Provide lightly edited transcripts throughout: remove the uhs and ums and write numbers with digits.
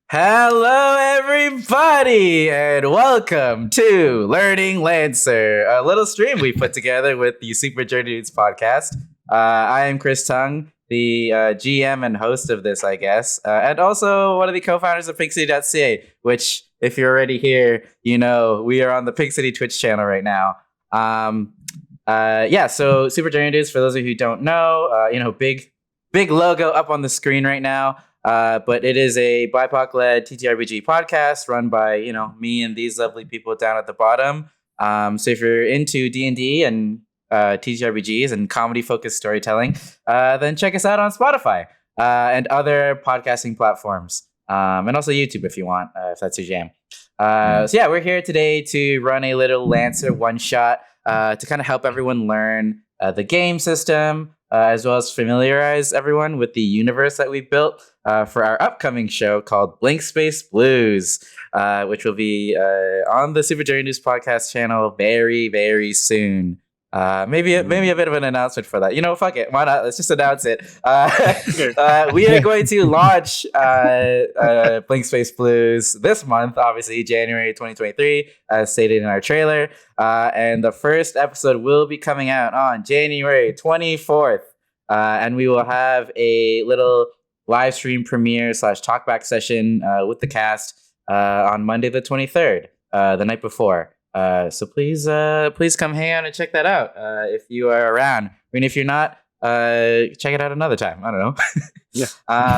Hello, everybody, and welcome to Learning Lancer, a little stream we put together with the Super Journey Dudes podcast. I am Chris Tung, the GM and host of this, I guess, and also one of the co-founders of PinkCity.ca, which, if you're already here, you know we are on the Pink City Twitch channel right now. So Super Journey Dudes, for those of you who don't know, big logo up on the screen right now. But it is a BIPOC-led TTRPG podcast run by, me and these lovely people down at the bottom. So if you're into D&D and TTRPGs and comedy-focused storytelling, then check us out on Spotify and other podcasting platforms. And also YouTube if you want, if that's your jam. We're here today to run a little Lancer one-shot to kind of help everyone learn the game system, as well as familiarize everyone with the universe that we've built for our upcoming show called Blank Space Blues, which will be on the Super Journey News podcast channel very, very soon. Maybe a bit of an announcement for that. Fuck it. Why not? Let's just announce it. We are going to launch Blank Space Blues this month, obviously January 2023, as stated in our trailer. And the first episode will be coming out on January 24th. And we will have a little live stream premiere / talkback session with the cast on Monday the 23rd, the night before. So please come hang out and check that out if you are around. I mean, if you're not, check it out another time. I don't know. Yeah.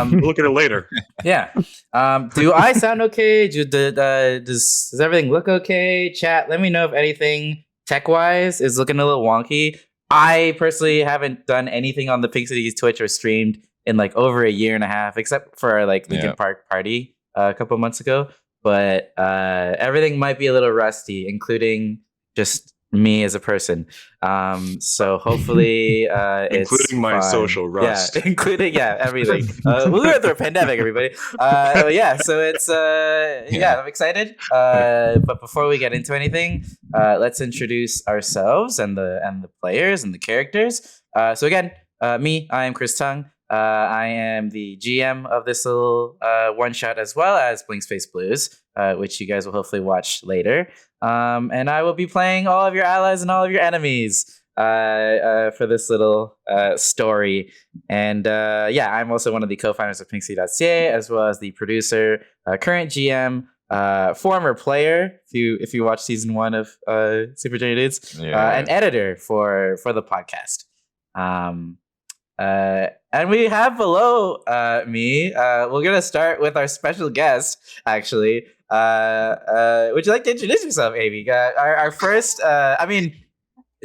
Look at it later. Yeah. Do I sound okay? Does everything look okay? Chat, let me know if anything tech-wise is looking a little wonky. I personally haven't done anything on the Pink City's Twitch or streamed in over a year and a half, except for our Linkin Park party a couple months ago. But everything might be a little rusty, including just me as a person. So hopefully it's including my fine. social rust. Yeah, including everything. We're going through a pandemic, everybody. So it's I'm excited. But before we get into anything, let's introduce ourselves and the players and the characters. So again, me, I am Chris Tung. I am the GM of this little one shot, as well as Blank Space Blues, which you guys will hopefully watch later. And I will be playing all of your allies and all of your enemies for this little story. And I'm also one of the co-founders of PinkCity.ca, as well as the producer, current GM, former player, if you watch season 1 of Super Journey Dudes, and editor for the podcast. And we have below me, we're going to start with our special guest, actually. Would you like to introduce yourself, Amy? Our first,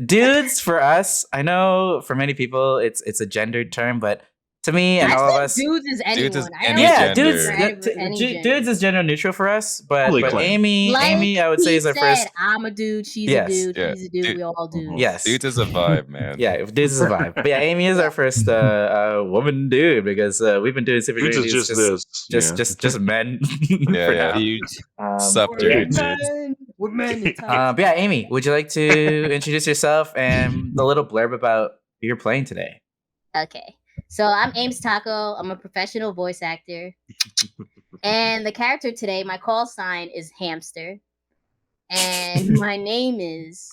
dudes for us, I know for many people it's a gendered term, but to me and all of us, dudes is anyone. Dudes is gender neutral for us, but Amy, I would say is our first. I'm a dude. She's a dude. He's a dude. We all dudes. Yes, dudes is a vibe, man. Yeah, dudes is a vibe. But yeah, Amy is our first woman dude, because we've been doing Super Dudes just men. Dudes. Sup, dudes. We're men. But yeah, Amy, would you like to introduce yourself and the little blurb about who you're playing today? Okay. So I'm Ames Taco. I'm a professional voice actor. And the character today, my call sign is Hamster. And my name is...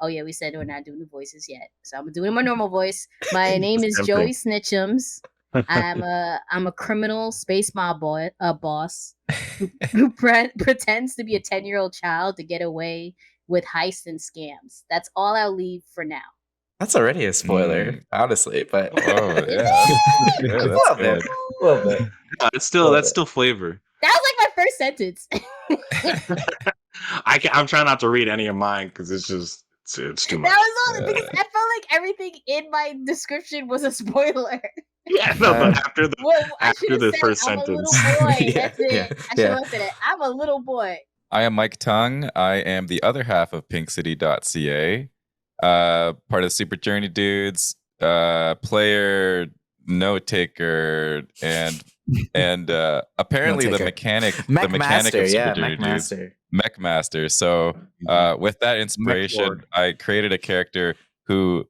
Oh, yeah, we said we're not doing the voices yet. So I'm doing my normal voice. My name is Joey Snitchums. I'm a criminal space mob boss who pretends to be a 10-year-old child to get away with heists and scams. That's all I'll leave for now. That's already a spoiler, honestly, but that's good. A little bit. That's still flavor. That was my first sentence. I'm trying not to read any of mine because it's too much. That was all because I felt like everything in my description was a spoiler. Yeah, no, but after the first sentence. I'm a little boy. That's it. I should have looked at it. I'm a little boy. I am Mike Tung. I am the other half of PinkCity.ca. Part of Super Journey Dudes, player, note taker, and apparently the mechanic of Super Journey Dudes, Mech Master. So with that inspiration, I created a character who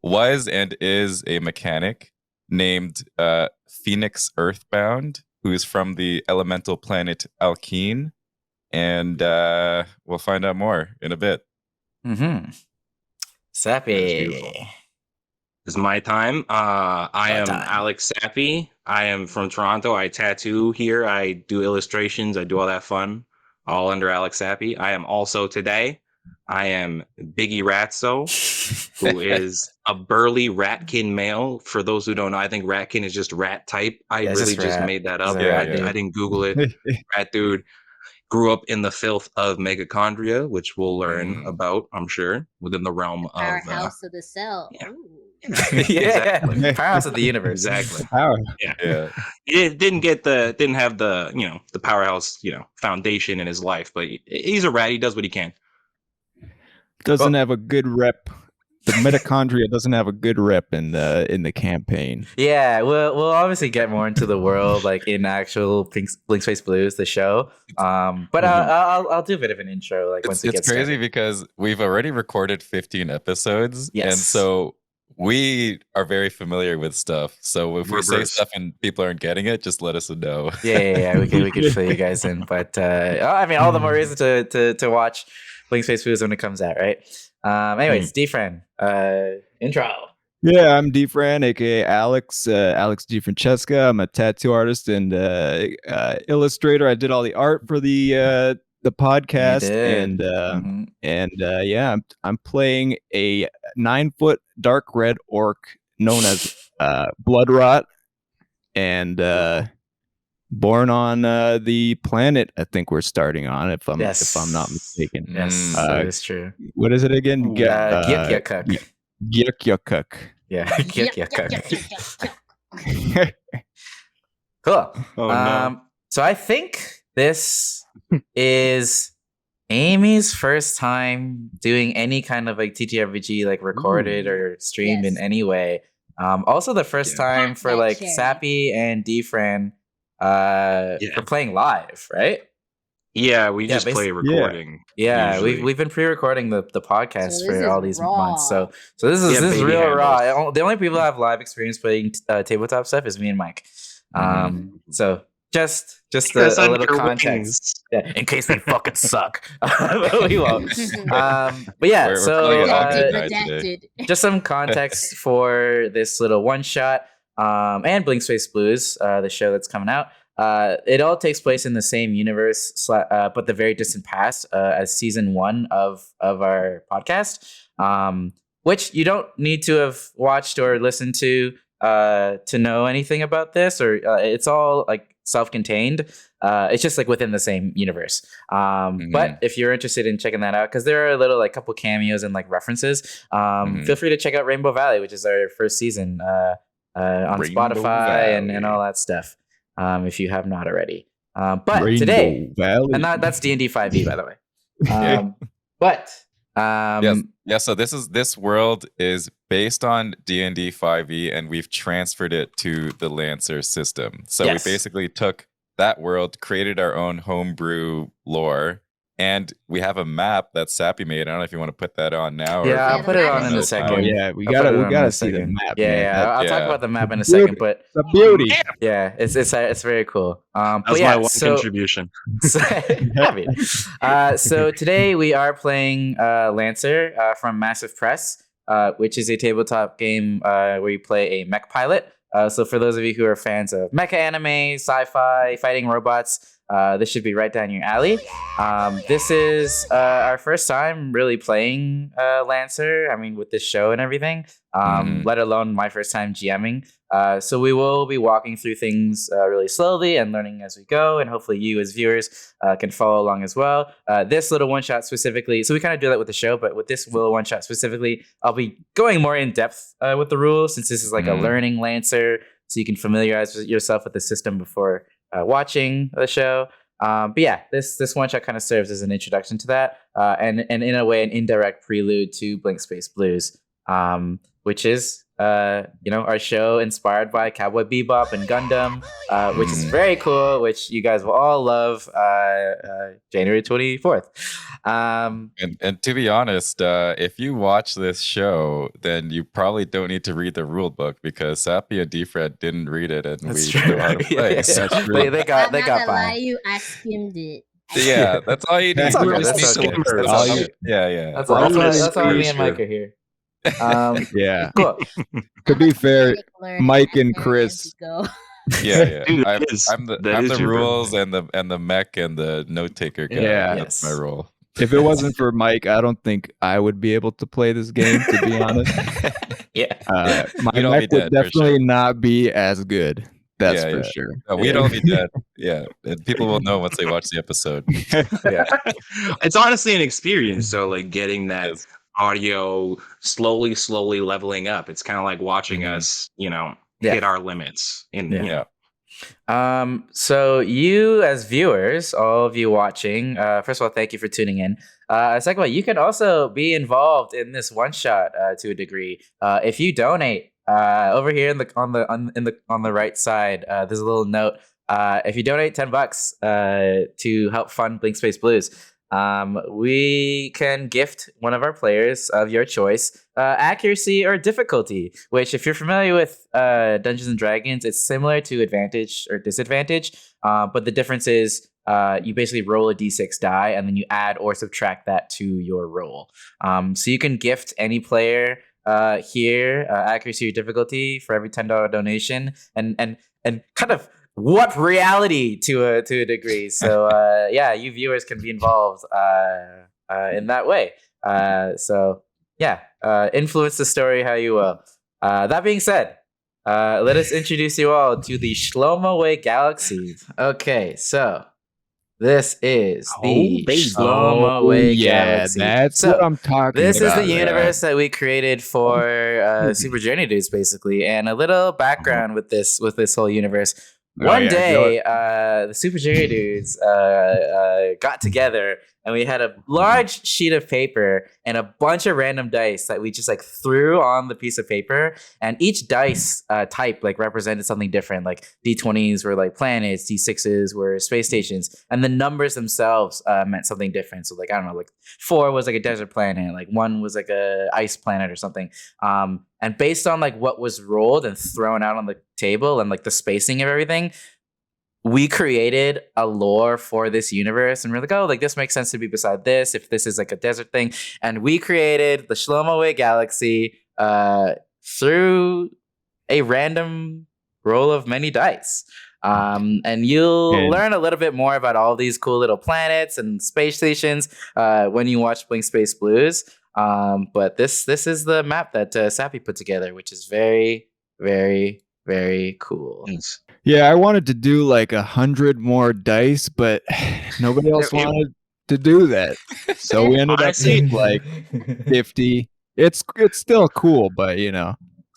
was and is a mechanic named Phoenix Earthbound, who's from the elemental planet Alkene, and we'll find out more in a bit. Mm-hmm. beautiful. Sappy. It's my time. I am time. Alex Sappy. I am from Toronto. I tattoo here. I do illustrations. I do all that fun, all under Alex Sappy. I am also today. I am Biggie Ratso, who is a burly ratkin male. For those who don't know, I think ratkin is just rat type. I Yeah, it's really just just rat. made that It's up. a rat I dude. didn't Google it. Rat dude. Grew up in the filth of mitochondria, which we'll learn about, I'm sure, within the realm of Powerhouse of the cell. yeah. Ooh. Yeah, powerhouse of the universe. Exactly. Power. Yeah. It didn't have the the powerhouse foundation in his life, but he's a rat. He does what he can. Doesn't have a good rep. The mitochondria doesn't have a good rep in the campaign. Yeah, we'll obviously get more into the world like in actual Blink Space Blues, the show. But I'll do a bit of an intro like once it It's gets crazy started. because we've already recorded 15 episodes, Yes. and so we are very familiar with stuff. So if we say Reverse. stuff and people aren't getting it, just let us know. Yeah, we could fill you guys in. But I mean, all the more reason to watch Blink Space Blues when it comes out, right? Anyways, DFran, intro. Yeah, I'm DeFran, aka Alex DeFrancesca. I'm a tattoo artist and illustrator. I did all the art for the podcast, did. and yeah, I'm playing a 9-foot dark red orc known as Blood Rot, and born on the planet I think we're starting on, if I'm not mistaken. Yes, that is true. What is it again? Gyuk. Gyuk. Yeah, Gyuk. Yuck. Cool. Oh no. So I think this is Amy's first time doing any kind of like TTRPG, like recorded or streamed in Yes. any way. Also the first time Pass for that like cherry. Sappy and DFran for playing live, right? Yeah, we just play basically- recording. Yeah, usually. we've been pre-recording the podcast So this for is all these raw. months. So this is Yeah, this is baby real raw. handles. The only people that have live experience playing tabletop stuff is me and Mike. So just Press a on little your context. wings. Yeah, in case we fucking suck. We won't. But yeah, We're so playing it all Redacted, good. redacted. just some context for this little one shot and Blink Space Blues, the show that's coming out. It all takes place in the same universe, but the very distant past, as season 1 of our podcast, which you don't need to have watched or listened to know anything about this, or it's all like self-contained. It's just like within the same universe. But if you're interested in checking that out, because there are a little like couple cameos and like references, feel free to check out Rainbow Valley, which is our first season on Rainbow Spotify and Valley. all that stuff. If you have not already. But Rainbow today, Valley. and that's D&D 5e, by the way. But Yes. So this world is based on D&D 5e, and we've transferred it to the Lancer system. So Yes. we basically took that world, created our own homebrew lore, and we have a map that Sappy made. I don't know if you want to put that on now. yeah, I'll the put it map on is in a so Oh second. yeah, we I'll put it on in gotta a see the second. map. Yeah, man. yeah. I'll talk yeah. about the map in a Beauty. second, but It's a beauty. yeah, it's very cool. But That's yeah, my one so, contribution. so today we are playing Lancer from Massive Press, which is a tabletop game where you play a mech pilot. So for those of you who are fans of mecha anime, sci-fi, fighting robots, this should be right down your alley. This is our first time really playing Lancer. I mean, with this show and everything, let alone my first time GMing. So we will be walking through things really slowly and learning as we go, and hopefully you as viewers can follow along as well. This little one shot specifically, so we kind of do that with the show, but with this little one shot specifically, I'll be going more in depth with the rules, since this is like a learning Lancer, so you can familiarize yourself with the system before watching the show. But yeah, this one shot kind of serves as an introduction to that, and in a way an indirect prelude to Blink Space Blues, which is our show inspired by Cowboy Bebop and Gundam, which is very cool, which you guys will all love. January 24th. And to be honest, if you watch this show, then you probably don't need to read the rule book because Sappy and DeFred didn't read it, and we know how to play. So They got I'm not gonna lie by. to you, I skimmed it. Yeah, that's all you need. That's all You good, just that's need all to- good, that's that's all all you- Yeah. That's why me and Mike Sure. are here. Yeah. Cool. To be fair, Learn Mike as and we Chris. go. Yeah. Dude, I'm that is the your rules birthday. and the mech and the note taker guy. Yeah. That's my role. If it wasn't for Mike, I don't think I would be able to play this game, to be honest. Yeah. My We'd all be Mike would dead, for definitely not be as good. That's Yeah, for yeah. sure. No, we'd all be dead. Yeah, and people will know once they watch the episode. Yeah. It's honestly an experience. So like getting that Yes. audio slowly leveling up. It's kind of like watching Mhm. us, Yeah. hit our limits. And Yeah. So you as viewers, all of you watching, first of all, thank you for tuning in. Second of all, you can also be involved in this one shot to a degree. If you donate over here on the right side, there's a little note. If you donate $10 to help fund Blink Space Blues, we can gift one of our players of your choice accuracy or difficulty, which if you're familiar with Dungeons and Dragons, it's similar to advantage or disadvantage, but the difference is you basically roll a d6 die and then you add or subtract that to your roll. So you can gift any player here accuracy or difficulty for every $10 donation, and kind of what reality to a degree. So yeah, you viewers can be involved in that way. So yeah, influence the story how you will. That being said, let us introduce you all to the Shlomo Way Galaxy. Okay, so this is the Shlomo Way Galaxy. That's So, what I'm talking this is about. the universe that we created for Super Journey Dudes, basically, and a little background with this whole universe. One day, the Super Journey Dudes got together, and we had a large sheet of paper and a bunch of random dice that we just like threw on the piece of paper, and each dice type like represented something different. Like D20s were like planets, D6s were space stations, and the numbers themselves meant something different. So like I don't know, like 4 was like a desert planet, like 1 was like a ice planet or something. And based on like what was rolled and thrown out on the table and like the spacing of everything, we created a lore for this universe. And we're like, oh, like this makes sense to be beside this if this is like a desert thing. And we created the Shlomo Way Galaxy through a random roll of many dice. And you'll learn a little bit more about all these cool little planets and space stations when you watch Blink Space Blues. But this is the map that Sappy put together, which is very, very, very cool. Yeah, I wanted to do like 100 more dice, but nobody else wanted to do that. So we ended up with like 50. It's still cool, but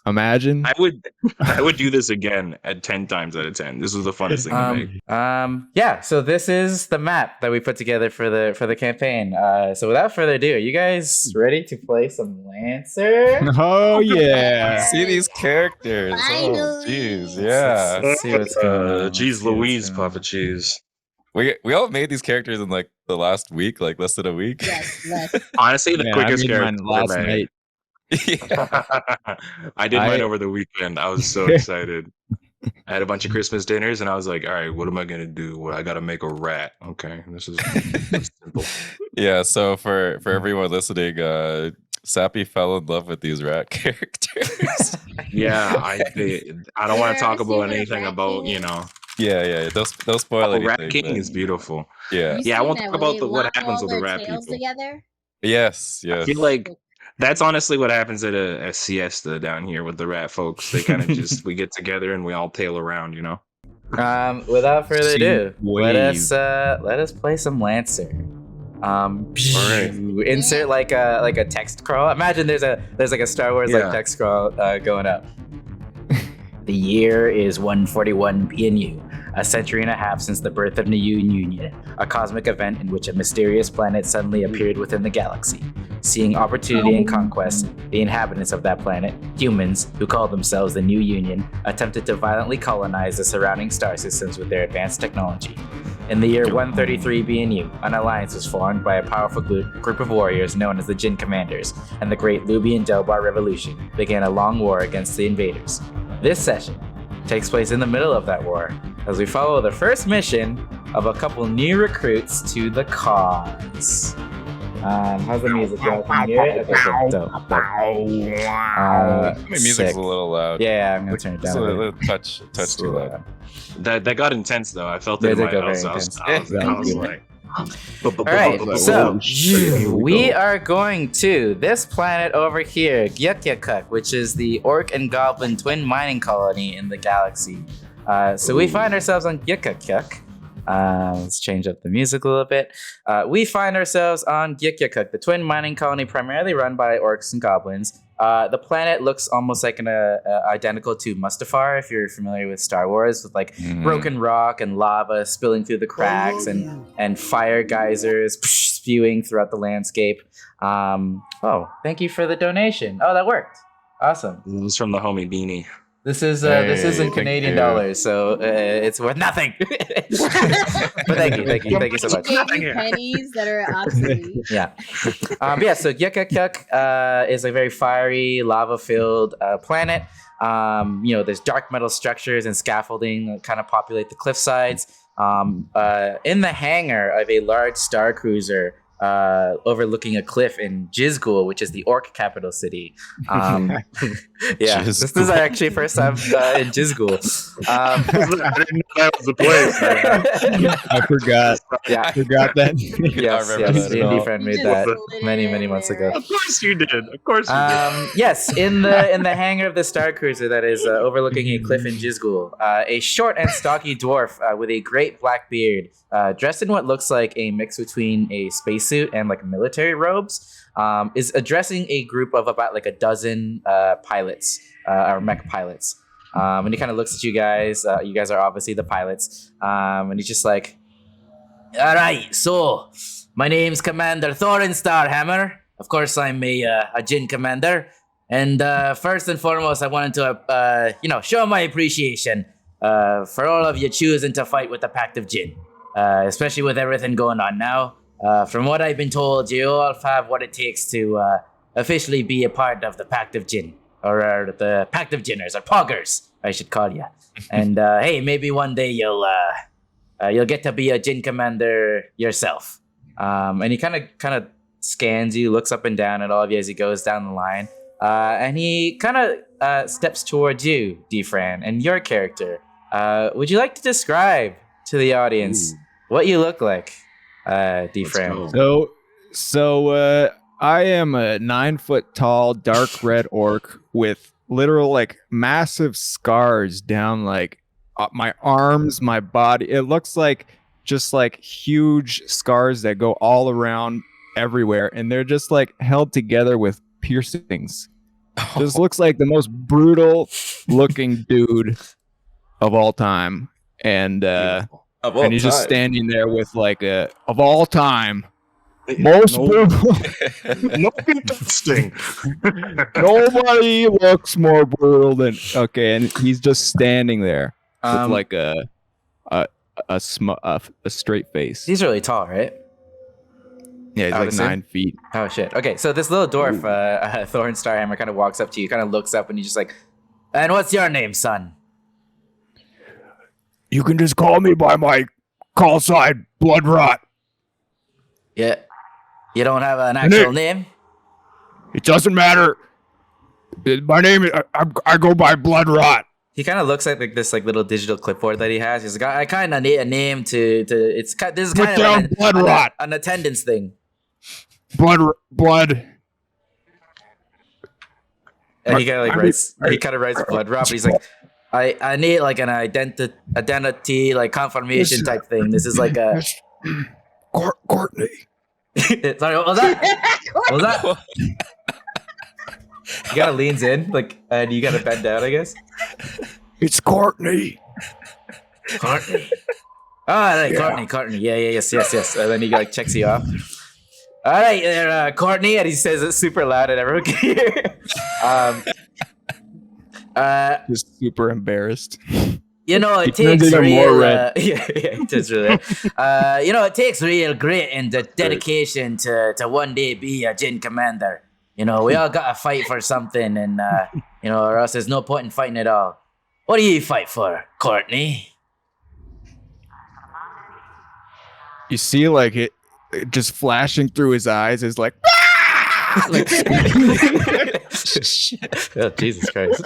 imagine. I would do this again at 10 times out of 10. This was the funnest thing to make. Yeah, so this is the map that we put together for the campaign. So without further ado, are you guys ready to play some Lancer? Oh yeah. See these characters. Oh, Finally. jeez. Yeah. Let's see what's going on. Jeez Louise, Papa Cheese. We all made these characters in like the last week, like less than a week. Yes. Honestly, the Man, quickest I made character mine last I made. night. I did mine over the weekend. I was so excited. I had a bunch of Christmas dinners, and I was like, "All right, what am I gonna do? Well, I gotta make a rat." Okay, this is simple. Yeah. So for everyone listening, Sappy fell in love with these rat characters. Yeah, I don't want to talk about anything about Yeah. Don't spoil anything. Rat King but- is beautiful. Yeah. Yeah, I won't talk about what lock happens all with the their rat tails people. together. Yes. I feel like that's honestly what happens at a siesta down here with the rat folks. They kind of just we get together and we all tail around, Without further ado, let wave. us play some Lancer. right. Insert like a text crawl. Imagine there's like a Star Wars like Yeah. text scroll going up. The year is 141 PNU. a century and a half since the birth of New Union, a cosmic event in which a mysterious planet suddenly appeared within the galaxy. Seeing opportunity and conquest, the inhabitants of that planet, humans, who called themselves the New Union, attempted to violently colonize the surrounding star systems with their advanced technology. In the year 133 BNU, an alliance was formed by a powerful group of warriors known as the Jin Commanders, and the Great Lubian Delbar Revolution began a long war against the invaders. This session takes place in the middle of that war, as we follow the first mission of a couple new recruits to the cause. How's the music? Y'all can hear it? Okay, dope. My music's sick. a little loud. Yeah, I'm gonna turn it It's down. a little touch too loud. That got intense though. I felt Yeah, it in they my go house. very I was intense. like, All right, so Here we are going to this planet over here, Gyukyakuk, which is the orc and goblin twin mining colony in the galaxy. So we find ourselves on Gyukyakuk. Let's change up the music a little bit. We find ourselves on Gyukyakuk, the twin mining colony primarily run by orcs and goblins. The planet looks almost like an identical to Mustafar, if you're familiar with Star Wars, with like broken rock and lava spilling through the cracks and fire geysers spewing throughout the landscape. Oh, thank you for the donation. Oh, that worked. Awesome. It was from the homie Beanie. This is in thank Canadian you. dollars, so it's worth nothing. But thank you so much. Gave you pennies that are obsolete. Yeah. So Gyukyakuk is a very fiery, lava-filled planet. There's dark metal structures and scaffolding that kind of populate the cliff sides. In the hangar of a large star cruiser overlooking a cliff in Jizgul, which is the orc capital city. This is actually first time in Jizgul. I didn't know that was the place. I forgot. Yeah. I forgot that. Yes, remember that at D&D all. friend You made just that slid it many in months there. ago. Of course you did. Of course you did. Yes, in the hangar of the star cruiser that is overlooking a cliff in Jizgul, a short and stocky dwarf with a great black beard, dressed in what looks like a mix between a spacesuit and like military robes, is addressing a group of about like a dozen pilots or mech pilots. And he kind of looks at you guys. You guys are obviously the pilots. And he's just like, "All right, so my name's Commander Thorin Starhammer. Of course, I'm a Jin commander. And first and foremost, I wanted to, show my appreciation for all of you choosing to fight with the Pact of Jin, especially with everything going on now. From what I've been told, you all have what it takes to officially be a part of the Pact of Jin, or the Pact of Jinners, or Poggers, I should call you. And hey, maybe one day you'll get to be a Jin commander yourself." And he kind of scans you, looks up and down at all of you as he goes down the line, and he kind of steps towards you, DeFran, and your character. Would you like to describe to the audience what you look like, DeFran? So I am a 9 foot tall, dark red orc with literal like massive scars down like my arms, my body. It looks like just like huge scars that go all around everywhere, and they're just like held together with piercings. This looks like the most brutal looking dude of all time, and he's just standing there with like a of all time most brutal. No contesting. Nobody looks more brutal than and he's just standing there with like a straight face. He's really tall, right? Yeah, he's I would like assume. 9 feet. Oh shit. Okay, so this little dwarf, Thorin Starhammer, kind of walks up to you, kind of looks up, and he's just like, "And what's your name, son?" You can just call me by my call sign, Blood Rot. Yeah. You don't have an actual name? It doesn't matter. My name is I go by Blood Rot. He kind of looks like this like little digital clipboard that he has. He's like, I kind of need a name to it's this is Put kind down of Blood Rot. an attendance thing. Blood. And he kind of like writes blood rot. But he's like, I need like an identity like confirmation type thing. This is like a Courtney. Sorry, what was that? What was that? He kind of leans in, like, and you gotta bend down, I guess. It's Courtney. Courtney. All right, Courtney. Yeah, yes. And then he like checks you off. All right, there, Courtney, and he says it super loud, and everyone can hear. Just super embarrassed. You know, He it takes turns even real. more red. It does really. You know, it takes real grit and dedication to one day be a gin commander. You know, we all gotta fight for something, and you know, or else there's no point in fighting at all. What do you fight for, Courtney? You see, like it just flashing through his eyes is like, like Oh, Jesus Christ!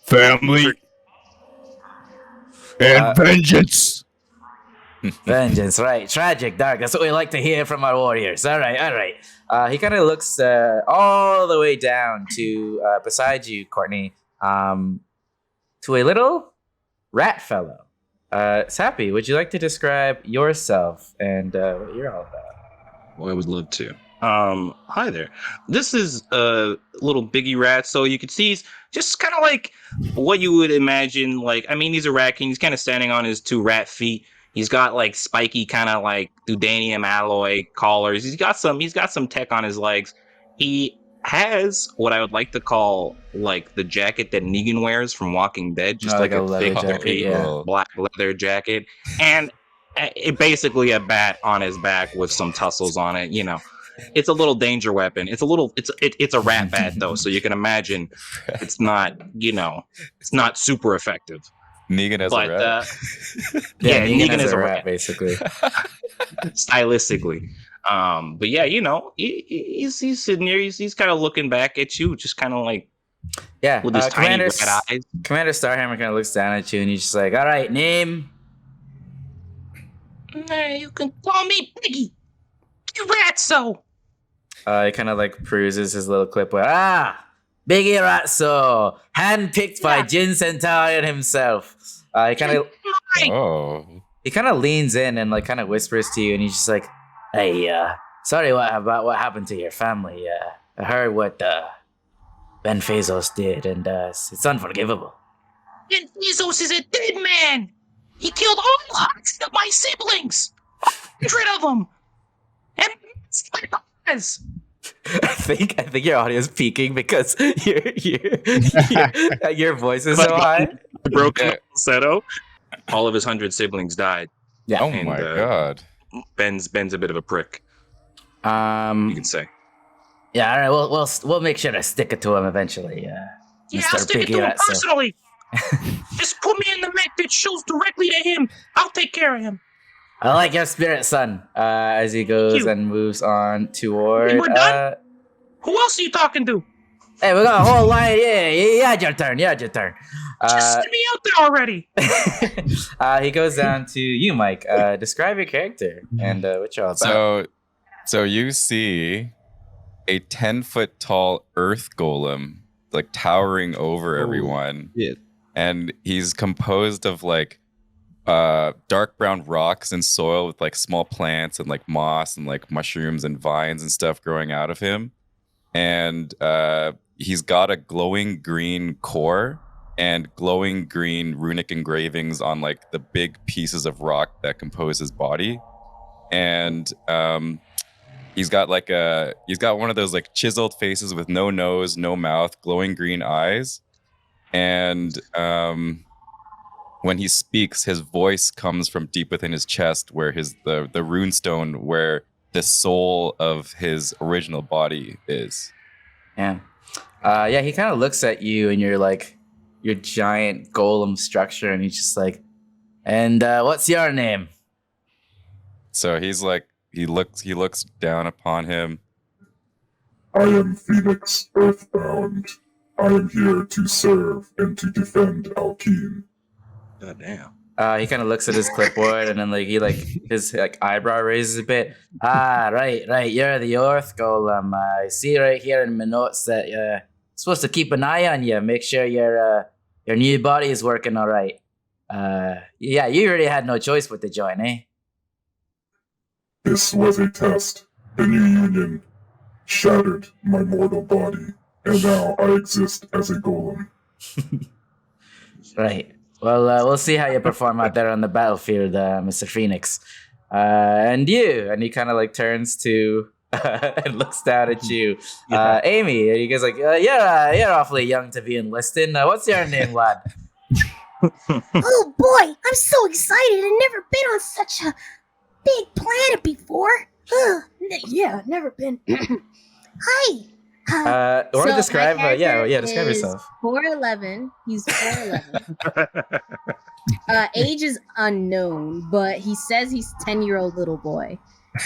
family and vengeance. Vengeance, right? Tragic, dark. That's what we like to hear from our warriors. All right. He kind of looks all the way down to beside you, Courtney, to a little rat fellow. Sappy, would you like to describe yourself and what you're all about? Well, I would love to. Hi there. This is a little Biggie rat, so you can see he's just kind of like what you would imagine. Like, I mean, he's a rat king. He's kind of standing on his 2 rat feet. He's got like spiky kind of like dudanium alloy collars. He's got some tech on his legs. He has what I would like to call like the jacket that Negan wears from Walking Dead, just like a leather thick, jacket, heavy yeah. black leather jacket, and basically a bat on his back with some tussles on it. You know, it's a little danger weapon. It's a rat bat though, so you can imagine it's not, you know, it's not super effective. Negan as a rat. Yeah, Negan as a rat, basically. Stylistically. But yeah, you know, he's sitting there, he's kind of looking back at you, just kind of like, yeah, with his tiny red eyes. Commander Starhammer kind of looks down at you, and he's just like, "All right, name." You can call me Biggie. You ratso. He kind of like peruses his little clipboard. Biggie Ratso, handpicked by Jin Centaurian himself. He kind of leans in and like kind of whispers to you, and he's just like, "Hey, sorry about what happened to your family. I heard what Ben Fazos did, and it's unforgivable." Ben Fazos is a dead man. He killed all 100 of my siblings. 100 of them. And it's like us. I think your audio is peaking because your voice is so high. Broken falsetto. All of his 100 siblings died. Yeah. Oh my god. Ben's a bit of a prick. You can say. Yeah. All right. We'll make sure to stick it to him eventually. Yeah, I'll stick it to him personally. Just put me in the mech that shows directly to him. I'll take care of him. I like your spirit, son. As he goes and moves on toward. We're done? Who else are you talking to? Hey, we got a whole line. Yeah, you had your turn. Just send me out there already. He goes down to you, Mike. Describe your character and what you're all about. So you see a 10-foot tall earth golem like towering over everyone. Yeah. And he's composed of like dark brown rocks and soil with like small plants and like moss and like mushrooms and vines and stuff growing out of him. And he's got a glowing green core and glowing green runic engravings on like the big pieces of rock that compose his body. And he's got one of those like chiseled faces with no nose, no mouth, glowing green eyes. And when he speaks, his voice comes from deep within his chest, where the runestone where the soul of his original body is. Yeah. He kind of looks at you and your giant golem structure, and he's just like, "And what's your name?" So he's like, he looks down upon him. I am Phoenix Earthbound. I am here to serve and to defend Alkeen. God damn. He kind of looks at his clipboard, and then his eyebrow raises a bit. Right. You're the Earth Golem. I see right here in my notes that you're supposed to keep an eye on you, make sure your new body is working all right. You really had no choice but to join, eh? This was a test. The new union shattered my mortal body, and now I exist as a golem. Right. Well, we'll see how you perform out there on the battlefield, Mr. Phoenix. And you, and he kind of like turns to and looks down at you, Amy. And you guys like, you're awfully young to be enlisting. What's your name, lad? Oh boy, I'm so excited. I've never been on such a big planet before. Yeah, never been. Hi. Or So describe, my character describe is yourself. 4'11". He's 4'11". Age is unknown, but he says he's 10-year-old little boy.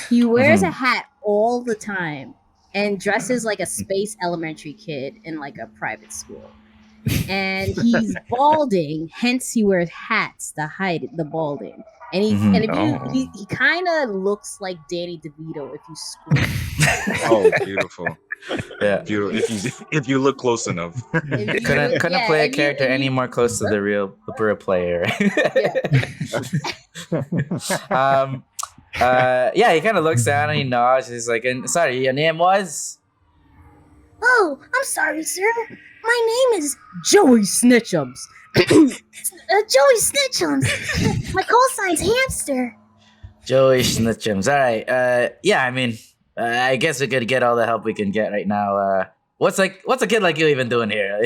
He wears a hat all the time and dresses like a space elementary kid in like a private school. And he's balding, hence he wears hats to hide the balding. And he kind of looks like Danny DeVito if you squint. Oh, beautiful. Yeah. Beautiful. If you look close enough. Couldn't play a character any more close to the real player. He kind of looks down and he nods. He's like, and sorry, your name was? Oh, I'm sorry, sir. My name is Joey Snitchums. Joey Snitchums. My call sign's Hamster. Joey Snitchums. All right. I guess we could get all the help we can get right now. What's a kid like you even doing here?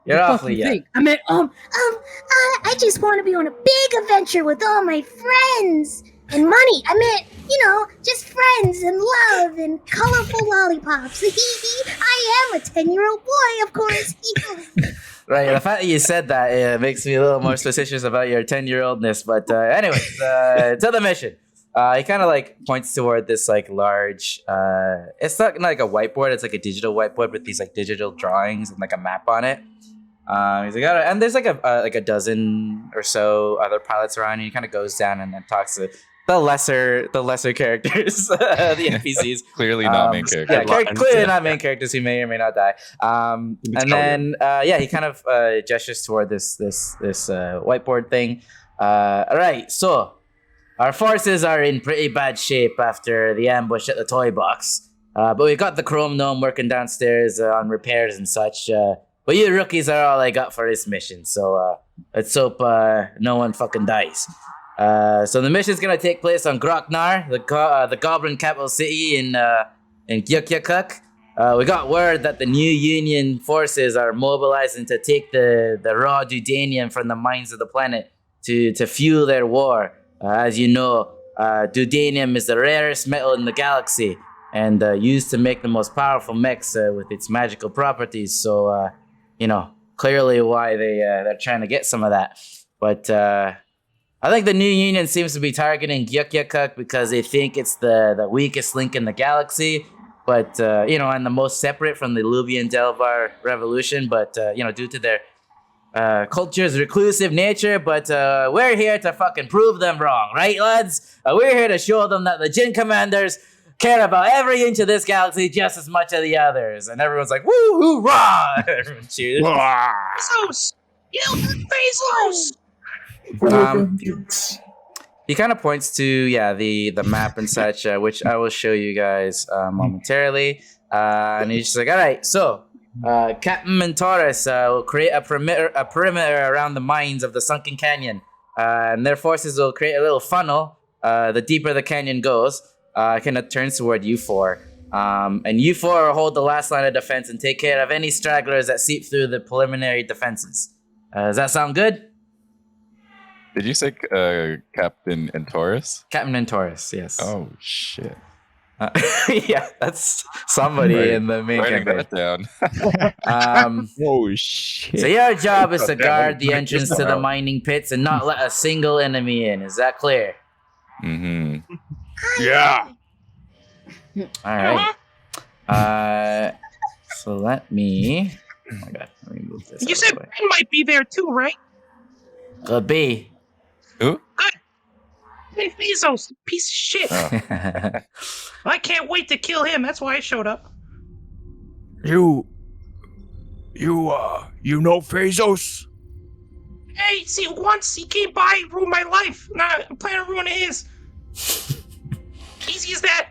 You're awfully young. I mean, I just want to be on a big adventure with all my friends and money. I meant, just friends and love and colorful lollipops. I am a 10-year-old boy, of course. Right, the fact that you said that makes me a little more suspicious about your 10-year-oldness. But anyways, to the mission. He kind of like points toward this like large. It's not like a whiteboard. It's like a digital whiteboard with these like digital drawings and like a map on it. He's like, and there's like a dozen or so other pilots around. And he kind of goes down and talks to the lesser characters, the NPCs. Clearly not main characters. Yeah, clearly not main characters who may or may not die. And then he kind of gestures toward this whiteboard thing. All right, so our forces are in pretty bad shape after the ambush at the toy box. But we got the Chrome Gnome working downstairs on repairs and such. But you rookies are all I got for this mission, so let's hope no one fucking dies. So the mission's gonna take place on Groknar, the Goblin capital city in Gyukyakuk. We got word that the new Union forces are mobilizing to take the raw Dudanium from the mines of the planet to fuel their war. As you know, Dudanium is the rarest metal in the galaxy and used to make the most powerful mechs with its magical properties. So, clearly why they're trying to get some of that. But I think the new Union seems to be targeting Gyukyakuk because they think it's the weakest link in the galaxy. But, and the most separate from the Lubian Delvar revolution. But, due to their culture's reclusive nature, but we're here to fucking prove them wrong, right, lads? We're here to show them that the Jin commanders care about every inch of this galaxy just as much as the others. And everyone's like, woo, hoorah! Everyone cheers. Bezos! Bezos! He kind of points to the map and such, which I will show you guys momentarily. And he's just like, all right, so Captain Mentoris will create a perimeter around the mines of the Sunken Canyon, and their forces will create a little funnel. The deeper the canyon goes, kind of turns toward U4. And U4 will hold the last line of defense and take care of any stragglers that seep through the preliminary defenses. Does that sound good? Did you say Captain Entoris? Captain Entoris, yes. Oh, shit. Yeah, that's somebody in the main Writing campaign. that down. Oh shit! So your job is to guard the entrance to the mining pits and not let a single enemy in. Is that clear? Mm-hmm. Yeah. All right. So let me. Oh my god! Let me move this. You said Ben might be there too, right? Could be. Who? Hey, Bezos, piece of shit. Oh. I can't wait to kill him. That's why I showed up. You know Bezos? Hey, see, once he came by, ruined my life. Now I'm planning on ruining his. Easy as that.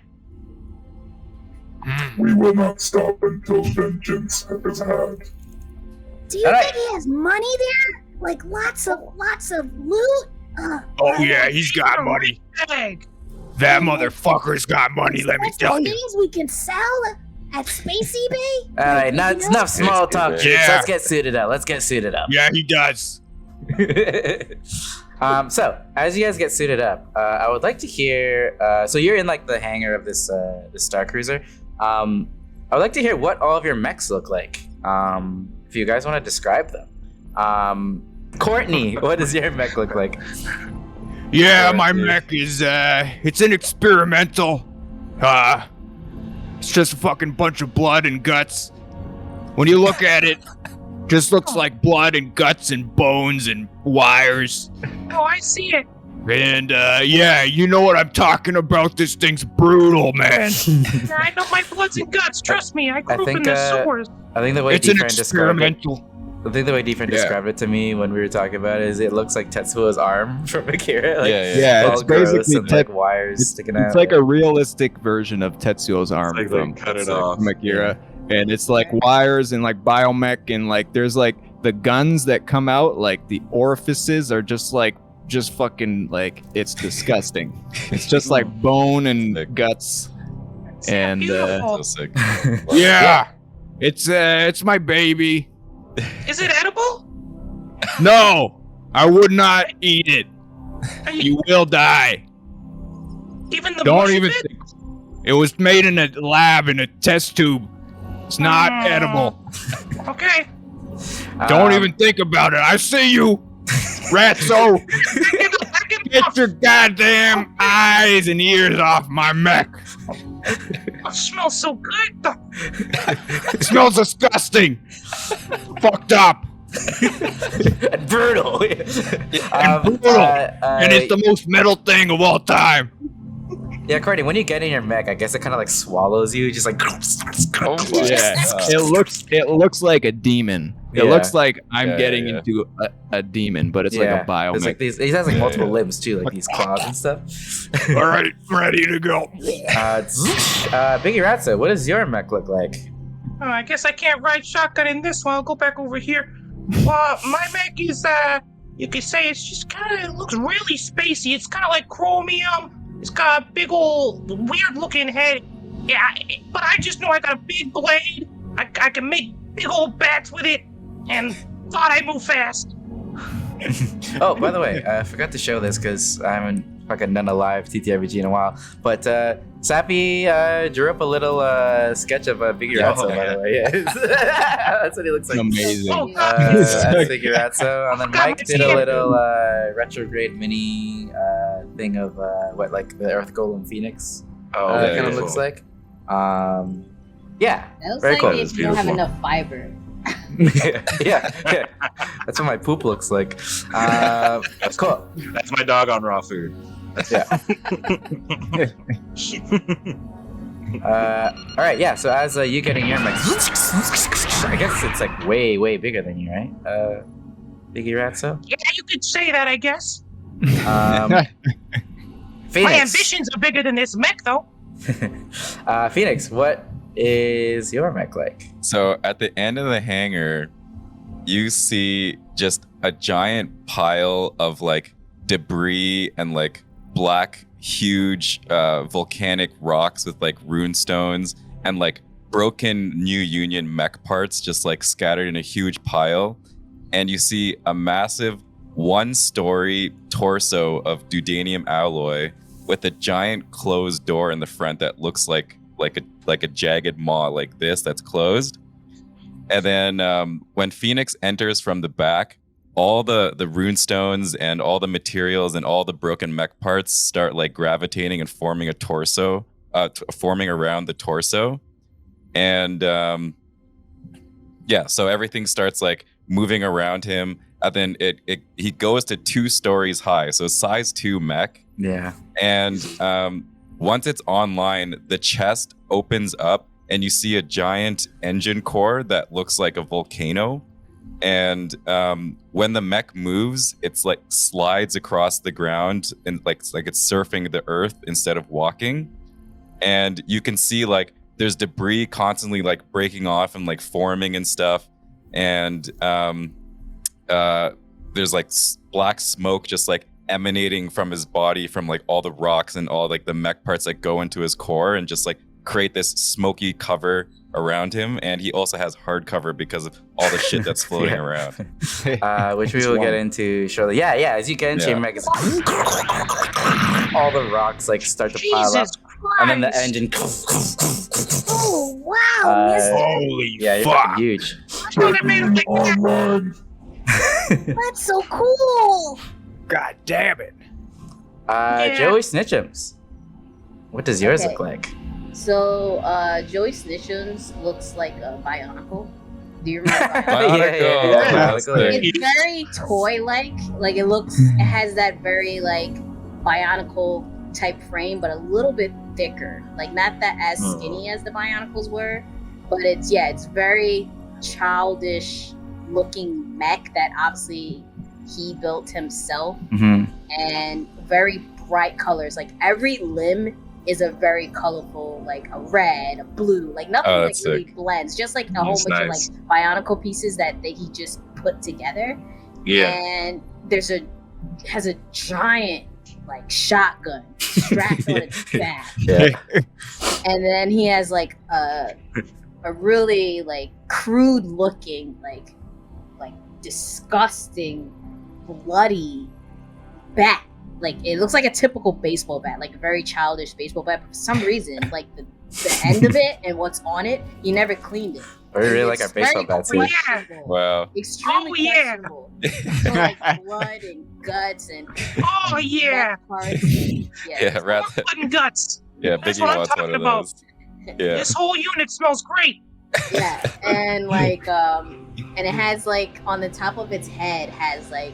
We will not stop until vengeance is had. Do you think he has money there? like lots of loot. Oh yeah, he's got money. That motherfucker's got money, let me tell you. Things we can sell at Space eBay. All right, enough small talk, Yeah. kids. Let's get suited up. Yeah, he does. So as you guys get suited up, I would like to hear. So you're in like the hangar of this Star Cruiser. I would like to hear what all of your mechs look like. If you guys want to describe them. Courtney, what does your mech look like? Yeah, my mech is it's an experimental. It's just a fucking bunch of blood and guts. When you look at it, just looks like blood and guts and bones and wires. Oh, I see it. And yeah, you know what I'm talking about. This thing's brutal, man. I know my bloods and guts. Trust me, I grew up in think, the sewers. I think the way It's an Defran described it. experimental. I think the way Defran described it to me when we were talking about it is it looks like Tetsuo's arm from Akira. Like, Yeah. all it's gross basically and like wires sticking out. It's like a realistic version of Tetsuo's arm like they from, cut it off. from Akira. And it's like wires and like biomech and like there's like the guns that come out, like the orifices are just fucking like it's disgusting. It's just like bone and Sick. guts. And Beautiful. So sick. Yeah, it's my baby. Is it edible? No, I would not eat it. You will die. Even the Don't mush even bit? think. It was made in a lab in a test tube. It's not edible. Okay. Don't even think about it. I see you, Ratso. Get your goddamn eyes and ears off my mech. It smells so good. It smells disgusting. Fucked up. and brutal. And brutal. And it's the most metal thing of all time. Yeah, Courtney, when you get in your mech, I guess it kind of like swallows you, just like. Oh my yeah, God. it looks like a demon. It Yeah. looks like I'm Yeah, getting yeah. into a demon, but it's like a biomech. There's like these. He has like multiple Yeah. limbs too, like these claws and stuff. All right, ready to go. Biggie Ratso, what does your mech look like? Oh, I guess I can't ride shotgun in this one. I'll go back over here. My mech is, you could say it's just it looks really spacey. It's kind of like chromium. It's got a big old weird looking head. Yeah, but I just know I got a big blade. I can make big old bats with it, and thought I move fast. Oh, by the way, I forgot to show this because I haven't fucking done a live TTRPG in a while. But Sappy drew up a little sketch of Biggie Ratso, by the way. Yeah. That's what he looks like. Amazing. Oh, That's Biggie Ratso. And then Mike did a little retrograde mini thing of what, like the Earth Golem Phoenix Oh, kind of beautiful. looks like. Yeah. That looks Very like cool. if It's you don't have beautiful. enough fiber. yeah. That's what my poop looks like. Cool. That's my dog on raw food. Yeah. All right, yeah. So as you getting your mech, I guess it's like way bigger than you, right? Biggie Ratso. Yeah, you could say that, I guess. Phoenix. My ambitions are bigger than this mech, though. Phoenix, what is your mech like? So at the end of the hangar, you see just a giant pile of like debris and like black, huge volcanic rocks with like rune stones and like broken New Union mech parts just like scattered in a huge pile. And you see a massive one-story torso of dudanium alloy with a giant closed door in the front that looks like a jagged maw like this that's closed. And then when Phoenix enters from the back, all the rune stones and all the materials and all the broken mech parts start like gravitating and forming a torso, forming around the torso. And so everything starts like moving around him. And then he goes to 2 stories high, so size 2 mech. Yeah. And once it's online, the chest opens up and you see a giant engine core that looks like a volcano. And when the mech moves, it's like slides across the ground and like it's surfing the earth instead of walking. And you can see like there's debris constantly like breaking off and like forming and stuff. And there's like black smoke just like emanating from his body from like all the rocks and all like the mech parts that go into his core and just like create this smoky cover around him. And he also has hard cover because of all the shit that's floating around. Which we will get into shortly. Yeah, as you get into your mech, all the rocks like start to pile up. And then the engine. Oh wow! Holy you're fuck! fucking huge. Online. That's so cool. God damn it! Joey Snitchums. What does yours Okay. look like? So, Joey Snitchums looks like a Bionicle. Do you remember Bionicle? Bionicle. It's very toy-like. Like it has that very like Bionicle type frame, but a little bit thicker. Like not that as skinny as the Bionicles were, but it's very childish looking mech that obviously he built himself, and very bright colors. Like every limb is a very colorful, like a red, a blue, like nothing like really blends. Just like a whole bunch of like Bionicle pieces that he just put together. Yeah. And has a giant like shotgun strapped on its back. And then he has like a really like crude looking, like disgusting, bloody bat. Like it looks like a typical baseball bat, like a very childish baseball bat. But for some reason, like the end of it and what's on it, he never cleaned it. We really like our baseball bats here. Wow. Extremely questionable. So, like blood and guts and parts and, blood and guts. Yeah, That's Biggie what I'm wants one talking of about. those. Yeah. This whole unit smells great. Yeah, and like and it has like on the top of its head has like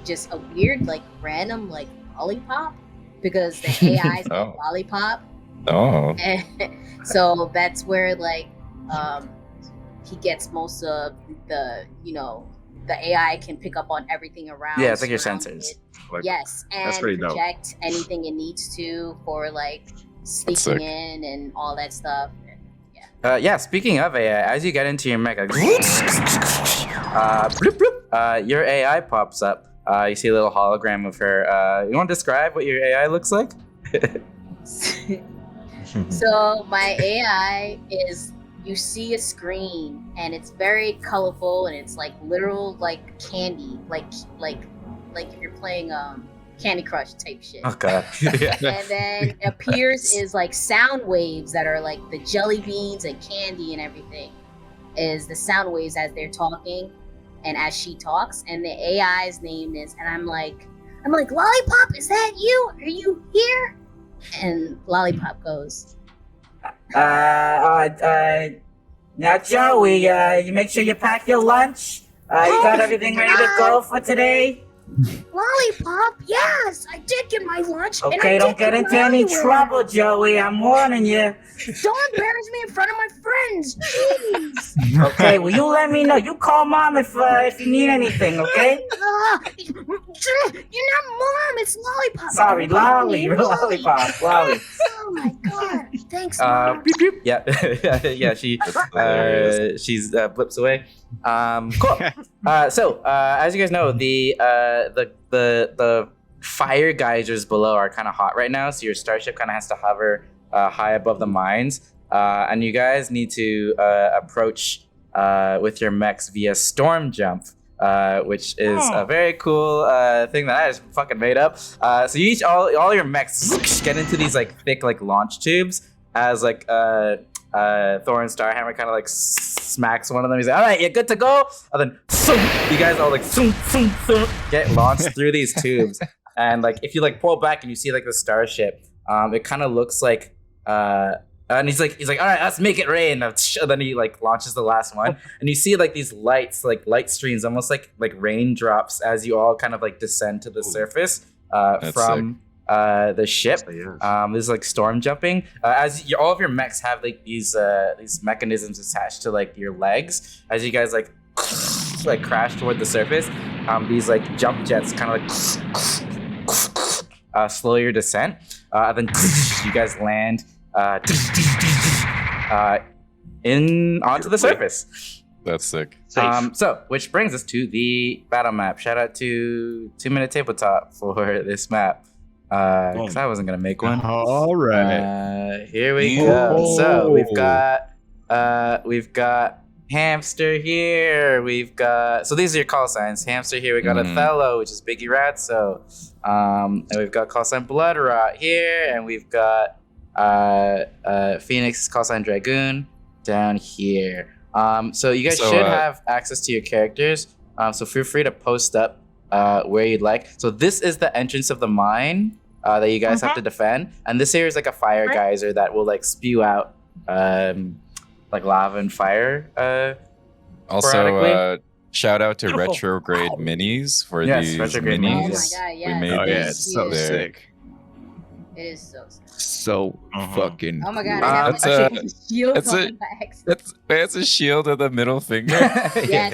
just a weird like random like lollipop because the AI is called Lollipop. Oh. And so that's where like he gets most of the the AI can pick up on everything around. Yeah, it's like your sensors. Yes, and that's pretty dope. project anything it needs to for like sneaking in and all that stuff. Speaking of AI, as you get into your mecha, bloop, bloop, your AI pops up. You see a little hologram of her. You want to describe what your AI looks like? So my AI is, you see a screen and it's very colorful and it's like literal like candy, like if you're playing Candy Crush type shit. Oh god. And then appears is like sound waves that are like the jelly beans and candy and everything is the sound waves as they're talking and as she talks, and the AI's name is, and I'm like Lollipop, is that you? Are you here? And Lollipop goes, now Joey, you make sure you pack your lunch. You got everything ready to go for today? Lollipop, yes, I did get my lunch. and I Okay, did don't get into any underwear. trouble, Joey. I'm warning you. Don't embarrass me in front of my friends. Jeez. Okay, well, you let me know. You call Mom if you need anything, okay? You're not Mom, it's Lollipop. Sorry, Lollipop, Lolly. Oh my god, thanks, Mom. Beep, beep. Yeah, she she's blips away. Cool. So as you guys know, the fire geysers below are kind of hot right now, so your starship kind of has to hover high above the mines, and you guys need to approach with your mechs via storm jump. Which is a very cool thing that I just fucking made up. So you each all your mechs get into these like thick like launch tubes as like Thor and Starhammer kind of like smacks one of them. He's like, "All right, you're good to go." And then you guys all like get launched through these tubes. And like if you like pull back and you see like the starship, it kind of looks like and he's like, all right, let's make it rain. And then he like launches the last one, and you see like these lights, like light streams, almost like raindrops, as you all kind of like descend to the surface from the ship. There's like storm jumping. All of your mechs have like these mechanisms attached to like your legs. As you guys like crash toward the surface, these like jump jets kind of like slow your descent. And then you guys land. Onto the surface. That's sick. Safe. So, which brings us to the battle map. Shout out to 2 Minute Tabletop for this map. Because I wasn't gonna make one. All right. Here we go. So we've got Hamster here. We've got these are your call signs. Hamster here. We got Othello, which is Biggie Ratso. And we've got call sign Blood Rot here, and we've got Phoenix call sign Dragoon down here. So you guys should have access to your characters. So feel free to post up where you'd like. So this is the entrance of the mine that you guys have to defend, and this here is like a fire geyser that will like spew out like lava and fire. Also, shout out to Retrograde Minis for these Retrograde minis. Oh my god, yeah. We made Yeah, these it's so there. sick. It is so sick. So fucking. Oh my god, I have That's a a- shield that's on a- my back. It's a shield of the middle finger. Yes.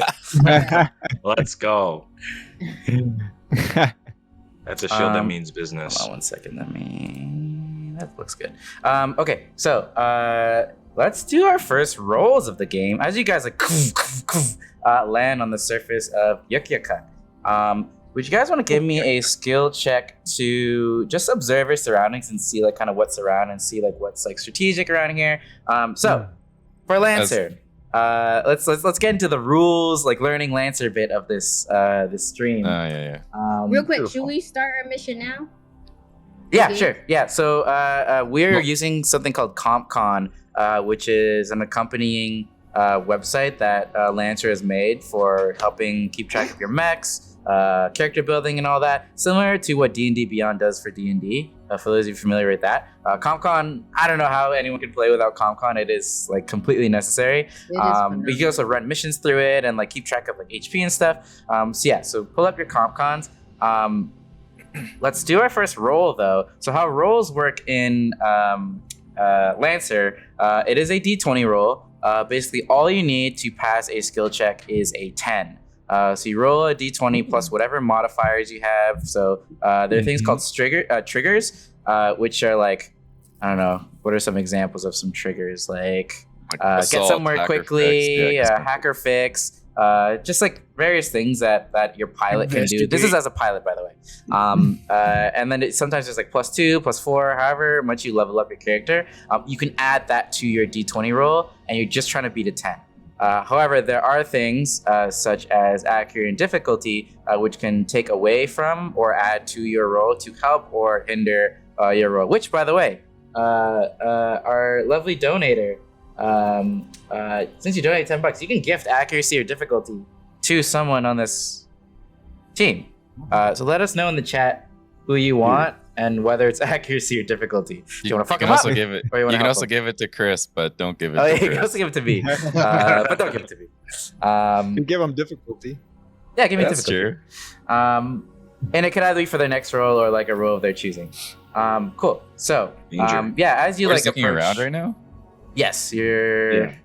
Let's go. That's a shield that means business. Hold on 1 second. That looks good. Okay, so let's do our first rolls of the game. As you guys like land on the surface of Yukyakut. Would you guys want to give me a skill check to just observe your surroundings and see like kind of what's around and see like what's like strategic around here? So for Lancer, let's get into the rules, like learning Lancer bit of this stream. Yeah. Real quick, should we start our mission now? Yeah, Okay. sure. Yeah, so we're using something called CompCon, which is an accompanying website that Lancer has made for helping keep track of your mechs, character building, and all that. Similar to what D&D Beyond does for D&D. For those of you familiar with that, CompCon, I don't know how anyone can play without CompCon. It is like completely necessary. But you can also run missions through it and like keep track of like HP and stuff. So pull up your CompCons. Let's do our first roll though. So how rolls work in Lancer, it is a D20 roll. Basically all you need to pass a skill check is a 10. So you roll a D20 plus whatever modifiers you have. So there are things called triggers, which are like, I don't know, what are some examples of some triggers? Like get assault, somewhere hacker quickly, fix, hacker fix, just like various things that your pilot can do. This is as a pilot, by the way. And then sometimes there's like +2, +4, however much you level up your character. You can add that to your D20 roll, and you're just trying to beat a 10. However, there are things such as accuracy and difficulty, which can take away from or add to your roll to help or hinder your roll. Which, by the way, our lovely donator, since you donate $10, you can gift accuracy or difficulty to someone on this team. So let us know in the chat who you want and whether it's accuracy or difficulty. Do you want to fuck him up? Also give it. Or you You wanna can help also him? give it to Chris, but don't give it Oh, to yeah, you Chris. can also give it to me, but don't give it to me. And give them difficulty. Yeah, give me That's difficulty. true. And it could either be for their next roll or like a roll of their choosing. Cool. So, Danger. as you We're like looking approach, around right now. Yes, you're just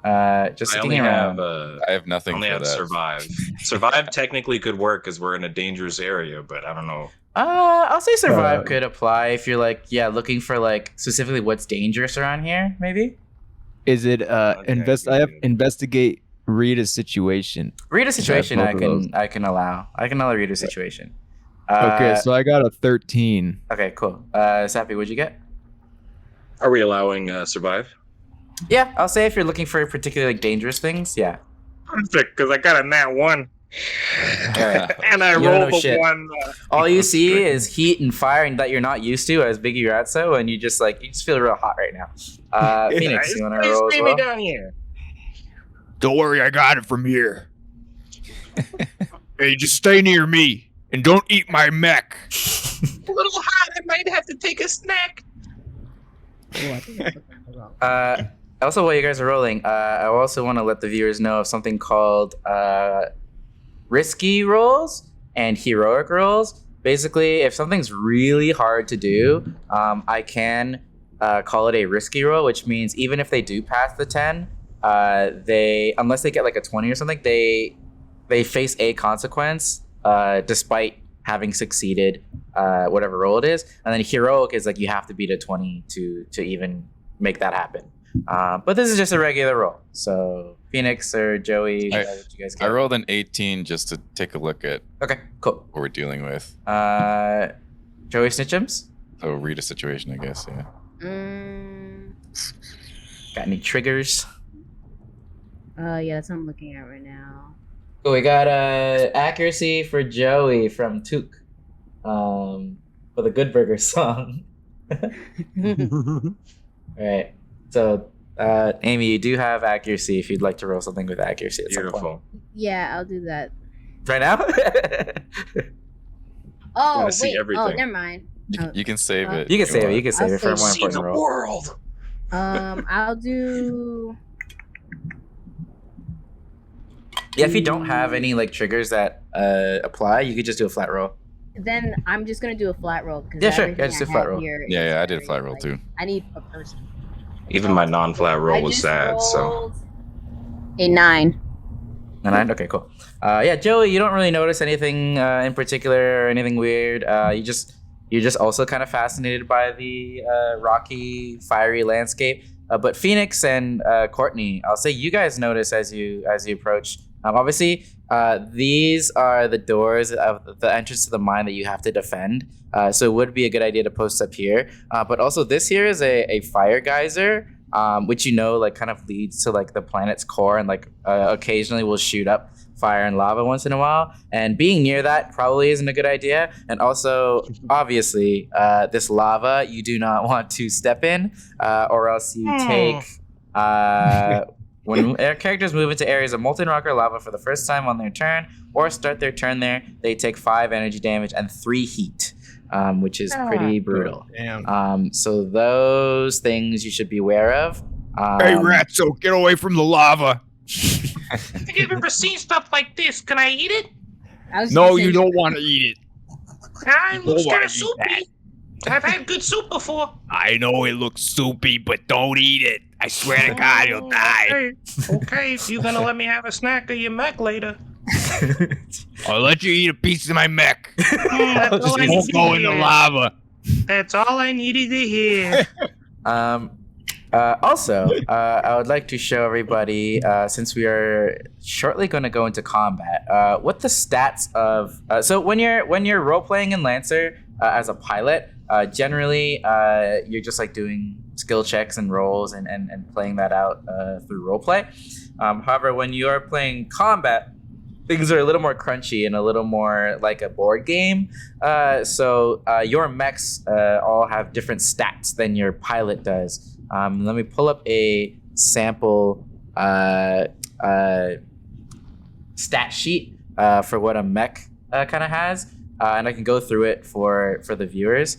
I looking only around. have I have nothing only for have that. survive. Survive technically could work because we're in a dangerous area, but I don't know. I'll say survive could apply if you're like looking for like specifically what's dangerous around here. Maybe Is it I have good. investigate, read a situation. read a situation. both of those. I can allow read a situation. Okay, so I got a 13. Okay, cool. Sappy, what'd you get? Are we allowing survive? Yeah, I'll say if you're looking for particularly like dangerous things. Yeah. Perfect, because I got a nat 1. Alright. And I You don't rolled know a shit. 1. All you see is heat and fire and that you're not used to as Biggie Ratso, and you just feel real hot right now. Phoenix, you want to roll as me well? down here. Don't worry, I got it from here. Hey, just stay near me and don't eat my mech. A little hot, I might have to take a snack. Also, while you guys are rolling, I also want to let the viewers know of something called risky rolls and heroic rolls. Basically, if something's really hard to do, I can call it a risky roll, which means even if they do pass the 10, unless they get like a 20 or something, they face a consequence despite having succeeded whatever roll it is. And then heroic is like you have to beat a 20 to even make that happen. But this is just a regular roll. So Phoenix or Joey, I- what you guys I got? rolled an 18 just to take a look at Okay, cool. what we're dealing with. Joey Snitchums? So read a situation, I guess. Yeah. Got any triggers? Yeah, that's what I'm looking at right now. Cool, we got accuracy for Joey from Took. For the Good Burger song. Alright. So Amy, you do have accuracy if you'd like to roll something with accuracy at some point. Beautiful. Yeah, I'll do that. Right now? Oh, Gotta see wait. Oh, everything. never mind. You can save it. You can if save it. want. You can save I'll it for a more save important roll. world. I'll do. Yeah, if you don't have any like triggers that apply, you could just do a flat roll. Then I'm just gonna do a flat roll because Yeah, sure. Yeah, just do a flat roll. Yeah, I did a flat roll too. I need a person. Even my non-flat roll I was just sad. So rolled a 9. A 9? Okay, cool. Yeah, Joey, you don't really notice anything in particular or anything weird. You're just also kind of fascinated by the rocky, fiery landscape. But Phoenix and Courtney, I'll say you guys notice as you approach. Obviously, these are the doors of the entrance to the mine that you have to defend. So it would be a good idea to post up here. But also, this here is a fire geyser, which like kind of leads to like the planet's core, and like occasionally will shoot up fire and lava once in a while. And being near that probably isn't a good idea. And also, obviously, this lava you do not want to step in, or else you take. When characters move into areas of molten rock or lava for the first time on their turn, or start their turn there, they take 5 energy damage and 3 heat, which is pretty brutal. Damn. So those things you should be aware of. Hey, Ratso, get away from the lava. I think I've ever seen stuff like this. Can I eat it? No, you don't want to eat it. It looks Don't kind wanna of eat that. soupy. I've had good soup before. I know it looks soupy, but don't eat it. I swear to God, you'll die. Okay, you're gonna let me have a snack of your mech later. I'll let you eat a piece of my mech. That's all I It won't needed go to in the hear. lava. That's all I needed to hear. Also, I would like to show everybody, since we are shortly going to go into combat, what the stats of. So when you're role playing in Lancer as a pilot, generally you're just like doing skill checks and rolls and playing that out through roleplay. However, when you are playing combat, things are a little more crunchy and a little more like a board game. So your mechs all have different stats than your pilot does. Let me pull up a sample stat sheet for what a mech kind of has, and I can go through it for the viewers.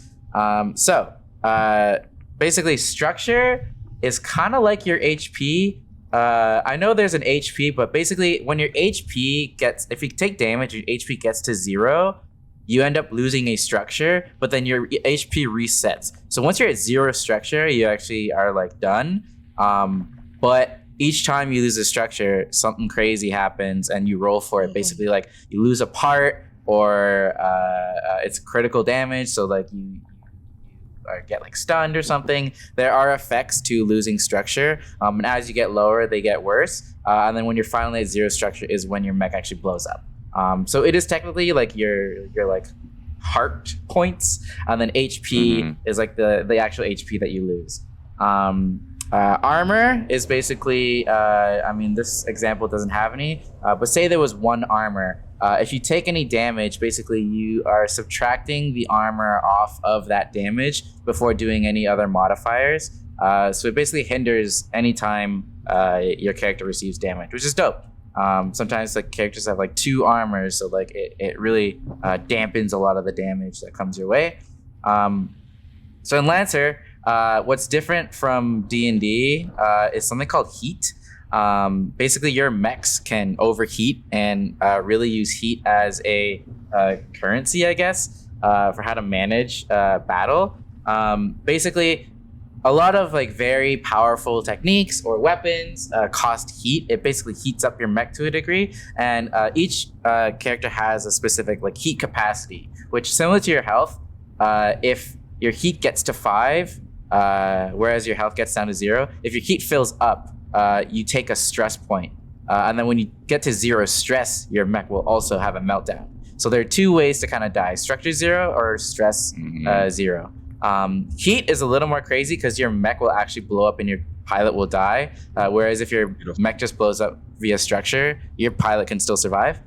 Basically, structure is kind of like your HP. I know there's an HP, but basically when your HP if you take damage, your HP gets to 0, you end up losing a structure, but then your HP resets. So once you're at 0 structure, you actually are like done. But each time you lose a structure, something crazy happens and you roll for it. Basically, like you lose a part, or it's critical damage. So like you get like stunned or something. There are effects to losing structure, and as you get lower, they get worse. And then when you're finally at 0 structure is when your mech actually blows up. So it is technically like your like heart points, and then HP is like the actual HP that you lose. Armor is basically, this example doesn't have any, but say there was 1 armor. If you take any damage, basically you are subtracting the armor off of that damage before doing any other modifiers. So it basically hinders anytime your character receives damage, which is dope. Sometimes like characters have like 2 armors, so like it really dampens a lot of the damage that comes your way. So in Lancer, what's different from D&D is something called heat. Basically, your mechs can overheat and really use heat as a currency, I guess, for how to manage battle. Basically, a lot of like very powerful techniques or weapons cost heat. It basically heats up your mech to a degree, and each character has a specific like heat capacity, which similar to your health. If your heat gets to 5, whereas your health gets down to 0, if your heat fills up, you take a stress point. And then when you get to 0 stress, your mech will also have a meltdown. So there are 2 ways to kind of die: structure 0 or stress 0. Heat is a little more crazy because your mech will actually blow up and your pilot will die. Whereas if your mech just blows up via structure, your pilot can still survive.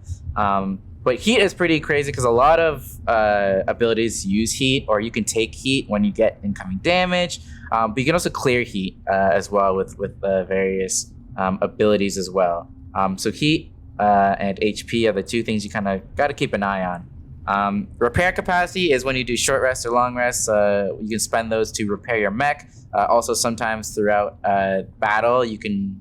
But heat is pretty crazy because a lot of abilities use heat, or you can take heat when you get incoming damage. But you can also clear heat as well with various abilities as well. So heat and HP are the 2 things you kind of got to keep an eye on. Repair capacity is when you do short rests or long rests. You can spend those to repair your mech. Also, sometimes throughout battle, you can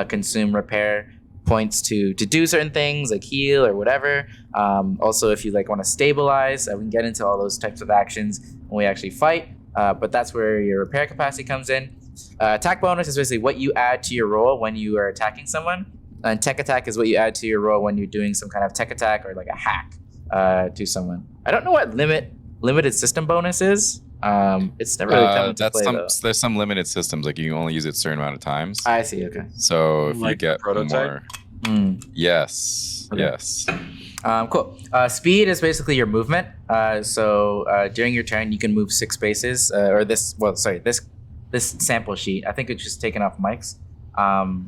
consume repair points to do certain things like heal or whatever. Also, if you like want to stabilize, we can get into all those types of actions when we actually fight. But that's where your repair capacity comes in. Attack bonus is basically what you add to your roll when you are attacking someone. And tech attack is what you add to your roll when you're doing some kind of tech attack or like a hack to someone. I don't know what limited system bonus is. It's never really come into play, though. There's some limited systems, like you can only use it a certain amount of times. I see. Okay. So if you get prototype? more, yes, Okay. yes. Cool. Speed is basically your movement. So during your turn, you can move 6 spaces. This sample sheet. I think it's just taken off Mike's. Whoever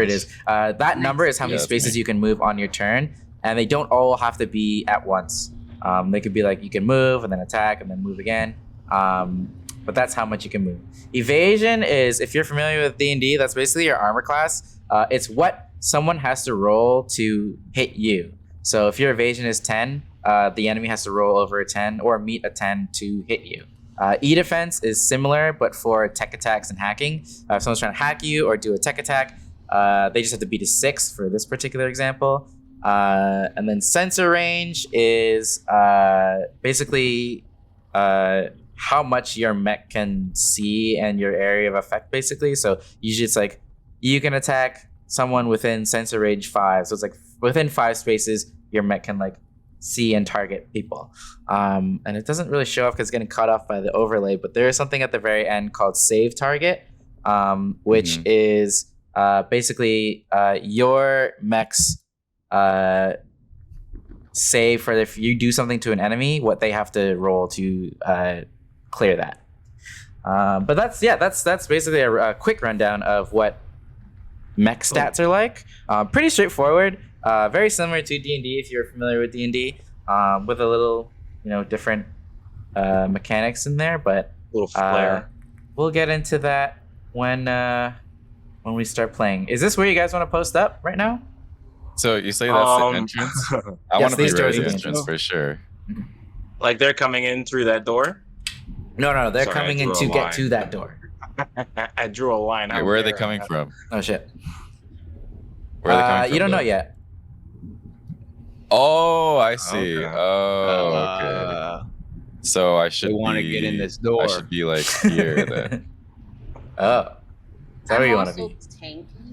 it is. That number is how many spaces you can move on your turn, and they don't all have to be at once. They could be like you can move and then attack and then move again. But that's how much you can move. Evasion is, if you're familiar with D&D, that's basically your armor class. It's what someone has to roll to hit you. So if your evasion is 10, the enemy has to roll over a 10 or meet a 10 to hit you. E-defense is similar, but for tech attacks and hacking. If someone's trying to hack you or do a tech attack, they just have to beat a 6 for this particular example. And then sensor range is basically how much your mech can see and your area of effect, basically. So usually it's like you can attack someone within sensor range 5. So it's like within 5 spaces, your mech can like see and target people. And it doesn't really show off because it's getting cut off by the overlay, but there is something at the very end called save target, which is basically your mech's save for if you do something to an enemy, what they have to roll to clear that. But that's basically a quick rundown of what mech stats are like. Pretty straightforward. Very similar to D&D if you're familiar with D&D, with a little, different mechanics in there. But little flair. We'll get into that when we start playing. Is this where you guys want to post up right now? So you say that's the entrance? I want to be ready the entrance for sure. Like they're coming in through that door? No, they're coming in to get to that door. I drew a line. Wait, where are they coming from? Oh shit. Where are they coming from? You don't know yet. Oh, I see. Okay. Oh, okay. So I should want to get in this door. I should be like here then. Oh. Is that where you want to be?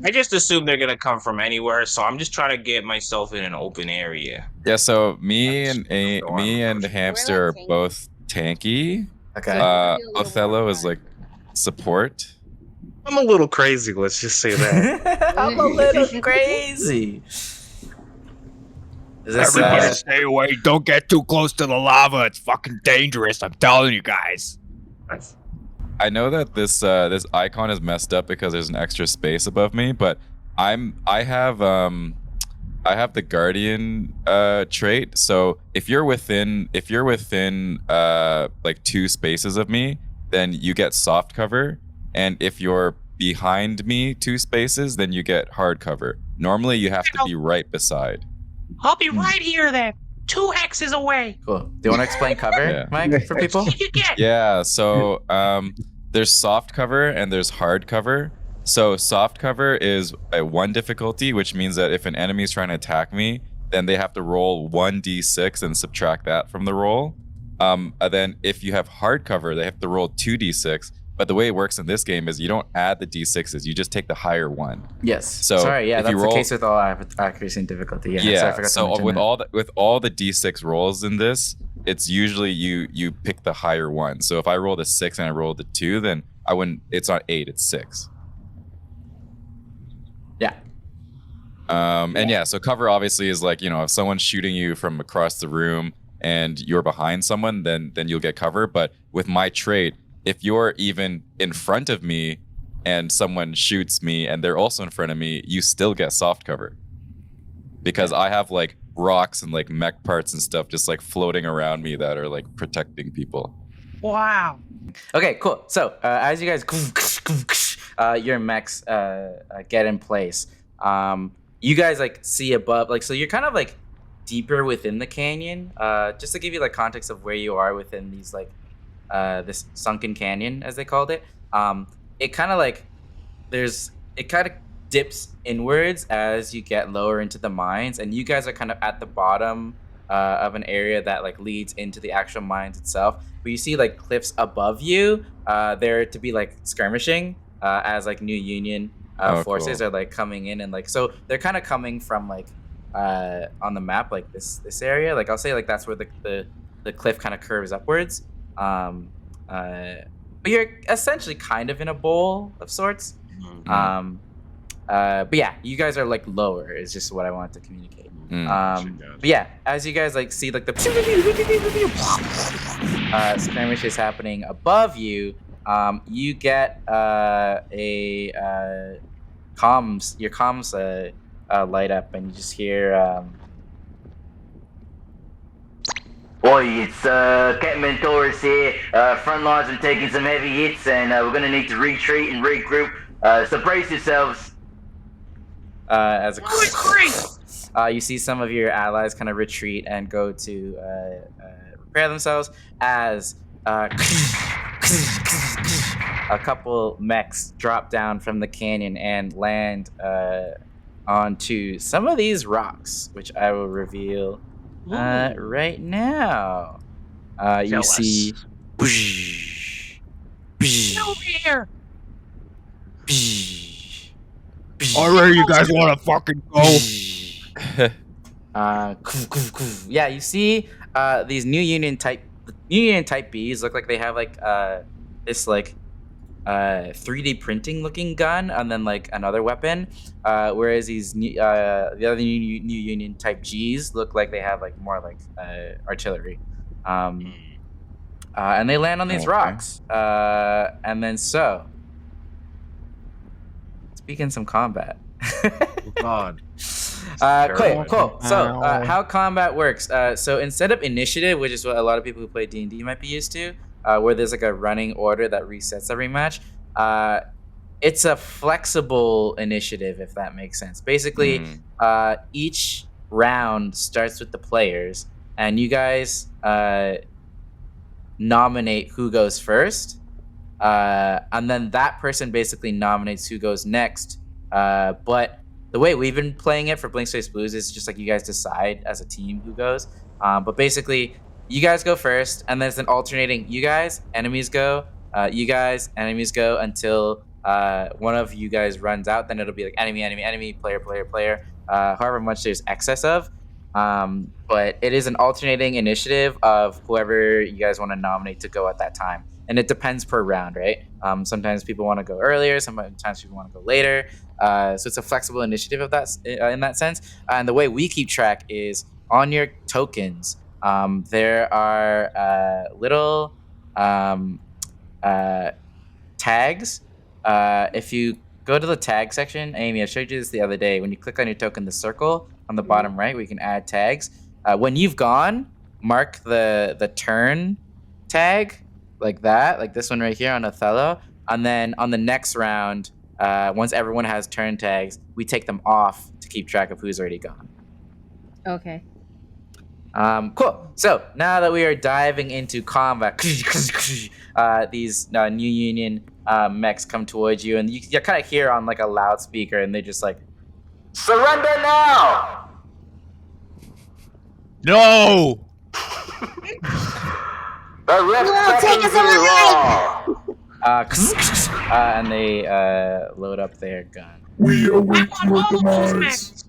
I just assume they're gonna come from anywhere, so I'm just trying to get myself in an open area. Yeah. So me and Hamster are both tanky. Okay. Othello is like support. I'm a little crazy. Let's just say that. I'm a little crazy. Is this, Everybody stay away. Don't get too close to the lava. It's fucking dangerous. I'm telling you guys. I know that this icon is messed up because there's an extra space above me, but I have the Guardian trait. So if you're within like 2 spaces of me, then you get soft cover, and if you're behind me 2 spaces, then you get hard cover. Normally you have to be right beside. I'll be right here then. 2 X's away. Cool. Do you want to explain cover, Mike, for people? Yeah, so there's soft cover and there's hard cover. So soft cover is a 1 difficulty, which means that if an enemy is trying to attack me, then they have to roll 1d6 and subtract that from the roll. And then if you have hard cover, they have to roll 2d6. But the way it works in this game is you don't add the d6s, you just take the higher one. Yes. So sorry, yeah, if that's you roll, the case with all accuracy and difficulty. Yeah. Yeah. I forgot to mention with that. all the d6 rolls in this, it's usually you pick the higher one. So if I rolled a 6 and I rolled a 2, then I wouldn't. It's not 8, it's 6. And yeah, so cover obviously is like, if someone's shooting you from across the room and you're behind someone, then you'll get cover. But with my trait, if you're even in front of me and someone shoots me and they're also in front of me, you still get soft cover. Because I have like rocks and like mech parts and stuff just like floating around me that are like protecting people. Wow. Okay, cool. So as you guys, your mechs get in place. You guys like see above, like, so you're kind of like deeper within the canyon. Just to give you like context of where you are within these like this sunken canyon, as they called it. It kind of like it kind of dips inwards as you get lower into the mines, and you guys are kind of at the bottom of an area that like leads into the actual mines itself. But you see like cliffs above you. They're to be like skirmishing as like New Union forces cool. are like coming in, and like so they're kind of coming from like on the map like this area. Like I'll say like that's where the cliff kind of curves upwards. But you're essentially kind of in a bowl of sorts. Mm-hmm. But yeah, you guys are like lower is just what I wanted to communicate. But yeah, as you guys like see like the skirmish is happening above you, you get your comms light up, and you just hear Boy, it's Captain Taurus here. Front lines are taking some heavy hits, and we're gonna need to retreat and regroup. So brace yourselves. as a you see some of your allies kind of retreat and go to repair themselves as a couple mechs drop down from the canyon and land onto some of these rocks, which I will reveal right now. You see. Get over here. Already, you guys want to fucking go? Yeah, you see these New Union type bees look like they have like this like 3D printing looking gun and then like another weapon, whereas these the other New Union type Gs look like they have like more like artillery, and they land on these rocks, and then so let's begin some combat. Oh God. Cool. So how combat works? So instead of initiative, which is what a lot of people who play D&D might be used to, where there's like a running order that resets every match, it's a flexible initiative, if that makes sense. Basically, each round starts with the players, and you guys nominate who goes first, and then that person basically nominates who goes next. But the way we've been playing it for Blink Space Blues is just like you guys decide as a team who goes. But basically, you guys go first, and then it's an alternating you guys, enemies go, you guys, enemies go until one of you guys runs out. Then it'll be like enemy, player, however much there's excess of. But it is an alternating initiative of whoever you guys want to nominate to go at that time. And it depends per round, right? Sometimes people want to go earlier, sometimes people want to go later. So it's a flexible initiative of that in that sense. And the way we keep track is on your tokens. There are little tags. If you go to the tag section, Amy, I showed you this the other day. When you click on your token, the circle on the bottom right, where you can add tags. When you've gone, mark the turn tag like that, like this one right here on Othello. And then on the next round, once everyone has turn tags, we take them off to keep track of who's already gone. Okay. Cool. So now that we are diving into combat, these New Union mechs come towards you, and you kind of hear on like a loudspeaker, and they just like, Surrender now! No! The rift take us alive! and they load up their gun. We await your All those demise. mechs.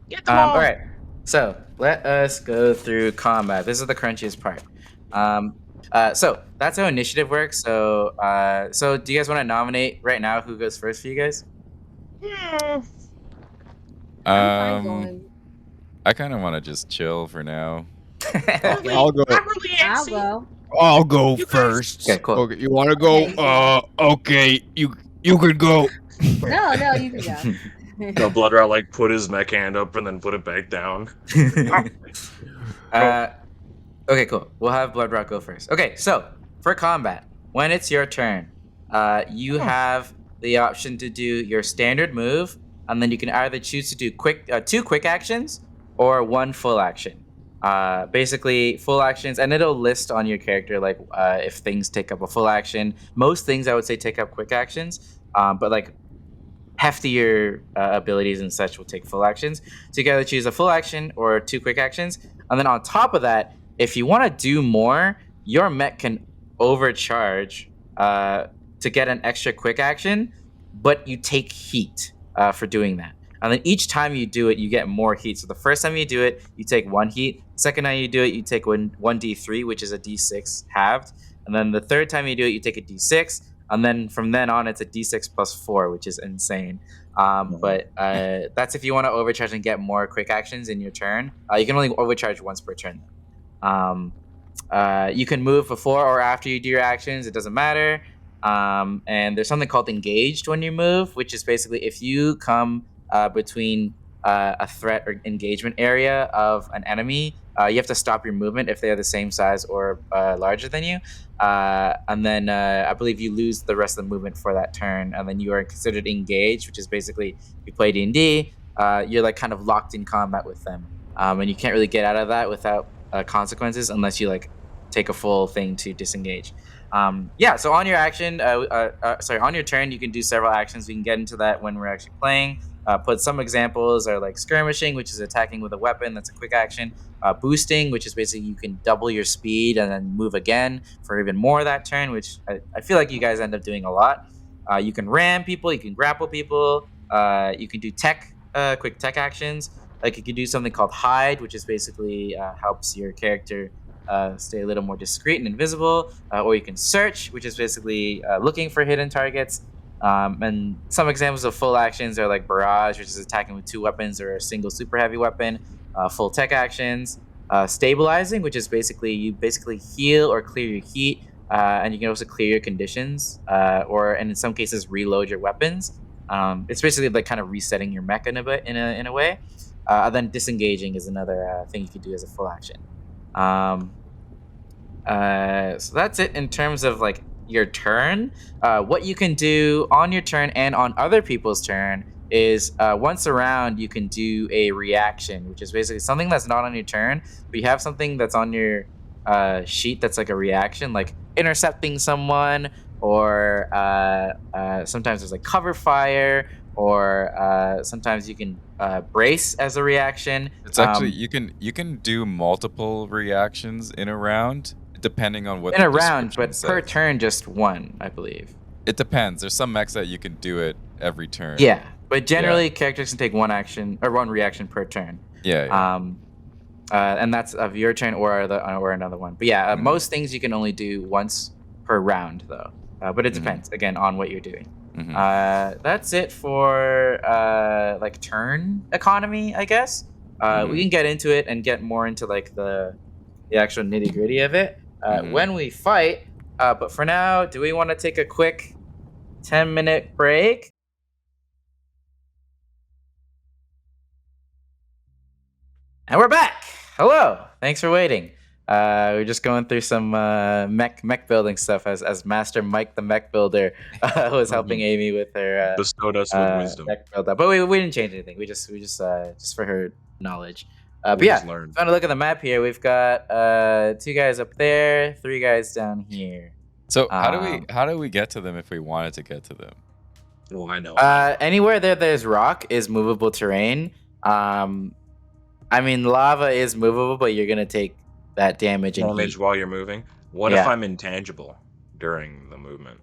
Get them all. All right. So let us go through combat. This is the crunchiest part. So that's how initiative works. So do you guys want to nominate right now who goes first for you guys? I'm fine going. I kind of want to just chill for now. I'll go. I'm really I'll antsy. go. I'll go You guys- first. Okay, cool. Okay, you want to go? Okay. Okay, you can go. No, you can go. The blood rat like put his mech hand up and then put it back down. Okay, cool. We'll have Blood Rock go first. Okay, so for combat, when it's your turn, you have the option to do your standard move, and then you can either choose to do two quick actions or one full action. Basically, full actions, and it'll list on your character like if things take up a full action. Most things I would say take up quick actions, but like heftier abilities and such will take full actions. So you gotta choose a full action or two quick actions, and then on top of that, if you want to do more, your mech can overcharge to get an extra quick action, but you take heat for doing that. And then each time you do it, you get more heat. So the first time you do it, you take 1 heat. Second time you do it, you take 1d3, which is a d6 halved. And then the third time you do it, you take a d6. And then from then on, it's a d6 plus 4, which is insane. But that's if you want to overcharge and get more quick actions in your turn. You can only overcharge once per turn. You can move before or after you do your actions. It doesn't matter. And there's something called engaged when you move, which is basically if you come between a threat or engagement area of an enemy, you have to stop your movement if they are the same size or larger than you. And then I believe you lose the rest of the movement for that turn. And then you are considered engaged, which is basically if you play D&D, you're like kind of locked in combat with them. And you can't really get out of that without consequences unless you like take a full thing to disengage. So on your action, on your turn, you can do several actions. We can get into that when we're actually playing. But some examples are like skirmishing, which is attacking with a weapon. That's a quick action. Boosting, which is basically you can double your speed and then move again for even more that turn, which I feel like you guys end up doing a lot. You can ram people. You can grapple people. You can do quick tech actions. Like you can do something called hide, which is basically helps your character stay a little more discreet and invisible. Or you can search, which is basically looking for hidden targets. And some examples of full actions are like barrage, which is attacking with 2 weapons or a single super heavy weapon. Full tech actions. Stabilizing, which is you heal or clear your heat. And you can also clear your conditions and in some cases reload your weapons. It's basically like kind of resetting your mech in a way. Then disengaging is another thing you can do as a full action. So that's it in terms of like your turn. What you can do on your turn and on other people's turn is once around you can do a reaction, which is basically something that's not on your turn, but you have something that's on your sheet that's like a reaction, like intercepting someone, or sometimes there's like cover fire, or sometimes you can brace as a reaction. It's actually you can do multiple reactions in a round depending on what in the a round, description but says. per turn just one, I believe. It depends. There's some mechs that you can do it every turn. Yeah, but generally characters can take one action or one reaction per turn. Yeah. And that's of your turn or another one. But most things you can only do once per round though. But it depends again on what you're doing. That's it for like turn economy, I guess. We can get into it and get more into like the actual nitty gritty of it when we fight. But for now, do we want to take a quick 10-minute break? And we're back. Hello. Thanks for waiting. We're just going through some mech building stuff as Master Mike the Mech Builder was helping Amy with her bestowed us with wisdom. Mech build up. But we didn't change anything. We just for her knowledge. But We yeah, just learned. trying to look at the map here. We've got 2 guys up there, 3 guys down here. So how do we get to them if we wanted to get to them? Well, I know. Anywhere there's rock is movable terrain. I mean, lava is movable, but you're gonna take that damage and heat. While you're moving. What if I'm intangible during the movement?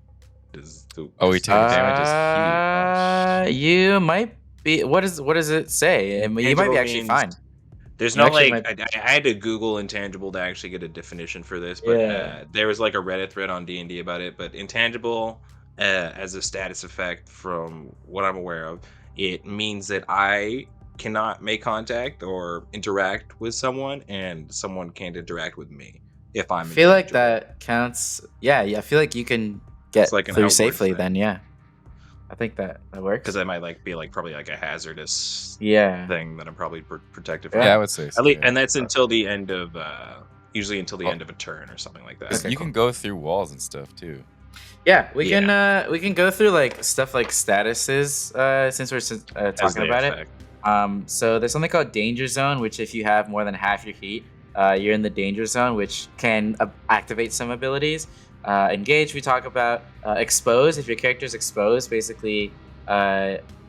We take damage as heat. You might be. What does it say? You might be Intangible actually means- fine. There's You no actually like. I had to Google intangible to actually get a definition for this, but there was like a Reddit thread on D&D about it. But intangible, as a status effect, from what I'm aware of, it means that I cannot make contact or interact with someone, and someone can't interact with me if I'm. I feel like that counts. Yeah, I feel like you can get It's like an through outward safely. thing. Then yeah, I think that works. Because I might be probably like a hazardous Yeah. thing that I'm probably protected from. Yeah, I would say so. At least, and that's until the end of usually until the end of a turn or something like that. 'Cause you can go through walls and stuff too. Yeah, we can go through like stuff like statuses since we're talking about it. So there's something called danger zone, which if you have more than half your heat, you're in the danger zone, which can activate some abilities. Engage, we talk about. Expose, if your character's exposed, basically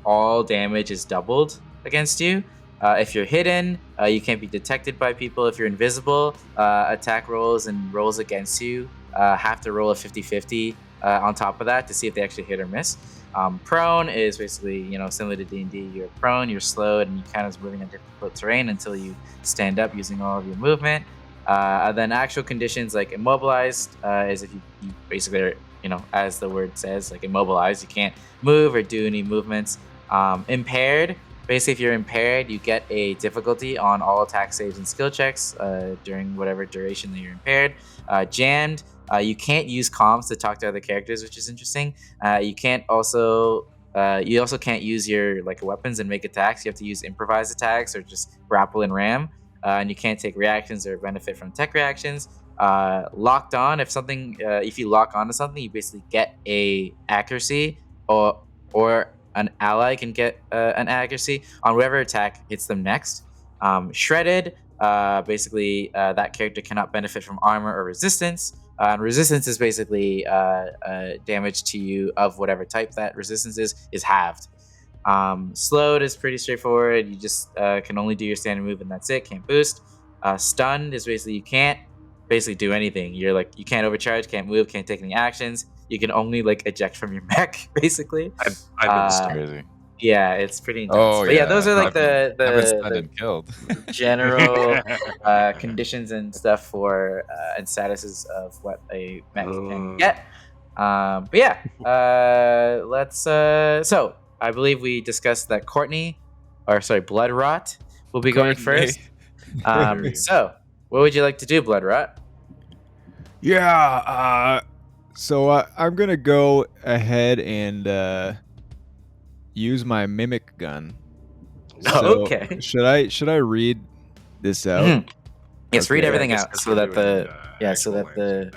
all damage is doubled against you. If you're hidden, you can't be detected by people. If you're invisible, attack rolls and rolls against you have to roll a 50-50 on top of that to see if they actually hit or miss. Prone is basically, similar to D&D. You're prone, you're slowed, and you kind of moving in difficult terrain until you stand up using all of your movement. Then actual conditions like immobilized is if you basically are, as the word says, like immobilized. You can't move or do any movements. Impaired, basically if you're impaired, you get a difficulty on all attack saves and skill checks during whatever duration that you're impaired. Jammed, you can't use comms to talk to other characters, which is interesting. You also can't use your weapons and make attacks. You have to use improvised attacks or just grapple and ram. And you can't take reactions or benefit from tech reactions. Locked on, if you lock onto something, you basically get a accuracy, or an ally can get an accuracy on whatever attack hits them next. Shredded, basically that character cannot benefit from armor or resistance. And resistance is basically damage to you of whatever type that resistance is halved. Slowed is pretty straightforward. You just can only do your standard move and that's it. Can't boost. Stunned is basically you can't basically do anything. You can't overcharge, can't move, can't take any actions. You can only eject from your mech, basically. I've been Crazy. Yeah, it's pretty intense. Oh, But yeah, those are I've been stunned the and killed. general conditions and stuff for and statuses of what a mech can get. But yeah, let's. So I believe we discussed that Blood Rot will be going first. So what would you like to do, Blood Rot? Yeah. So I'm gonna go ahead and use my mimic gun. So Okay. Should I read this out? Mhm. Yes, Okay. read everything I guess out that's so that doing, the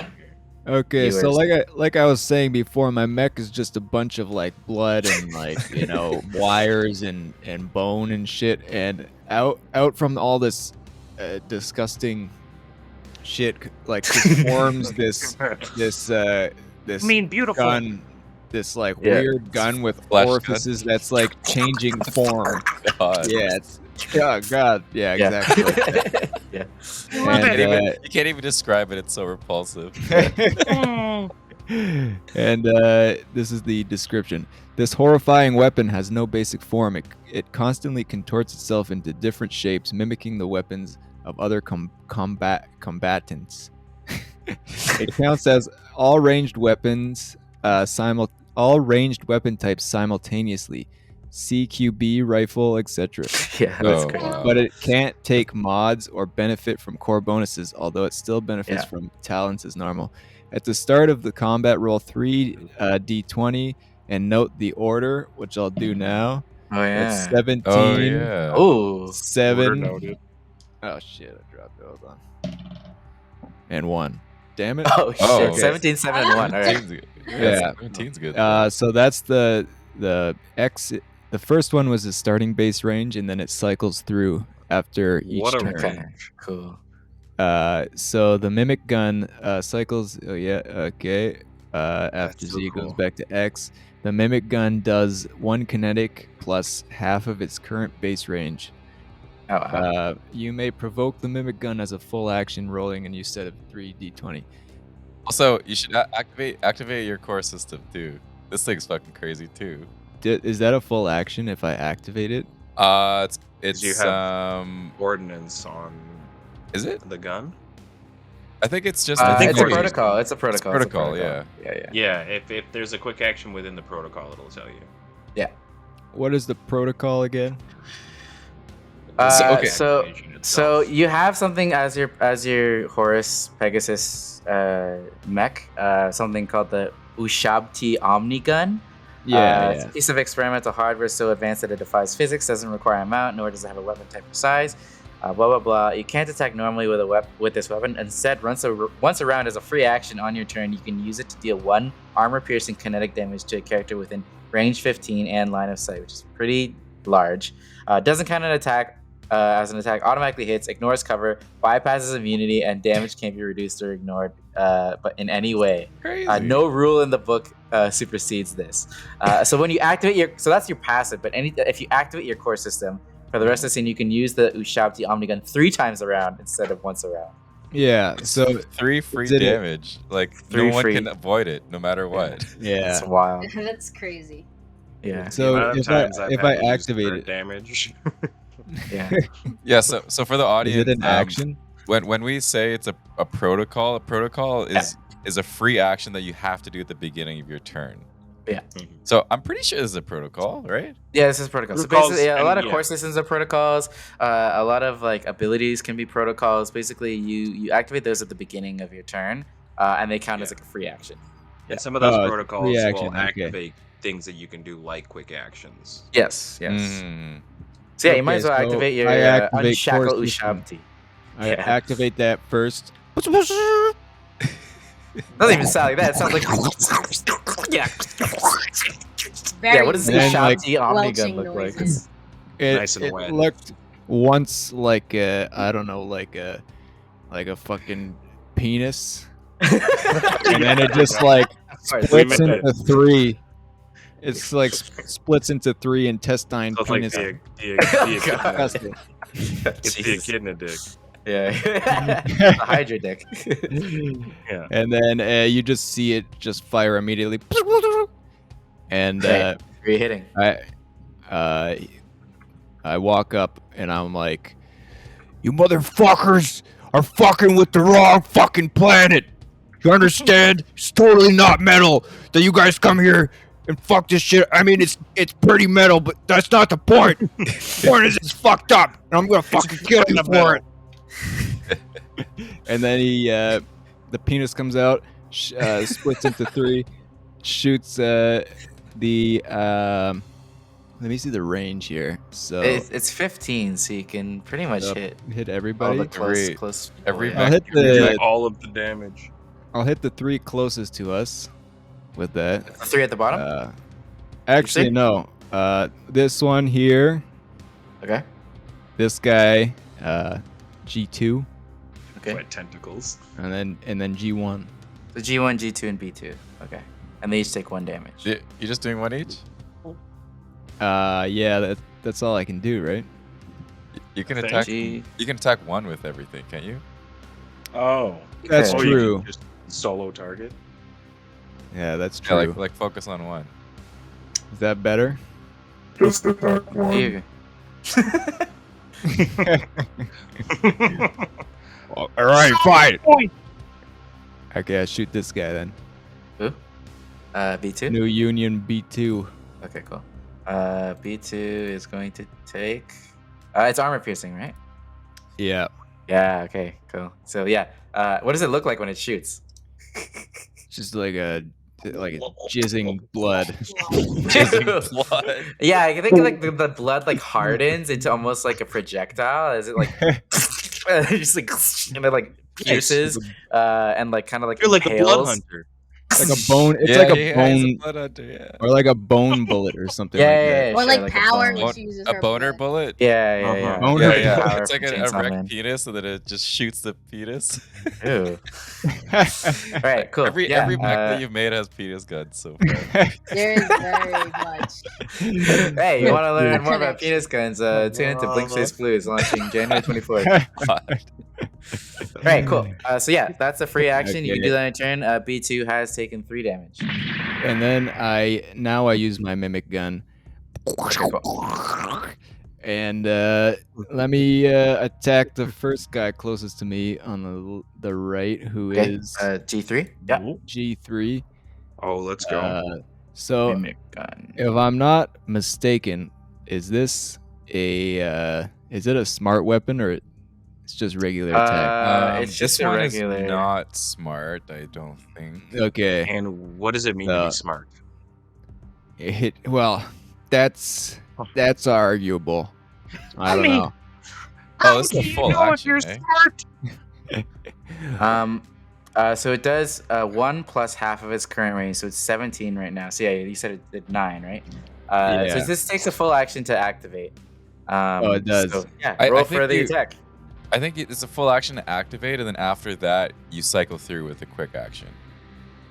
Okay, so viewers. like I was saying before, my mech is just a bunch of blood and wires and bone and shit, and out from all this disgusting shit forms this beautiful gun, this weird gun with Flash orifices that's changing form. God. Yeah, God, yeah, exactly. Yeah. And, You can't even describe it. It's so repulsive. and this is the description. This horrifying weapon has no basic form. It constantly contorts itself into different shapes, mimicking the weapons of other combatants. It counts as all ranged weapons, all ranged weapon types simultaneously. CQB, rifle, etc. Yeah, that's great. wow. But it can't take mods or benefit from core bonuses, although it still benefits from talents as normal. At the start of the combat, roll 3 d20 and note the order, which I'll do now. Oh yeah. It's 17, Oh yeah. Oh. 7. noted. Oh shit, I dropped it. Hold on. And 1. Damn it. Oh shit. Oh. 17, 7, and 1. All right. 17's good. Yeah. 17's good. So that's the X. The first one was the starting base range, and then it cycles through after each What a turn. Okay. Cool. So the mimic gun cycles. Oh yeah, okay. After That's so Z goes cool. back to X. The mimic gun does 1 kinetic plus half of its current base range. Oh, wow. You may provoke the mimic gun as a full action, rolling a new set of 3 d20. Also, you should activate your core system too. This thing's fucking crazy too. Is that a full action if I activate it? It's You have ordnance on is it? the gun. I think it's just. I think it's a it's protocol. It's a protocol. It's a protocol, yeah. Yeah. Yeah, if there's a quick action within the protocol, it'll tell you. What is the protocol again? okay. So you have something as your Horus Pegasus mech, something called the Ushabti Omnigun. It's a piece of experimental hardware so advanced that it defies physics, doesn't require a mount, nor does it have a weapon type or size. Blah blah blah. You can't attack normally with this weapon. Instead, once a round as a free action on your turn, you can use it to deal 1 armor-piercing kinetic damage to a character within range 15 and line of sight, which is pretty large. Doesn't count an attack as an attack. Automatically hits, ignores cover, bypasses immunity, and damage can't be reduced or ignored, but in any way. Crazy. No rule in the book supersedes this. So when you activate so that's your passive. But if you activate your core system for the rest of the scene, you can use the Ushabti Omnigun 3 times a round instead of once a round. Yeah, so 3 free damage. Like, no one can avoid it, no matter what. Yeah. It's wild. That's crazy. Yeah. So if I activate it, damage. Yeah. Yeah. So for the audience, is it an action? When we say it's a protocol is a free action that you have to do at the beginning of your turn. Yeah. So I'm pretty sure this is a protocol, right? Yeah, this is protocol. So basically, a lot of core systems are protocols. A lot of like abilities can be protocols. Basically, you activate those at the beginning of your turn, and they count as like a free action. And some of those protocols reaction, will activate things that you can do like quick actions. Yes. Mm. So yeah, you might as well activate your Unshackle core system. Ushabti. I activate that first. Doesn't even sound like that. It sounds like yeah. Very Yeah, what does the And then, like, Ushabti Omnigun squelching look like? noises. Nice and it wet. looked once like I don't know, like a fucking penis, and then it just like splits into 3. It's like splits into 3 intestine So it's like penis. it's the echidna dick. Yeah. The Hydra dick. Yeah. And then you just see it just fire immediately. And Right. You're hitting. I walk up and I'm like, "You motherfuckers are fucking with the wrong fucking planet. You understand? It's totally not metal that you guys come here and fuck this shit. I mean, it's pretty metal, but that's not the point. The point is it's fucked up, and I'm gonna fucking kill you for it." And then the penis comes out, splits into 3, shoots let me see the range here. So It's 15, so you can pretty much hit hit all everybody. the close. Every people, I'll yeah. hit All of the damage. I'll hit the 3 closest to us with that. The 3 at the bottom. Actually, see? no. This one here, Okay. this guy, G2, Okay. Wet tentacles. and then G1. So G1, G2, and B2. Okay. And they each take 1 damage. You're just doing one each? Yeah, that's all I can do, right? You can Thank attack. G. You can attack 1 with everything, can't you? Oh. That's Okay. Oh, you true. can just solo target. Yeah, that's Yeah, true. like focus on 1. Is that better? Just attack one. Here. All right, fine. Okay, I shoot this guy then. Who? B2. New Union B2. Okay, cool. B2 is going to take. It's armor piercing, right? Yeah. Yeah. Okay. Cool. So yeah. What does it look like when it shoots? Just like a jizzing blood. Yeah, I think like the blood like hardens into almost like a projectile. Is it like just like and it like pierces and like kind of like You're like a blood impales? hunter. Like a bone. It's Yeah, like a he's bone, blood hunter, yeah. or like a bone bullet or something Yeah, like yeah, that. yeah, Or sure, like a Power, bone. which uses A her boner blood. bullet? Yeah, yeah, Uh-huh. yeah. Boner Yeah, bullet. yeah. Power It's like from a Chainsaw wrecked Man. penis, so that it just shoots the penis. Ew. All right, cool. Every yeah, mech that you've made has penis guns so far. There is very much. Hey, you want to learn more about Connection. penis guns? Tune into Blink Face Blue. It's launching January 24th. All right, cool. So yeah, that's a free action. You can Okay. do that in turn. B2 has taken 3 damage. And then I use my mimic gun. And let me attack the first guy closest to me on the right, who Okay. is G3. Yeah. G3. Oh, let's go. So Mimic gun. if I'm not mistaken, is this a Is it a smart weapon or it's just regular attack? It's this just a one regular. is not smart, I don't think. Okay. And what does it mean to be smart? Well, that's arguable. I don't know. Oh, this is a full action, eh? So it does 1 plus half of its current range, so it's 17 right now. So yeah, you said it did 9, right? So this takes a full action to activate. It does. So, yeah, I roll think for the you- attack. I think it's a full action to activate, and then after that, you cycle through with a quick action.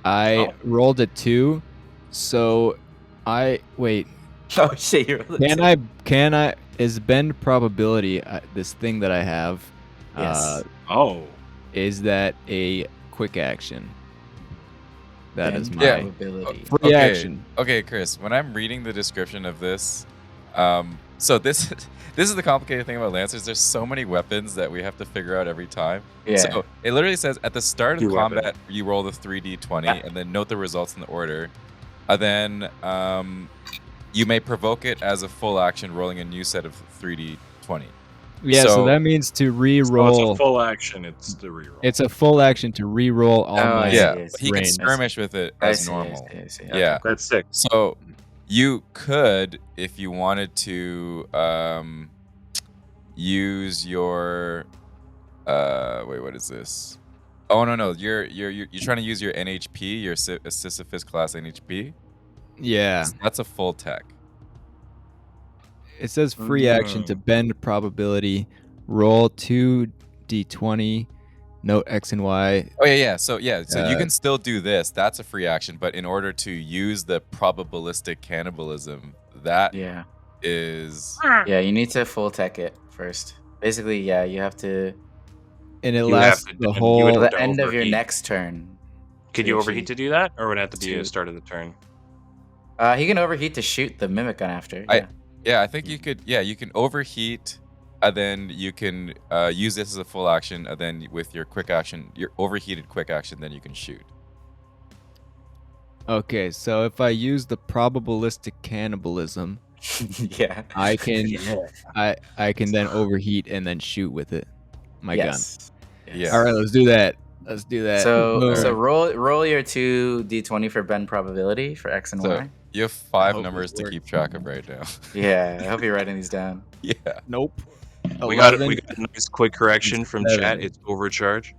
I rolled a 2, so wait. Oh shit! You rolled a Can I? Is bend probability this thing that I have? Yes. Is that a quick action? That is Bend my probability. free action. Okay, Chris. When I'm reading the description of this, so this is the complicated thing about Lancers. There's so many weapons that we have to figure out every time. Yeah. So it literally says at the start of Two combat, weapons. you roll the 3d20 and then note the results in the order. And then you may provoke it as a full action, rolling a new set of 3d20. Yeah, so So- that means to So re-roll. it's a full action. It's the reroll. It's a full action to re-roll all my see, Yeah, I but see. he can range. skirmish with it I as see, normal. I see. Yeah. That's sick. So you could, if you wanted to, use your wait, what is this? Oh no, you're trying to use your NHP, your Sisyphus class NHP. Yeah. That's a full tech. It says free action to bend probability, roll 2d20, note X and Y. Oh yeah. So you can still do this. That's a free action, but in order to use the probabilistic cannibalism, that is Yeah, you need to full tech it first. Basically, yeah, you have to. And it You lasts have to- the you whole. would- The to end of your overheat. next turn. Could you overheat to do that, or would it have to be to- the start of the turn? He can overheat to shoot the mimic gun after. Yeah, I think you could. Yeah, you can overheat, and then you can use this as a full action, and then with your quick action, your overheated quick action, then you can shoot. Okay, so if I use the probabilistic cannibalism, Yeah. I can I can then overheat and then shoot with it. My gun. Yeah. All right, let's do that. Let's do that. So Boom. roll your 2d20 for bend probability for X and So Y. you have I 5 hope numbers this to keep track of right now. Yeah, I hope you're writing these down. Yeah. Nope. We got 11. a nice quick correction from 7. chat. It's overcharge.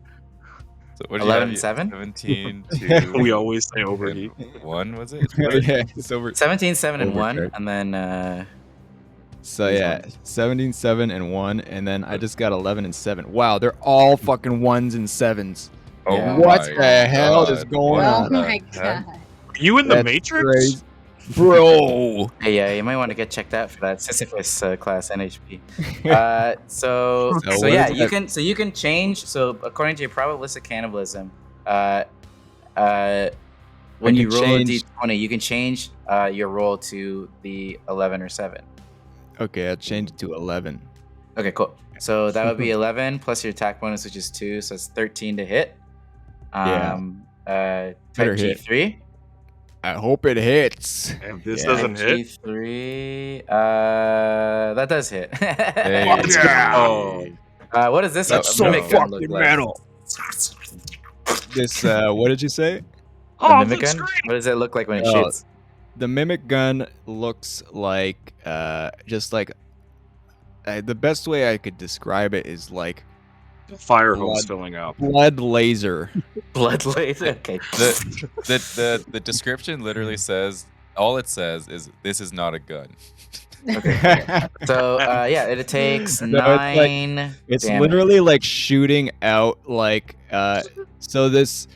So what do 11 you and have? 7? 17 to We always say overheat. 1 was it? Yeah, it's over. 17, 7, and 1, Overcharge. and then So yeah, 17, 7, and 1, and then I just got 11 and 7. Wow, they're all fucking 1s and 7s. Oh Yeah. What my the hell God. is going Oh on? my Huh? god. Are you in the That's Matrix? crazy. Bro. hey, yeah, you might want to get checked out for that Sisyphus class NHP. So what yeah, is you can change. So according to your probabilistic cannibalism, when you can roll change- a d20, you can change your roll to the 11 or 7. Okay, I changed it to 11. Okay, cool. So that would be 11 plus your attack bonus, which is 2, so it's 13 to hit. Yeah. Type Better hit. G3. I hope it hits. If this Yeah. doesn't hit, G3. That does hit. Let's go. What is this? That's a so mimic gun look fucking like? metal. This, what did you say? The Oh, mimic the gun? screen. What does it look like when it Oh, shoots? The mimic gun looks like, just like, the best way I could describe it is like Fire hose Blood. filling up. blood laser. Blood laser. Okay. The description literally says, all it says is, this is not a gun. So yeah, it takes No, it's like- 9. It's damage. literally like shooting out like so this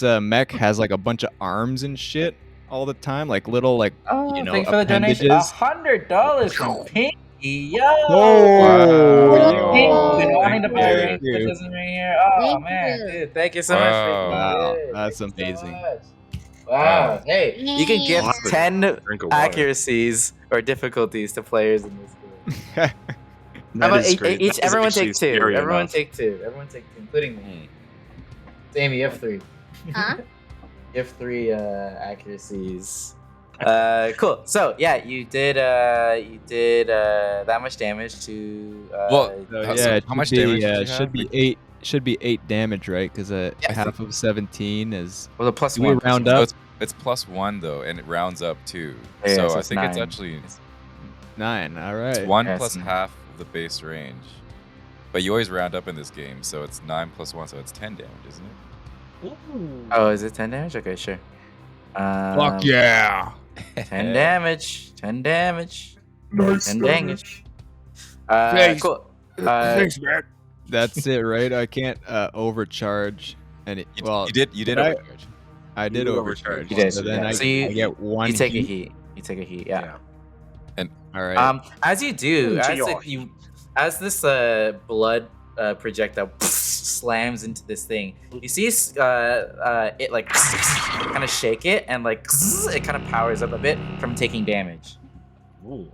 mech has like a bunch of arms and shit all the time, like little like Oh, you know, thanks for the donation. appendages. $100 from Pinky. Yo. Oh, Pinky, been wanting to thank buy you. rings, but doesn't right here. Oh Thank man, you. dude, thank you so much. Wow. Wow, Dude, that's thank you so amazing. much. Wow. Hey, you can give Yeah. 10 Drink of water. accuracies or difficulties to players in this game. That How about is great. That is everyone actually take 2. scary Everyone enough. take 2. Everyone take 2, including me. Amy, you have 3. Huh? You have 3 accuracies. Cool. So yeah, you did that much damage to. How much damage did you have? Should be 8. Should be 8 damage, right? Because half of 17 is. Well, the plus Do we one. round So up? it's +1 though, and it rounds up too. Yeah, so so I it's think it's 9. actually 9. All right. it's 1 Yeah, plus it's half of the base range. But you always round up in this game, so it's 9 plus 1, so it's 10 damage, isn't it? Oh, is it 10 damage? Okay, sure. Fuck yeah. 10 damage. 10 damage. Nice 10 damage. damage. Thanks. Cool. Thanks, man. That's it, right? I can't overcharge. And You did did I? overcharge. I did You overcharge. You did, So then yeah. I, So you- I get 1 You take a heat. heat. You take a heat. Yeah. All right. As you do, Enjoy. as this blood projectile slams into this thing, you see it like kind of shake it, and like it kind of powers up a bit from taking damage. Ooh,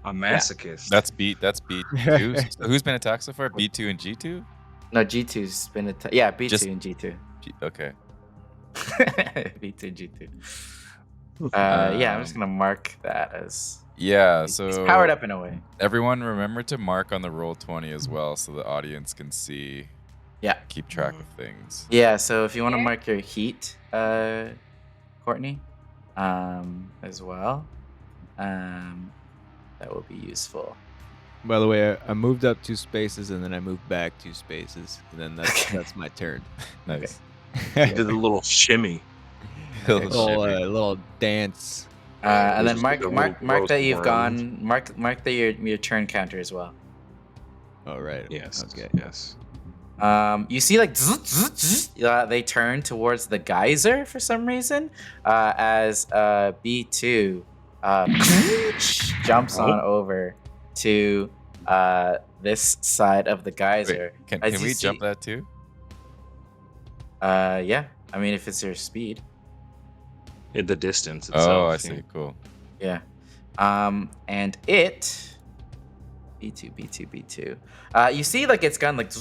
a masochist. That's B2. So who's been attacked so far? B2 and G2? No, G2's been yeah, B2 Just- and G2. Okay. B2 and G2. Yeah, I'm just gonna mark that as Yeah, he's so powered up in a way. everyone remember to mark on the Roll20 as well so the audience can see. Yeah. Keep track of things. Yeah, so if you want to mark your heat, Courtney, as well, that will be useful. By the way, I moved up 2 spaces and then I moved back 2 spaces, and then that's my turn. Nice. You did a little shimmy. little dance. And then Just mark like a mark little mark that roast you've worm. gone. Mark that your turn counter as well. All right. Yes. Okay. Yes. You see, like they turn towards the geyser for some reason. As B2 jumps on over to this side of the geyser. Can As you we see- jump that too? Yeah, I mean if it's your speed. In the distance itself. Oh, I see. Cool. Yeah. And it B2. You see like it's gone like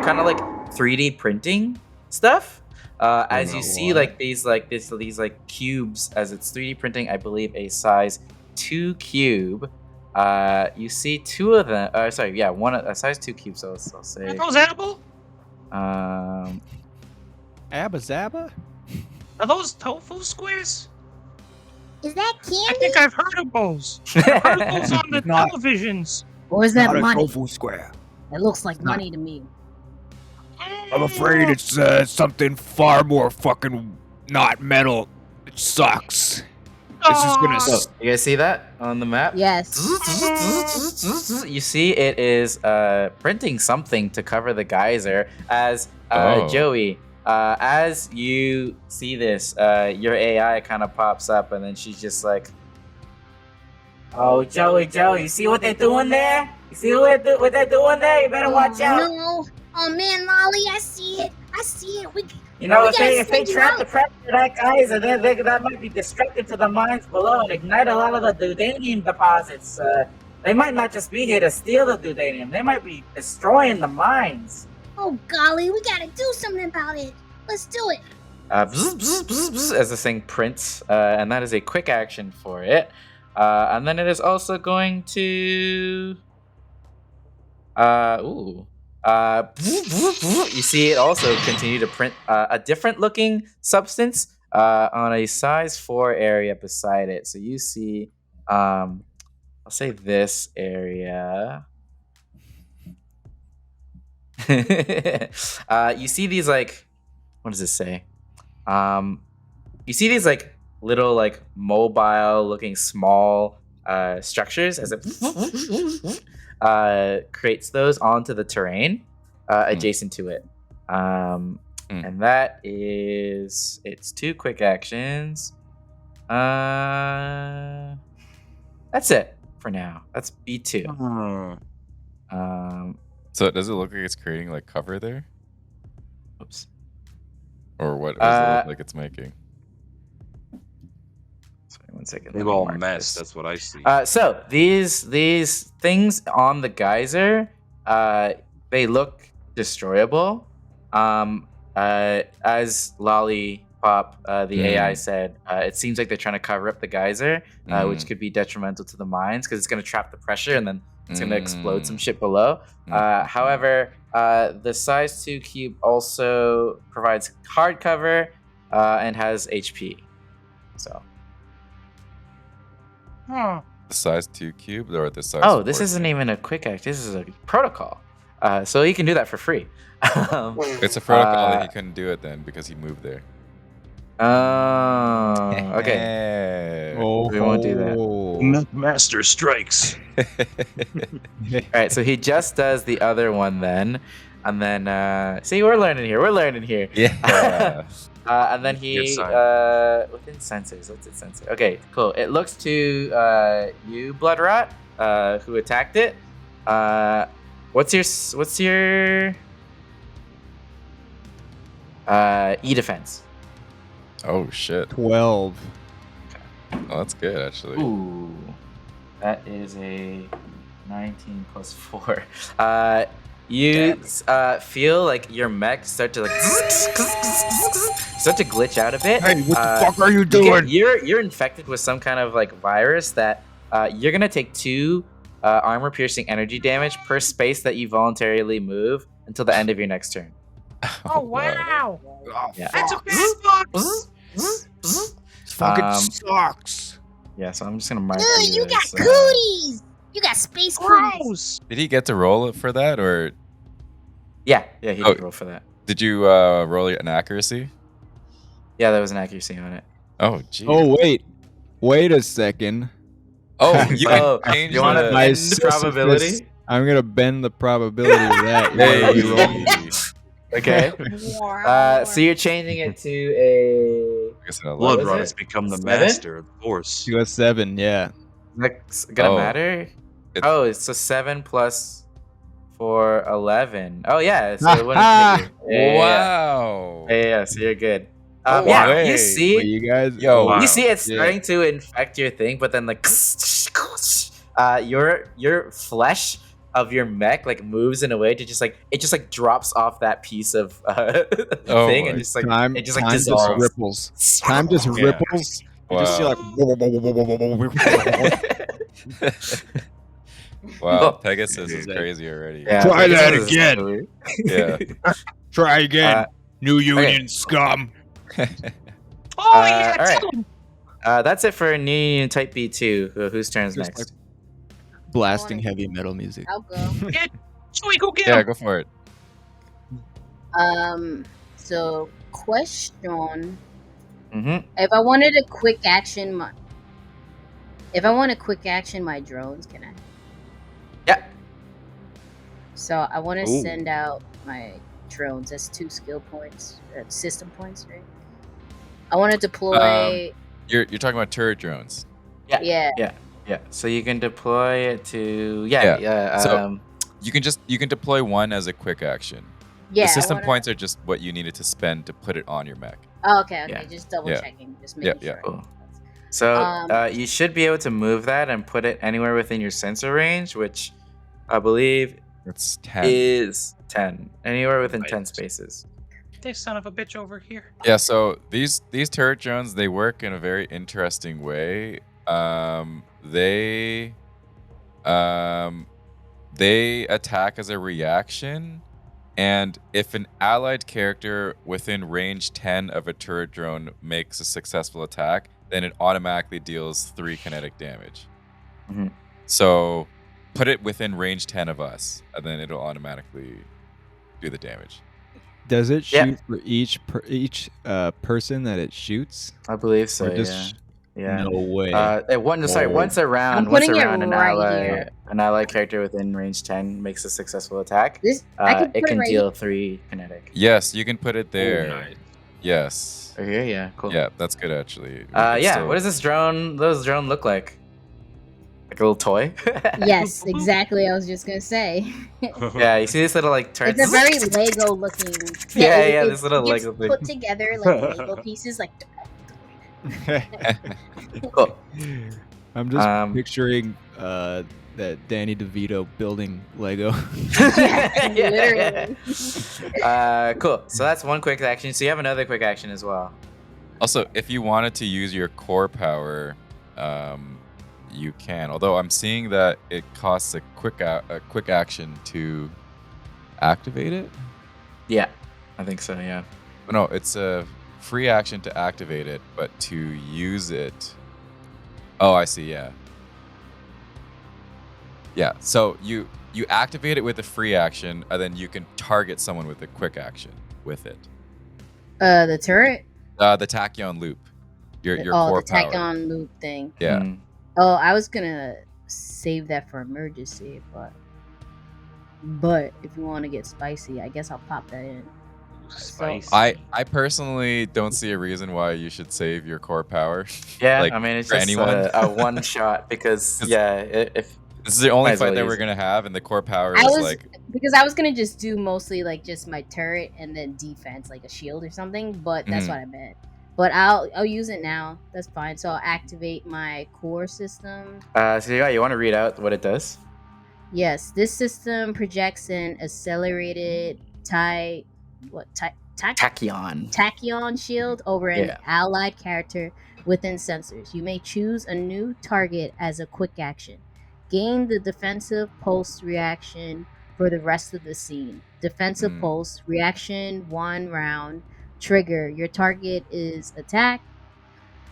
kind of like 3D printing stuff. As you see like these cubes as it's 3D printing, I believe a size 2 cube. You see 2 of them. Sorry, yeah, a size 2 cube. So I'll say. Are those edible? Abba Zabba? Are those tofu squares? Is that I candy? think I've heard of those. I've heard of those on the Not- televisions. Or is that Not a money? tofu square. It looks like not- money to me. I'm afraid it's something far more fucking not metal. It sucks. This is gonna. So, you guys see that on the map? Yes. You see it is printing something to cover the geyser as Oh. Joey, as you see this, your AI kind of pops up and then she's just like, Oh, Joey, you see what they're doing there? You see what they're doing there? You better watch out. No. Oh man, Lolly, I see it. You know, We if gotta they send you trap out. the pressure of that geyser, that might be destructive to the mines below and ignite a lot of the Dudanium deposits. They might not just be here to steal the Dudanium, they might be destroying the mines. Oh golly, we gotta do something about it. Let's do it. as this thing prints, and that is a quick action for it. And then it is also going to. You see it also continue to print a different looking substance on a size 4 area beside it. So you see, I'll say this area. You see these like, what does this say? You see these like little like mobile looking small structures as it creates those onto the terrain adjacent to it. And that is its 2 quick actions. That's it for now. That's B2. So does it look like it's creating like cover there? Oops. Or what does it look like it's making? Sorry, 1 second. Big let me old mark mess. this. That's what I see. So these things on the geyser, they look destroyable. As Lolly pop, the AI said it seems like they're trying to cover up the geyser, which could be detrimental to the mines because it's going to trap the pressure and then it's going to explode some shit below. However, the size 2 cube also provides hard cover and has HP. So. Huh. The size 2 cube or the size? Oh, this 4 isn't cube? even a quick act. This is a protocol. So you can do that for free. It's a protocol that he couldn't do it then because he moved there. Oh, okay. We won't do that. Master strikes. All right, so he just does the other one then, and then see, we're learning here. Yeah. And then he within sensors. What's it sensor? Okay, cool. It looks to you, Blood Rot, who attacked it. What's your E defense? Oh shit. 12. Oh, that's good actually. Ooh, that is a 19 plus 4. You feel like your mech start to glitch out a bit. Hey, what the fuck are you doing? You're infected with some kind of like virus that you're gonna take 2 armor piercing energy damage per space that you voluntarily move until the end of your next turn. Oh, wow. Oh, Yeah. That's a fuck. bad box. This fucking sucks. Yeah, so I'm just gonna mark Dude, you got as, cooties. You got space cooties. Gross. Did he get to roll it for that or Yeah, he did roll for that. did you roll an accuracy? Yeah, there was an accuracy on it. Oh geez. Oh, wait a second. Oh, you Oh, can change you want to the- bend the Sisyphus- probability? I'm gonna bend the probability of that. Hey. Okay. So you're changing it to a. I guess an Blood 11. Rot it? has become the 7? master of the force. To a 7, yeah. That's gonna Oh. matter. It's- It's a 7 plus 4, 11. Oh yeah, so it wouldn't hit you. Yeah. Wow. Yeah, so you're good. Oh, yeah, wow. you But see, you guys, Yo. Wow. you see it Yeah. starting to infect your thing, but then like your flesh of your mech like moves in a way to just like it just like drops off that piece of Oh thing my- and just like time, it just like time just dissolves. ripples. Time just Yeah. ripples. You just see Wow. like. Wow, Pegasus is crazy already. Yeah, Try that this is again. silly. Yeah. Try again. New Union okay. scum. Oh, yeah, all right. tell him. That's it for New Union Type B2. Whose turn is Just next? Blasting heavy metal music. I'll go. So we go get Yeah, him. go for it. So question: Mm-hmm. if I wanted a quick action, my drones, can I? Yeah. So I want to Ooh. send out my drones as 2 skill points, system points, right? I want to deploy. You're talking about turret drones. Yeah. Yeah. So you can deploy it to Yeah. So- um, You can deploy one as a quick action. Yeah. The I system wanna- points are just what you needed to spend to put it on your mech. Oh, okay. Yeah. Just double Yeah. checking. Just Yeah, making yeah. sure. Cool. So Um, you should be able to move that and put it anywhere within your sensor range, which I believe It's 10. is 10. Anywhere within Right. 10 spaces. This son of a bitch over here. Yeah, so these turret drones, they work in a very interesting way. They attack as a reaction, and if an allied character within range 10 of a turret drone makes a successful attack, then it automatically deals 3 kinetic damage. Mhm. So put it within range 10 of us, and then it'll automatically do the damage. Does it Yeah. shoot for each person that it shoots? I believe so. Or just Yeah. no way. Once around, I'm putting it an right here. ally character within range 10 makes a successful attack, This I can it put can it right deal 3 kinetic. Yes, you can put it there. nice. Yes. Okay, yeah, cool. Yeah, that's good actually. What does this drone look like? Like a little toy? Yes, exactly. I was just gonna say. Yeah, you see this little like turn. It's a very Lego looking. Yeah, it this little gets Lego thing. put together like Lego pieces. Like Cool. I'm just picturing that Danny DeVito building Lego. literally. Cool. So that's one quick action. So you have another quick action as well. Also, if you wanted to use your core power, you can. Although I'm seeing that it costs a quick action to activate it. Yeah, I think so. Yeah. No, it's a free action to activate it, but to use it. Oh, I see. Yeah. Yeah. So you activate it with a free action, and then you can target someone with a quick action with it. The turret. The tachyon loop. Your core the power. tachyon loop thing. Yeah. Mm. Oh, I was gonna save that for emergency, but if you want to get spicy, I guess I'll pop that in. Spicy. I personally don't see a reason why you should save your core power. Yeah, like, I mean it's for just anyone. a one shot because if This is the only might as well fight that use we're it. gonna have, and the core power I is was like because I was gonna just do mostly like just my turret and then defense, like a shield or something. But that's Mhm. what I meant. But I'll use it now. That's fine. So I'll activate my core system. so yeah, you want to read out what it does? Yes, this system projects an accelerated tachyon shield over an Yeah. allied character within sensors. You may choose a new target as a quick action. Gain the defensive pulse reaction for the rest of the scene. Defensive pulse reaction 1 round. Trigger. Your target is attack.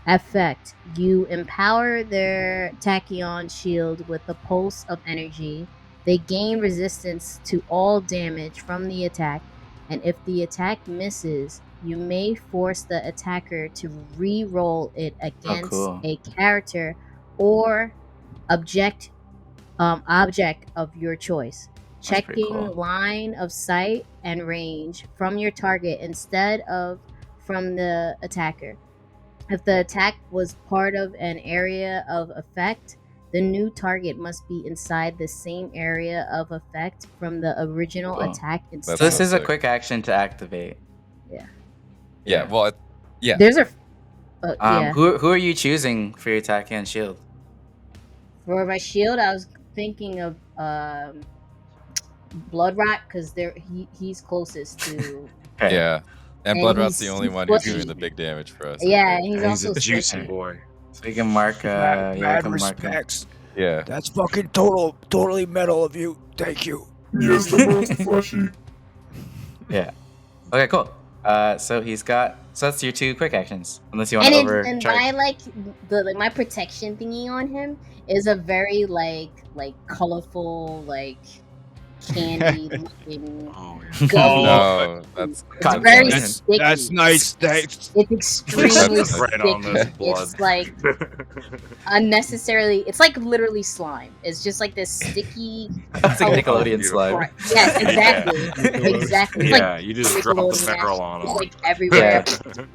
Effect. You empower their tachyon shield with the pulse of energy. They gain resistance to all damage from the attack, and if the attack misses, you may force the attacker to re-roll it against cool. a character or object of your choice. That's pretty Checking cool. line of sight and range from your target instead of from the attacker. If the attack was part of an area of effect, the new target must be inside the same area of effect from the original Cool. attack instead. So this so is a sick. quick action to activate. yeah. Well, yeah. There's a yeah. Who are you choosing for your tachyon shield? For my shield, I was thinking of Blood Rot because he's closest to. Okay. Yeah. And And Bloodrot's the he's- only he's one who's squishy. doing the big damage for us. Yeah, and he's He's also a juicy squishy. boy. So we can mark. Yeah, we Mad can mark. respects. Yeah. That's fucking totally metal of you. Thank you. He is the most fleshy. Yeah. Okay. Cool. So he's got. So that's your 2 quick actions. Unless you want And to and overcharge. my protection thingy on him is a very like colorful candy looking Oh, gummy. No, that's It's very That's- sticky. That's nice. Thanks. It's extremely That's sticky. right on this blood. It's like unnecessarily. It's like literally slime. It's just like this sticky. That's like colorful Nickelodeon slime. crap. Yes, exactly. Exactly. It's Yeah, you just drop the Nickelodeon barrel action. on It's him. like everywhere.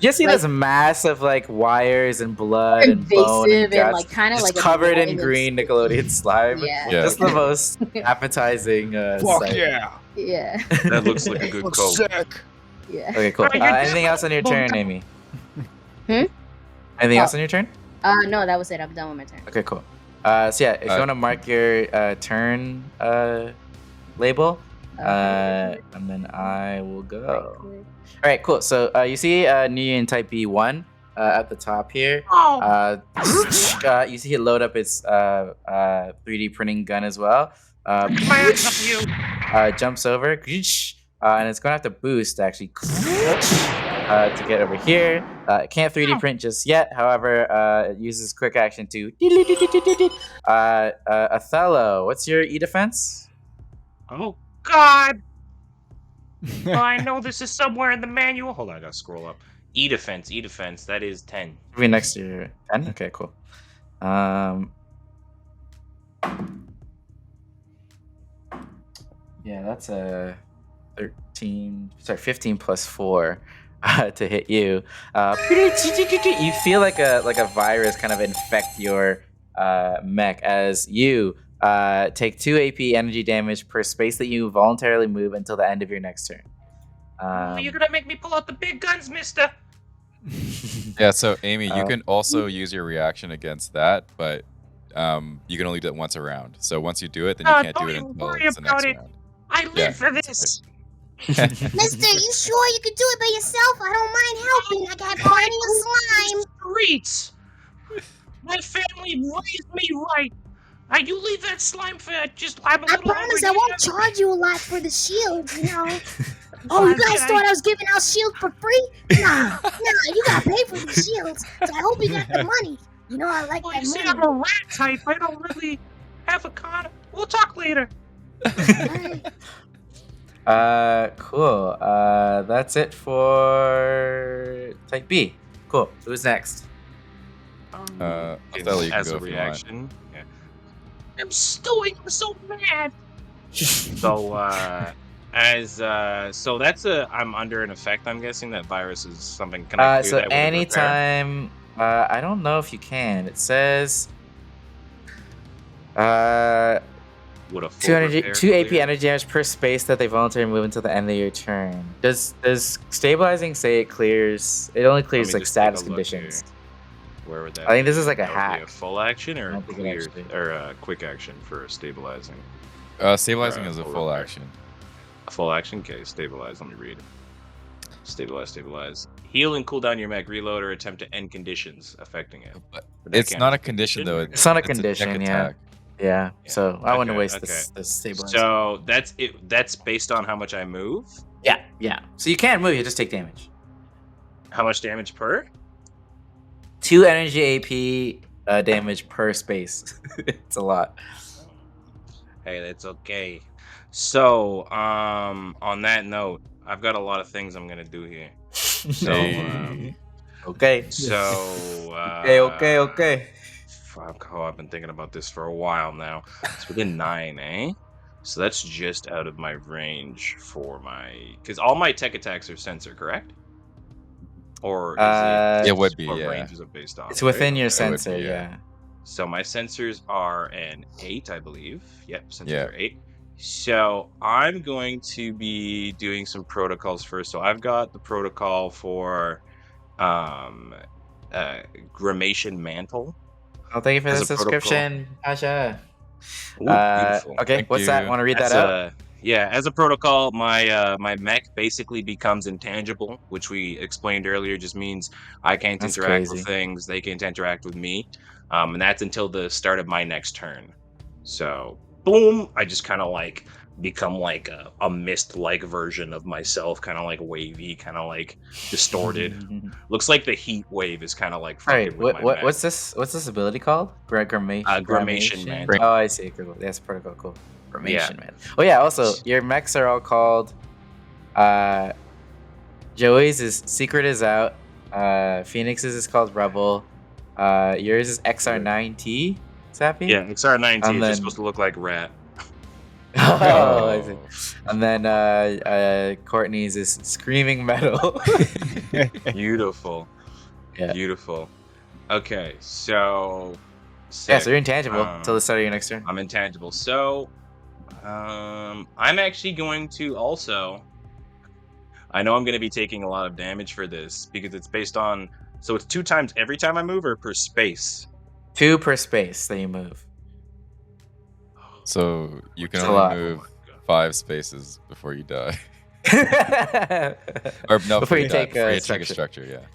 You see Like- this mass of wires and blood and bone Invasive and and guts, kind of just like covered in annoying and green sticky. Nickelodeon slime. Yeah. Yeah. Just the most appetizing Fuck sight. yeah. Yeah. That looks like a good Looks coat. sick. Yeah. Okay, cool. Anything else on your turn, Amy? Hmm? Anything else on your turn? No, that was it. I'm done with my turn. Okay, cool. So yeah, if you want to mark your turn label, and then I will go. All right, cool. So you see Neon Type B1 at the top here. You see it load up its 3D printing gun as well. My hands up you. Jumps over, and it's going to have to boost actually to get over here. It can't 3D print just yet. However, it uses quick action to. Othello, what's your E defense? Oh God! Oh, I know this is somewhere in the manual. Hold on, I gotta scroll up. E defense, that is 10. Maybe next year. 10? Okay, cool. Yeah, that's a 15 plus 4 to hit you. You feel like a virus kind of infect your mech as you take 2 AP energy damage per space that you voluntarily move until the end of your next turn. You're gonna make me pull out the big guns, mister. Yeah, so Amy, you can also use your reaction against that, but you can only do it once a round. So once you do it, then you can't Don't do it even until worry the about next it. round. I live Yeah, for this. Mister, you sure you could do it by yourself? I don't mind helping. I got plenty of slime. Streets. My family raised me right. You leave that slime for just. I'm a I little promise hungry I won't now. charge you a lot for the shield, you know. Oh, you guys thought I was giving out shields for free? Nah, you gotta pay for these shields. So I hope you got the money. You know I like Well, that you see, money. I'm a rat type. I don't really have a con. We'll talk later. Cool. That's it for type B. Cool. Who's next? Othello, you can As go a if you want. reaction. Yeah. I'm stewing. I'm so mad. So so that's I'm under an effect. I'm guessing that virus is something. Can I clear So that with a repair? anytime, I don't know if you can. It says, Would a full 2 repair 2 AP clear? energy damage per space that they voluntarily move until the end of your turn. Does stabilizing say it clears? It only clears me like just take a status look conditions. Where would that? I think be? this is like a That would be hack. a full action I or don't think it clear actually- or a quick action for stabilizing. Stabilizing is a full full repair. action. A full action. Okay, stabilize. Let me read. Stabilize. Heal and cool down your mech. Reload or attempt to end conditions affecting it. But But that it's can't not be a condition though. It's not a it's tech condition, yeah. attack. Yeah. So I wouldn't Okay, waste okay. this stabilizer. So that's it. That's based on how much I move. Yeah. So you can't move. You just take damage. How much damage per? 2 energy AP damage per space. It's a lot. Hey, that's okay. So, on that note, I've got a lot of things I'm gonna do here. So, Okay. Okay. Fuck, oh, I've been thinking about this for a while now. It's within 9, eh? So that's just out of my range for my... Because all my tech attacks are sensor, correct? Or is It would be, what yeah. ranges are based off? It's within right? your Okay. would be, sensor, yeah. yeah. So my sensors are an 8, I believe. Yep, sensors Yeah. are 8. So I'm going to be doing some protocols first. So I've got the protocol for Grimation Mantle. Oh, thank you for As the a protocol. subscription, Asha. Ooh, beautiful. Okay, Thank what's that? you. Want to read that As out? as a protocol, my mech basically becomes intangible, which we explained earlier. Just means I can't That's interact crazy. with things; they can't interact with me, and that's until the start of my next turn. So, boom! I just kind of like become like a mist-like version of myself, kind of like wavy, kind of like distorted. Looks like the heat wave is kind of like All fucking right, with my mech. what's this ability called? Grimation. Grimation Mantle. Oh, I see. Cool. That's protocol. Cool. Grimation man. Oh yeah. Also, your mechs are all called. Joey's is Secret is out. Phoenix's is called Rebel. Yours is XR9T. Sappy. Yeah, XR19 is And then- just supposed to look like rat. Oh, I see. And then Courtney's is Screaming Metal. Beautiful. Yeah. Beautiful. Okay, so Yeah, so sick. you're intangible until the start of your next turn. I'm intangible. So I'm actually going to also I know I'm going to be taking a lot of damage for this because it's based on so it's 2 times every time I move or per space. 2 per space that you move. So you can It's a lot. only move Oh my God. 5 spaces before you die. Before Or no, before you you die, take before a you take a structure. structure, yeah.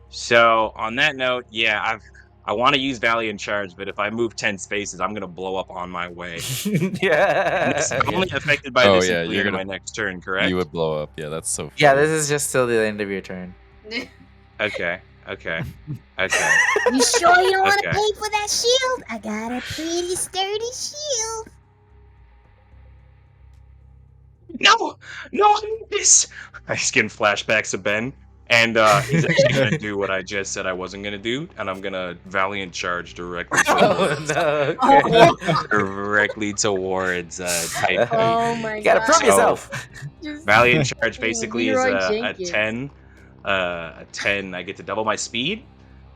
So on that note, yeah, I want to use Valiant Charge, but if I move 10 spaces, I'm going to blow up on my way. And Yeah. it's only affected by Oh, this yeah, until you're the end of gonna- my next turn, correct? You would blow up. Yeah, that's so funny. Yeah, this is just till the end of your turn. Okay. You sure you don't want to Okay. pay for that shield? I got a pretty sturdy shield. No, I need this. I just getting flashbacks of Ben, and he's actually gonna do what I just said I wasn't gonna do, and I'm gonna Valiant Charge directly towards, no. directly towards Type B. Oh my You gotta god. prove So- yourself. Just- Valiant Charge basically is Leroy a Jenkins. 10. A 10. I get to double my speed,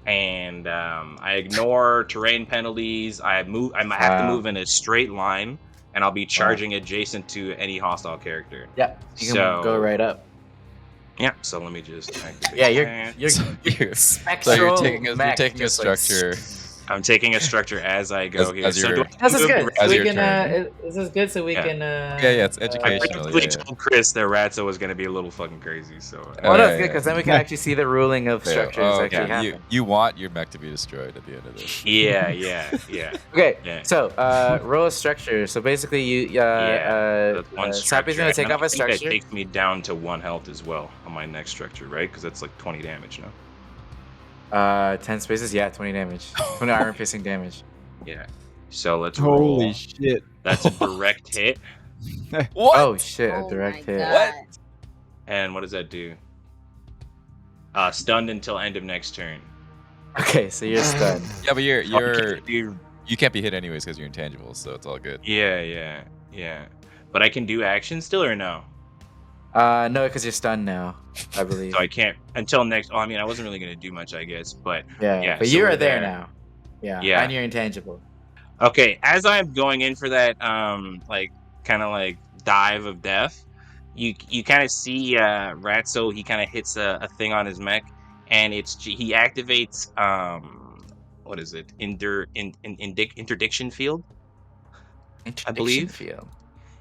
and I ignore terrain penalties. I have to Wow. move in a straight line, and I'll be charging adjacent to any hostile character. Yeah, you can So- go right up. Yeah. So let me just. activate Yeah, that. you're So you're spectral taking a mech, structure, I'm taking a structure as I go here. as So your- do I This is move good. the So we your can. turn. This is good. So we Yeah. can. it's I educational. briefly yeah. told Chris that Ratso was going to be a little fucking crazy. So Well, Yeah, that's good because then we can actually see the ruling of Yeah, structures actually yeah. happen. You want your mech to be destroyed at the end of this. yeah. Okay, Yeah. so roll a structure. So basically, you That's one Sappy's structure. gonna take And off a I think that structure. takes me down to 1 health as well on my next structure, right? Because that's like 20 damage, no? 10 spaces. Yeah, 20 damage. 20 armor piercing damage. Yeah. So let's roll. Holy shit! That's a direct hit. What? Oh shit! A Oh direct my hit. God. And what does that do? Stunned until end of next turn. Okay, so you're stunned. Yeah, but You you can't be hit anyways because you're intangible, so it's all good. Yeah. But I can do action still or no? No, because you're stunned now, I believe. So I can't until next. Oh, I mean, I wasn't really gonna do much, I guess. But yeah, but so you we're are there now. Yeah, Yeah. and you're intangible. okay, as I'm going in for that, like kind of like dive of death, you kind of see Ratso. He kind of hits a thing on his mech, and he activates what is it? Interdiction field. Interdiction believe. field.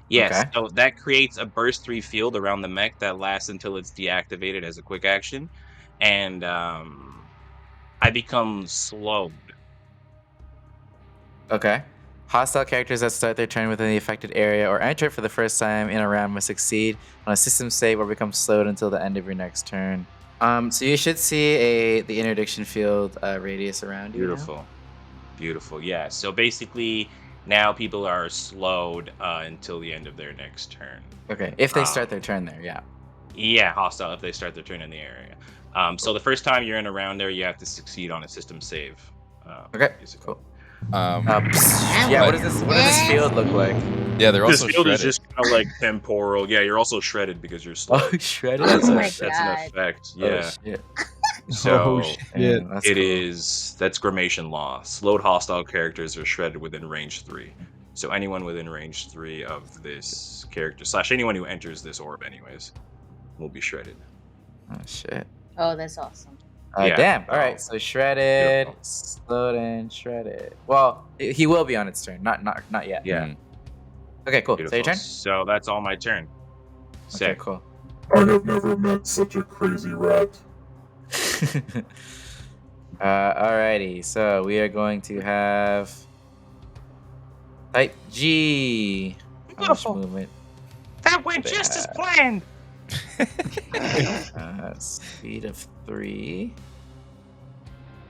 Yes, Okay. so that creates a burst 3 field around the mech that lasts until it's deactivated as a quick action, and I become slowed. Okay. Hostile characters that start their turn within the affected area or enter for the first time in a round must succeed on a system save or become slowed until the end of your next turn. So you should see the interdiction field radius around you. now. Beautiful. Yeah. So basically, now people are slowed until the end of their next turn. Okay. If they start their turn there, yeah. Yeah, hostile if they start their turn in the area. So the first time you're in a round there, you have to succeed on a system save. Okay. Basically. Cool. Um, Yeah. What does this field look like? yeah, they're This also field shredded. is just kind of like temporal. Yeah, you're also shredded because you're slowed. Oh, shredded. That's, Oh a- my that's an God. effect. Oh, Yeah. shit. So Oh, shit. Damn, that's it cool. is that's Gramation law. Slowed hostile characters are shredded within range 3. So anyone within range 3 of this character / anyone who enters this orb, anyways, will be shredded. Oh shit. Oh, that's awesome. Yeah. Damn. All Oh. right. So shredded, Beautiful. slowed and shredded. Well, he will be on its turn. Not yet. Yeah. Mhm. Okay. Cool. Beautiful. So your turn. So that's all my turn. Okay. Sick. Cool. I have never met such a crazy rat. Alrighty. So we are going to have type G. How much Beautiful. movement? That went just as planned. Speed of 3.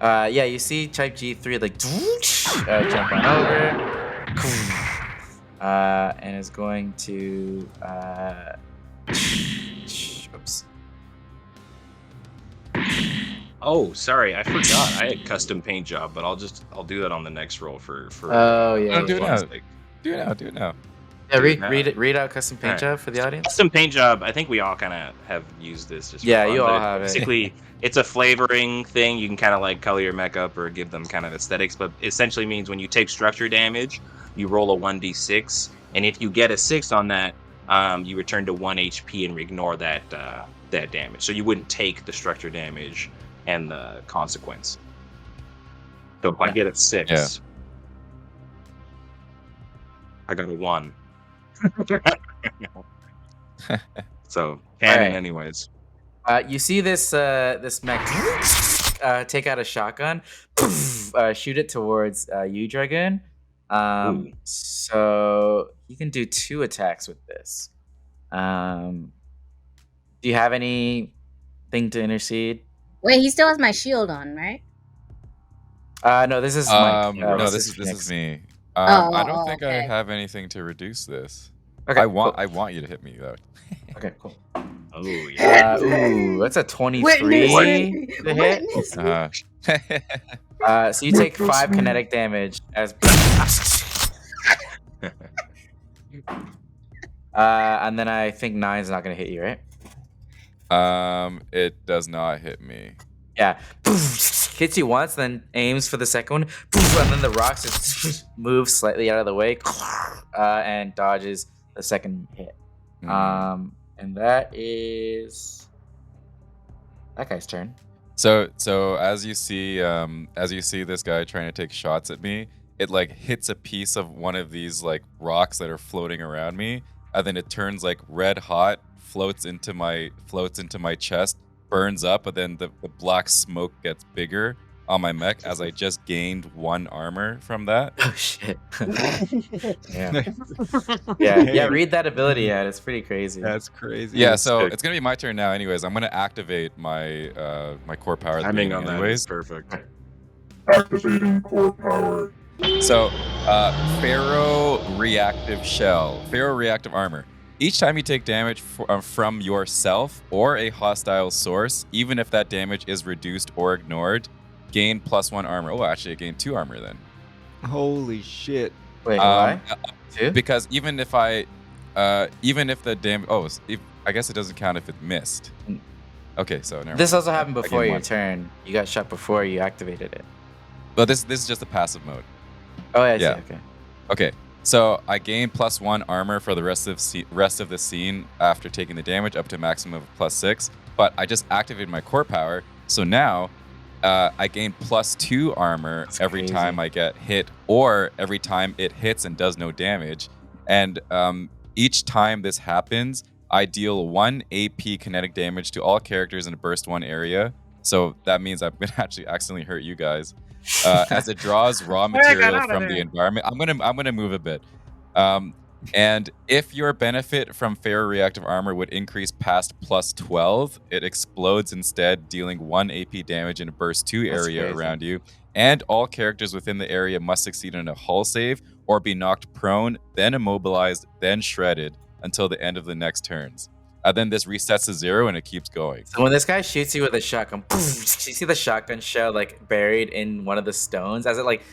Yeah, you see type G3 like jump on over. And is going to oops. Oh, sorry, I forgot. I had custom paint job, but I'll do that on the next roll for. Oh yeah. do it yeah. now. fun's sake. Do it now. Yeah, Do it now. read out custom paint Alright. job for the audience. Custom paint job. I think we all kind of have used this. Just for Yeah, fun, you but all have it. Basically, it's a flavoring thing. You can kind of like color your mech up or give them kind of aesthetics, but essentially means when you take structure damage, you roll a 1d6, and if you get a 6 on that, you return to 1 HP and ignore that damage. So you wouldn't take the structure damage and the consequence. So if I get a 6, Yeah. I got a 1. So canon, Alright. anyways. You see this mech take out a shotgun, shoot it towards you, Dragoon. Ooh. So you can do 2 attacks with this. Do you have anything to intercede? Wait, he still has my shield on, right? No, this is Mike. No, this this is is Phoenix. me. Oh, I don't think I okay. have anything to reduce this. Okay, I want you to hit me though. Okay, cool. Oh yeah. Ooh, that's a 23 Witness. to hit. Uh, So you take 5 kinetic damage as. And then I think 9's not gonna hit you, right? it does not hit me. Yeah. Hits you once, then aims for the second one, and then the rocks just move slightly out of the way, and dodges the second hit. Mm. And that is that guy's turn. So as you see this guy trying to take shots at me, it like hits a piece of one of these like rocks that are floating around me, and then it turns like red hot, floats into my chest, burns up, and then the black smoke gets bigger on my mech as I just gained 1 armor from that. Oh shit. Yeah. Read that ability out. It's pretty crazy. That's crazy. Yeah, so it's gonna be my turn now. Anyways, I'm gonna activate my my core power. Timing on that is perfect. Activating core power. So, Pharaoh Reactive Shell, Pharaoh Reactive Armor. Each time you take damage from yourself or a hostile source, even if that damage is reduced or ignored, gain +1 armor. Oh, actually, I gained 2 armor then. Holy shit. Wait, why? Two? Because even if the damage, I guess it doesn't count if it missed. Okay, so never This mind. also happened I before gained your 1. turn. You got shot before you activated it. But this is just a passive mode. Oh, yeah, I see. Yeah. Okay. Okay, so I gain +1 armor for the rest of the scene after taking the damage up to a maximum of +6. But I just activated my core power, so now I gain +2 armor every crazy. time I get hit, or every time it hits and does no damage. And each time this happens, I deal 1 AP kinetic damage to all characters in a burst 1 area. So that means I've been actually accidentally hurt you guys. As it draws raw material from the environment. I'm gonna move a bit. And if your benefit from Pharaoh Reactive Armor would increase past +12, it explodes instead, dealing 1 AP damage in a burst 2 area crazy. around you. And all characters within the area must succeed on a hull save or be knocked prone, then immobilized, then shredded until the end of the next turns. Then this resets to 0 and it keeps going. So when this guy shoots you with a shotgun, you see the shotgun shell like buried in one of the stones as it like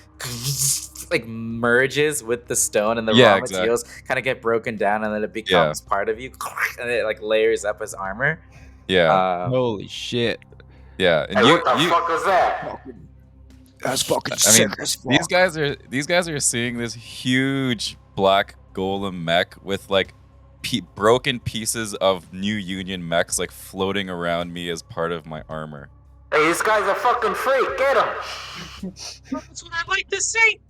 merges with the stone, and the raw materials kind of get broken down, and then it becomes part of you, and it like layers up as armor. Yeah. Holy shit. Yeah. And Hey, what the fuck was that? That's fucking I sick mean, as fuck. these guys are seeing this huge black golem mech with like broken pieces of New Union mechs like floating around me as part of my armor. Hey, this guy's a fucking freak. Get him. That's what I like to say.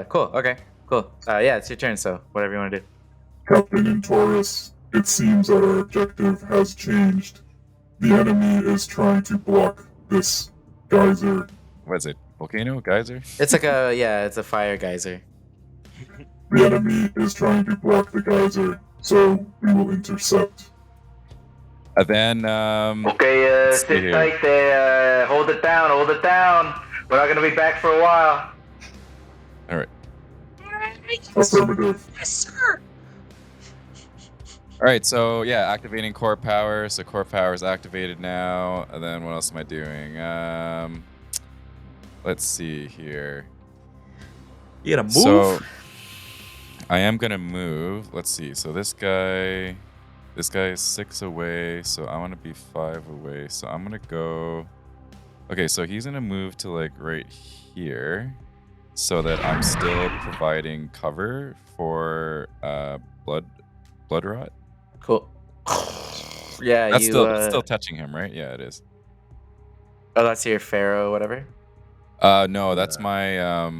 Cool. Okay. Cool. Yeah, it's your turn. So whatever you want to do. Captain and Taurus, it seems that our objective has changed. The enemy is trying to block this geyser. What is it? Volcano? Geyser? It's like it's a fire geyser. The enemy is trying to block the geyser, so we will intercept. And then Okay, let's see sit here. tight there. Hold it down. We're not gonna be back for a while. All right. Affirmative. Yes, sir. All right, so yeah, activating core power. So core power is activated now. And then what else am I doing? Let's see here. You gotta move. So I am gonna move. Let's see. So this guy is 6 away. So I want to be 5 away. So I'm gonna go. Okay, so he's gonna move to like right here, so that I'm still providing cover for blood rot. Cool. Yeah, That's you. still still touching him, right? Yeah, it is. Oh, that's your Pharaoh, whatever. No, that's my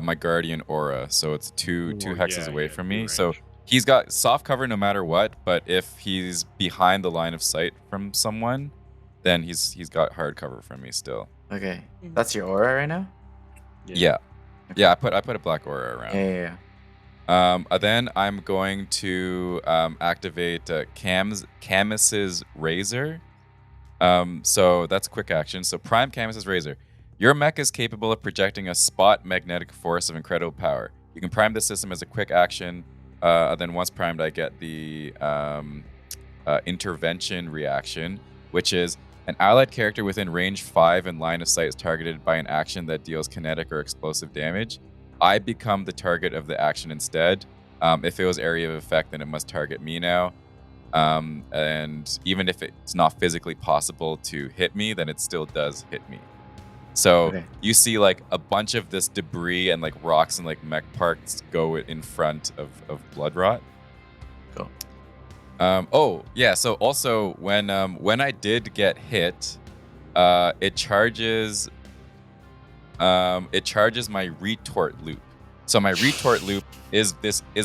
my guardian aura. So it's two hexes away from me. So he's got soft cover no matter what. But if he's behind the line of sight from someone, then he's got hard cover from me still. Okay, that's your aura right now. Yeah. I put a black aura around. Yeah. Then I'm going to activate Camus's Razor. So that's a quick action. So prime Camus's Razor. Your mech is capable of projecting a spot magnetic force of incredible power. You can prime the system as a quick action. Then once primed, I get the intervention reaction, which is an allied character within range 5 and line of sight is targeted by an action that deals kinetic or explosive damage. I become the target of the action instead. If it was area of effect, then it must target me now. And even if it's not physically possible to hit me, then it still does hit me. So you see like a bunch of this debris and like rocks and like mech parts go in front of blood rot. Cool. Oh yeah. So also when I did get hit, it charges my retort loop. So my retort loop is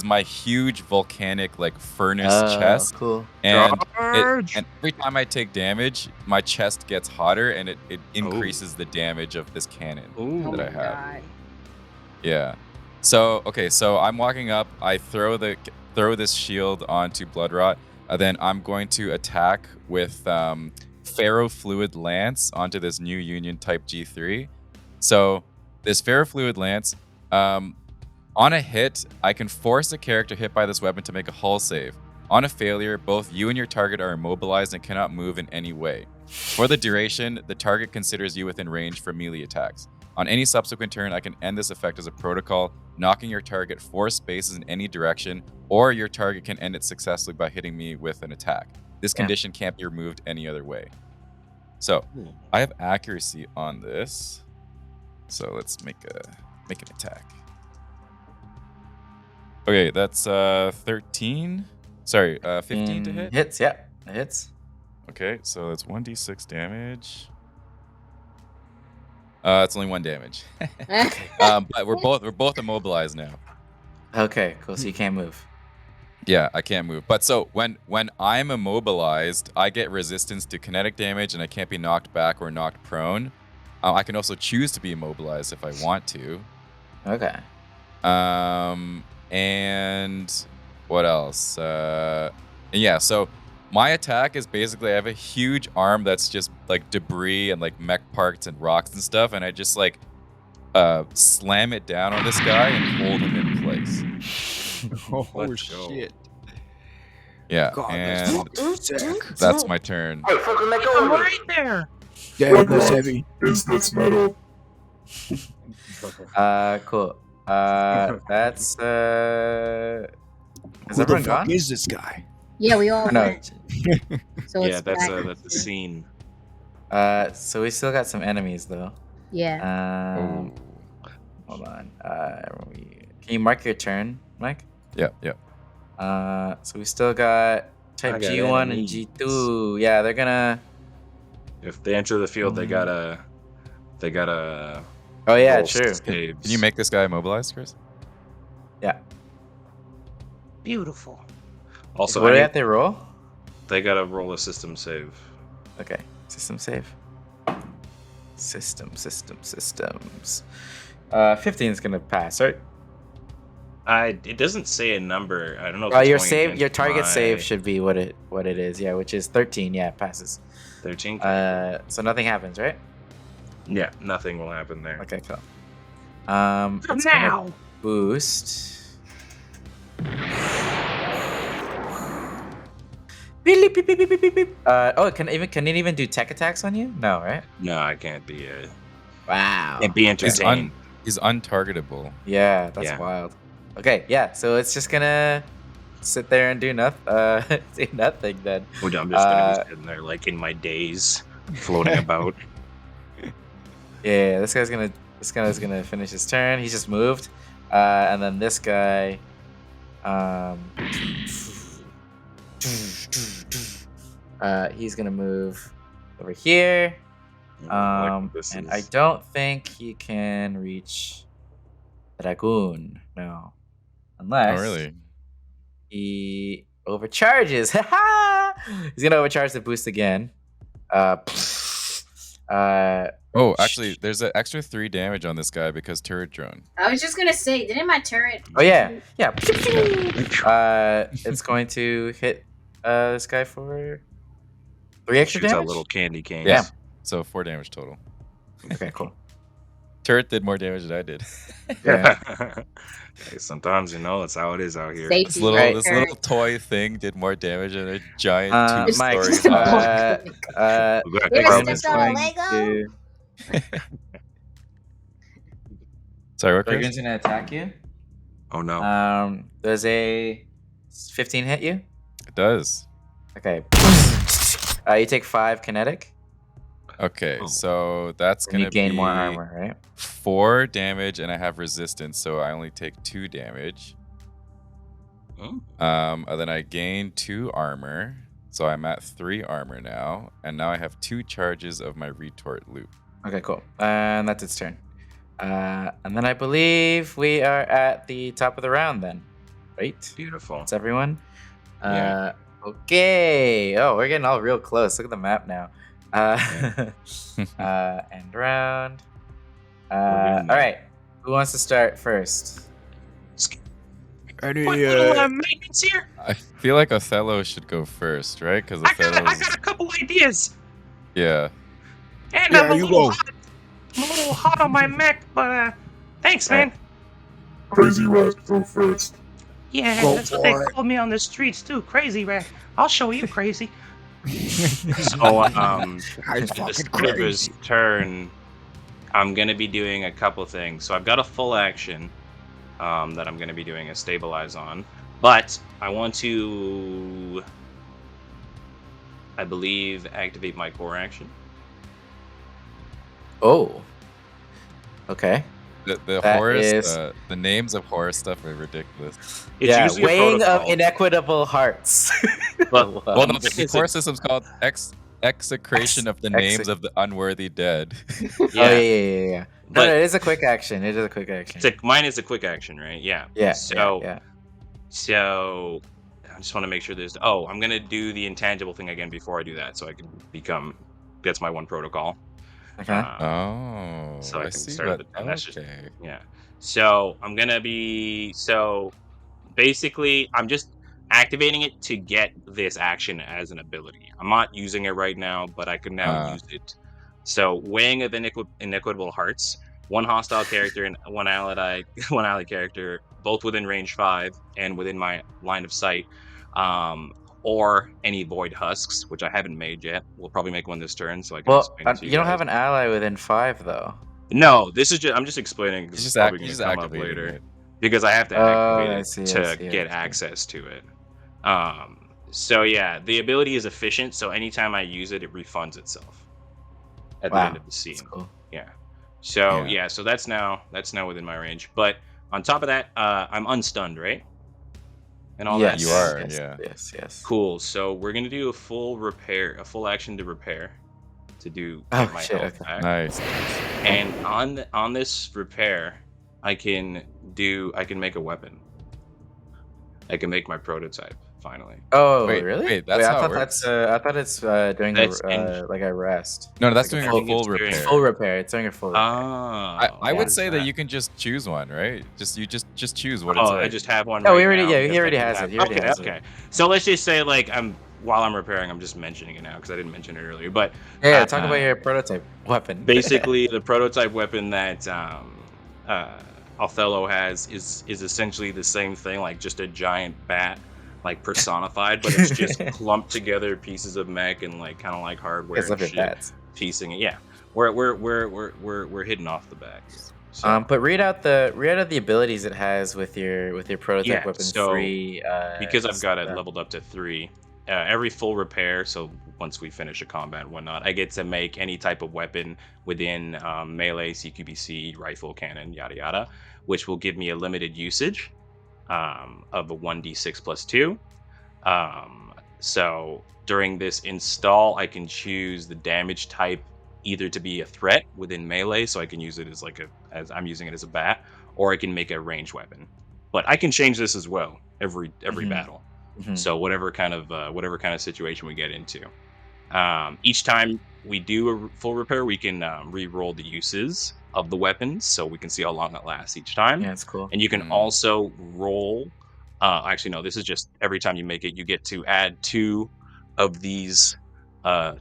my huge volcanic like furnace chest, Cool. and Charge! and every time I take damage, my chest gets hotter, and it increases the damage of this cannon Ooh. that I have. God. Yeah. So so I'm walking up. I throw this shield onto Bloodrot. Then I'm going to attack with Ferrofluid Lance onto this new Union Type G3. So this Ferrofluid Lance, on a hit, I can force a character hit by this weapon to make a hull save. On a failure, both you and your target are immobilized and cannot move in any way. For the duration, the target considers you within range for melee attacks. On any subsequent turn, I can end this effect as a protocol, knocking your target 4 spaces in any direction, or your target can end it successfully by hitting me with an attack. This condition can't be removed any other way. So, I have accuracy on this. So let's make an attack. Okay, that's 13. Sorry, 15 to hit. Hits, yeah. It hits. Okay, so that's 1d6 damage. It's only 1 damage. But we're both immobilized now. Okay, cool. So you can't move. Yeah, I can't move. But so when I'm immobilized, I get resistance to kinetic damage, and I can't be knocked back or knocked prone. I can also choose to be immobilized if I want to. Okay. And what else? Yeah, so my attack is basically I have a huge arm that's just like debris and like mech parts and rocks and stuff, and I just like slam it down on this guy and hold him in place. Oh shit! Yeah, God, and that's sick. that's my turn. Hey, fucking let go I'm of me. right there. Damn, that's heavy. Is this metal? Cool. That's Who Is the everyone fuck gone? is this guy? Yeah, we all No. went. So Yeah, it's that's back. a scene. So we still got some enemies though. Yeah. Hold on. Can you mark your turn, Mike? Yeah. So we still got type I got G1 and enemies. G2. Yeah, they're gonna. If they enter the field, they gotta. Oh yeah, roll true. saves. Can you make this guy immobilized, Chris? Yeah. Beautiful. Also, What do any- they have to roll? they gotta roll a system save. Okay. System save. Systems. 15 is gonna pass, right? It doesn't say a number. I don't know. If Well, it's your going save, against your target my save should be what it is. Yeah, which is 13. Yeah, it passes. 13. So nothing happens, right? Yeah, nothing will happen there. Okay, cool. From It's gonna now. boost. Beep, beep, beep, beep, beep, beep, beep. Can it even do tech attacks on you? No, right? No, I can't be. Wow. Can't be entertained. He's untargetable. Yeah, that's Yeah. wild. Okay, yeah. So it's just gonna sit there and do nothing. Do nothing then. I'm just gonna be sitting there, like in my daze, floating about. Yeah, this guy's gonna finish his turn. He's just moved, and then this guy, he's gonna move over here. This And is- I don't think he can reach Dragoon. No, unless Oh, really? he overcharges. He's gonna overcharge the boost again. Oh, actually, there's an extra 3 damage on this guy because turret drone. I was just gonna say, didn't my turret? Oh yeah. It's going to hit this guy for 3 extra Shoots out damage. little candy canes. Yeah. So 4 damage total. Okay, cool. Turret did more damage than I did. Yeah. Hey, sometimes that's how it is out here. Safety. This little Right. this little toy thing did more damage than a giant Mike, two-story house. We gotta Here's grab the this dog. one. Lego? Sorry, what, Dragoon's Chris? gonna attack you. Oh no. Does a 15 hit you? It does. Okay. You take 5 kinetic, Okay, Oh. so that's and gonna you gain be more armor, right? 4 damage, and I have resistance, so I only take 2 damage. And then I gained 2 armor, so I'm at 3 armor now, and now I have 2 charges of my retort loop. Okay, cool. And that's its turn. And then I believe we are at the top of the round then, right? Beautiful. That's everyone. Yeah. Okay. Oh, we're getting all real close. Look at the map now. End round. All right. Who wants to start first? What little maintenance here? I feel like Othello should go first, right? Because I got a couple ideas. Yeah. And Yeah, I'm a you little go. hot. I'm a little hot on my mech, but thanks, man. Crazy Rat, go first. Yeah, Go that's what they for it. call me on the streets too. Crazy Rat. I'll show you crazy. So, It's this fucking Trigger's crazy. turn, I'm gonna be doing a couple things. So I've got a full action that I'm gonna be doing a stabilize on, but I want to, I believe, activate my core action. Oh. Okay. The That horror, is- the names of horror stuff are ridiculous. It's yeah, usually a weighing of protocol, inequitable hearts. but Wow. Well, no, this the is core system's called execration of the names exec- of the unworthy dead. Oh, yeah. No, But it is a quick action. It is a quick action. mine is a quick action, right? Yeah. Yeah. So, yeah. so I just want to make sure there's. Oh, I'm gonna do the intangible thing again before I do that, so I can become. That's my one protocol. Okay. Oh, So I I can see start what. with- and that's just- Okay. Yeah. So I'm gonna be. So basically, I'm just activating it to get this action as an ability. I'm not using it right now, but I can now use it. So weighing of inequitable hearts. One hostile character and one ally character, both within range 5 and within my line of sight, or any void husks, which I haven't made yet. We'll probably make one this turn, so I can Well, explain it to you don't guys. have an ally within 5 though. No, this is just I'm just explaining because He's it's just, probably he's going just to come up activating later it. because I have to Oh, activate I it see, I to see, I get see. access to it. So yeah, the ability is efficient, so anytime I use it, it refunds itself at the Wow, end of the scene. That's cool. Yeah. So Yeah. yeah, so that's now within my range. But on top of that, I'm unstunned, right? And all that. Yes, You are, yes, yeah. Yes. Cool. So we're gonna do a full action to repair, to do Oh, get my shit, health okay. back. Nice. And on this repair, I can make a weapon. I can make my prototype finally. Oh, Wait, really? wait, that's I how it thought works? I thought it's doing That's like a rest. No, that's Like doing a a full- full it's doing repair. Full repair. It's doing a full repair. I What would is say that you can just choose one, right? You just choose what it's Oh, like. I just have one. No, right we already- now yeah, he because I already didn't has it, have- he already okay, has it. okay. So let's just say like while I'm repairing, I'm just mentioning it now because I didn't mention it earlier. But Yeah, talk about your prototype weapon. basically, the prototype weapon that Othello has is essentially the same thing, like just a giant bat, like personified, but it's just clumped together pieces of mech and like kind of like hardware Guys and love your shit, bats. piecing it. Yeah, we're hitting off the back. So, But read out the abilities it has with your prototype Yeah, weapon so, free. because I've got it stuff. leveled up to 3, every full repair, so once we finish a combat and whatnot, I get to make any type of weapon within melee, CQBC, rifle, cannon, yada yada, which will give me a limited usage of a 1d6 plus 2. So during this install, I can choose the damage type either to be a threat within melee, so I can use it as I'm using it as a bat, or I can make a ranged weapon. But I can change this as well every Mhm. battle. Mhm. So whatever kind of situation we get into, each time we do a full repair, we can re-roll the uses of the weapons, so we can see how long it lasts each time. Yeah, it's cool. And you can also roll. Actually, no. This is just every time you make it, you get to add 2 of these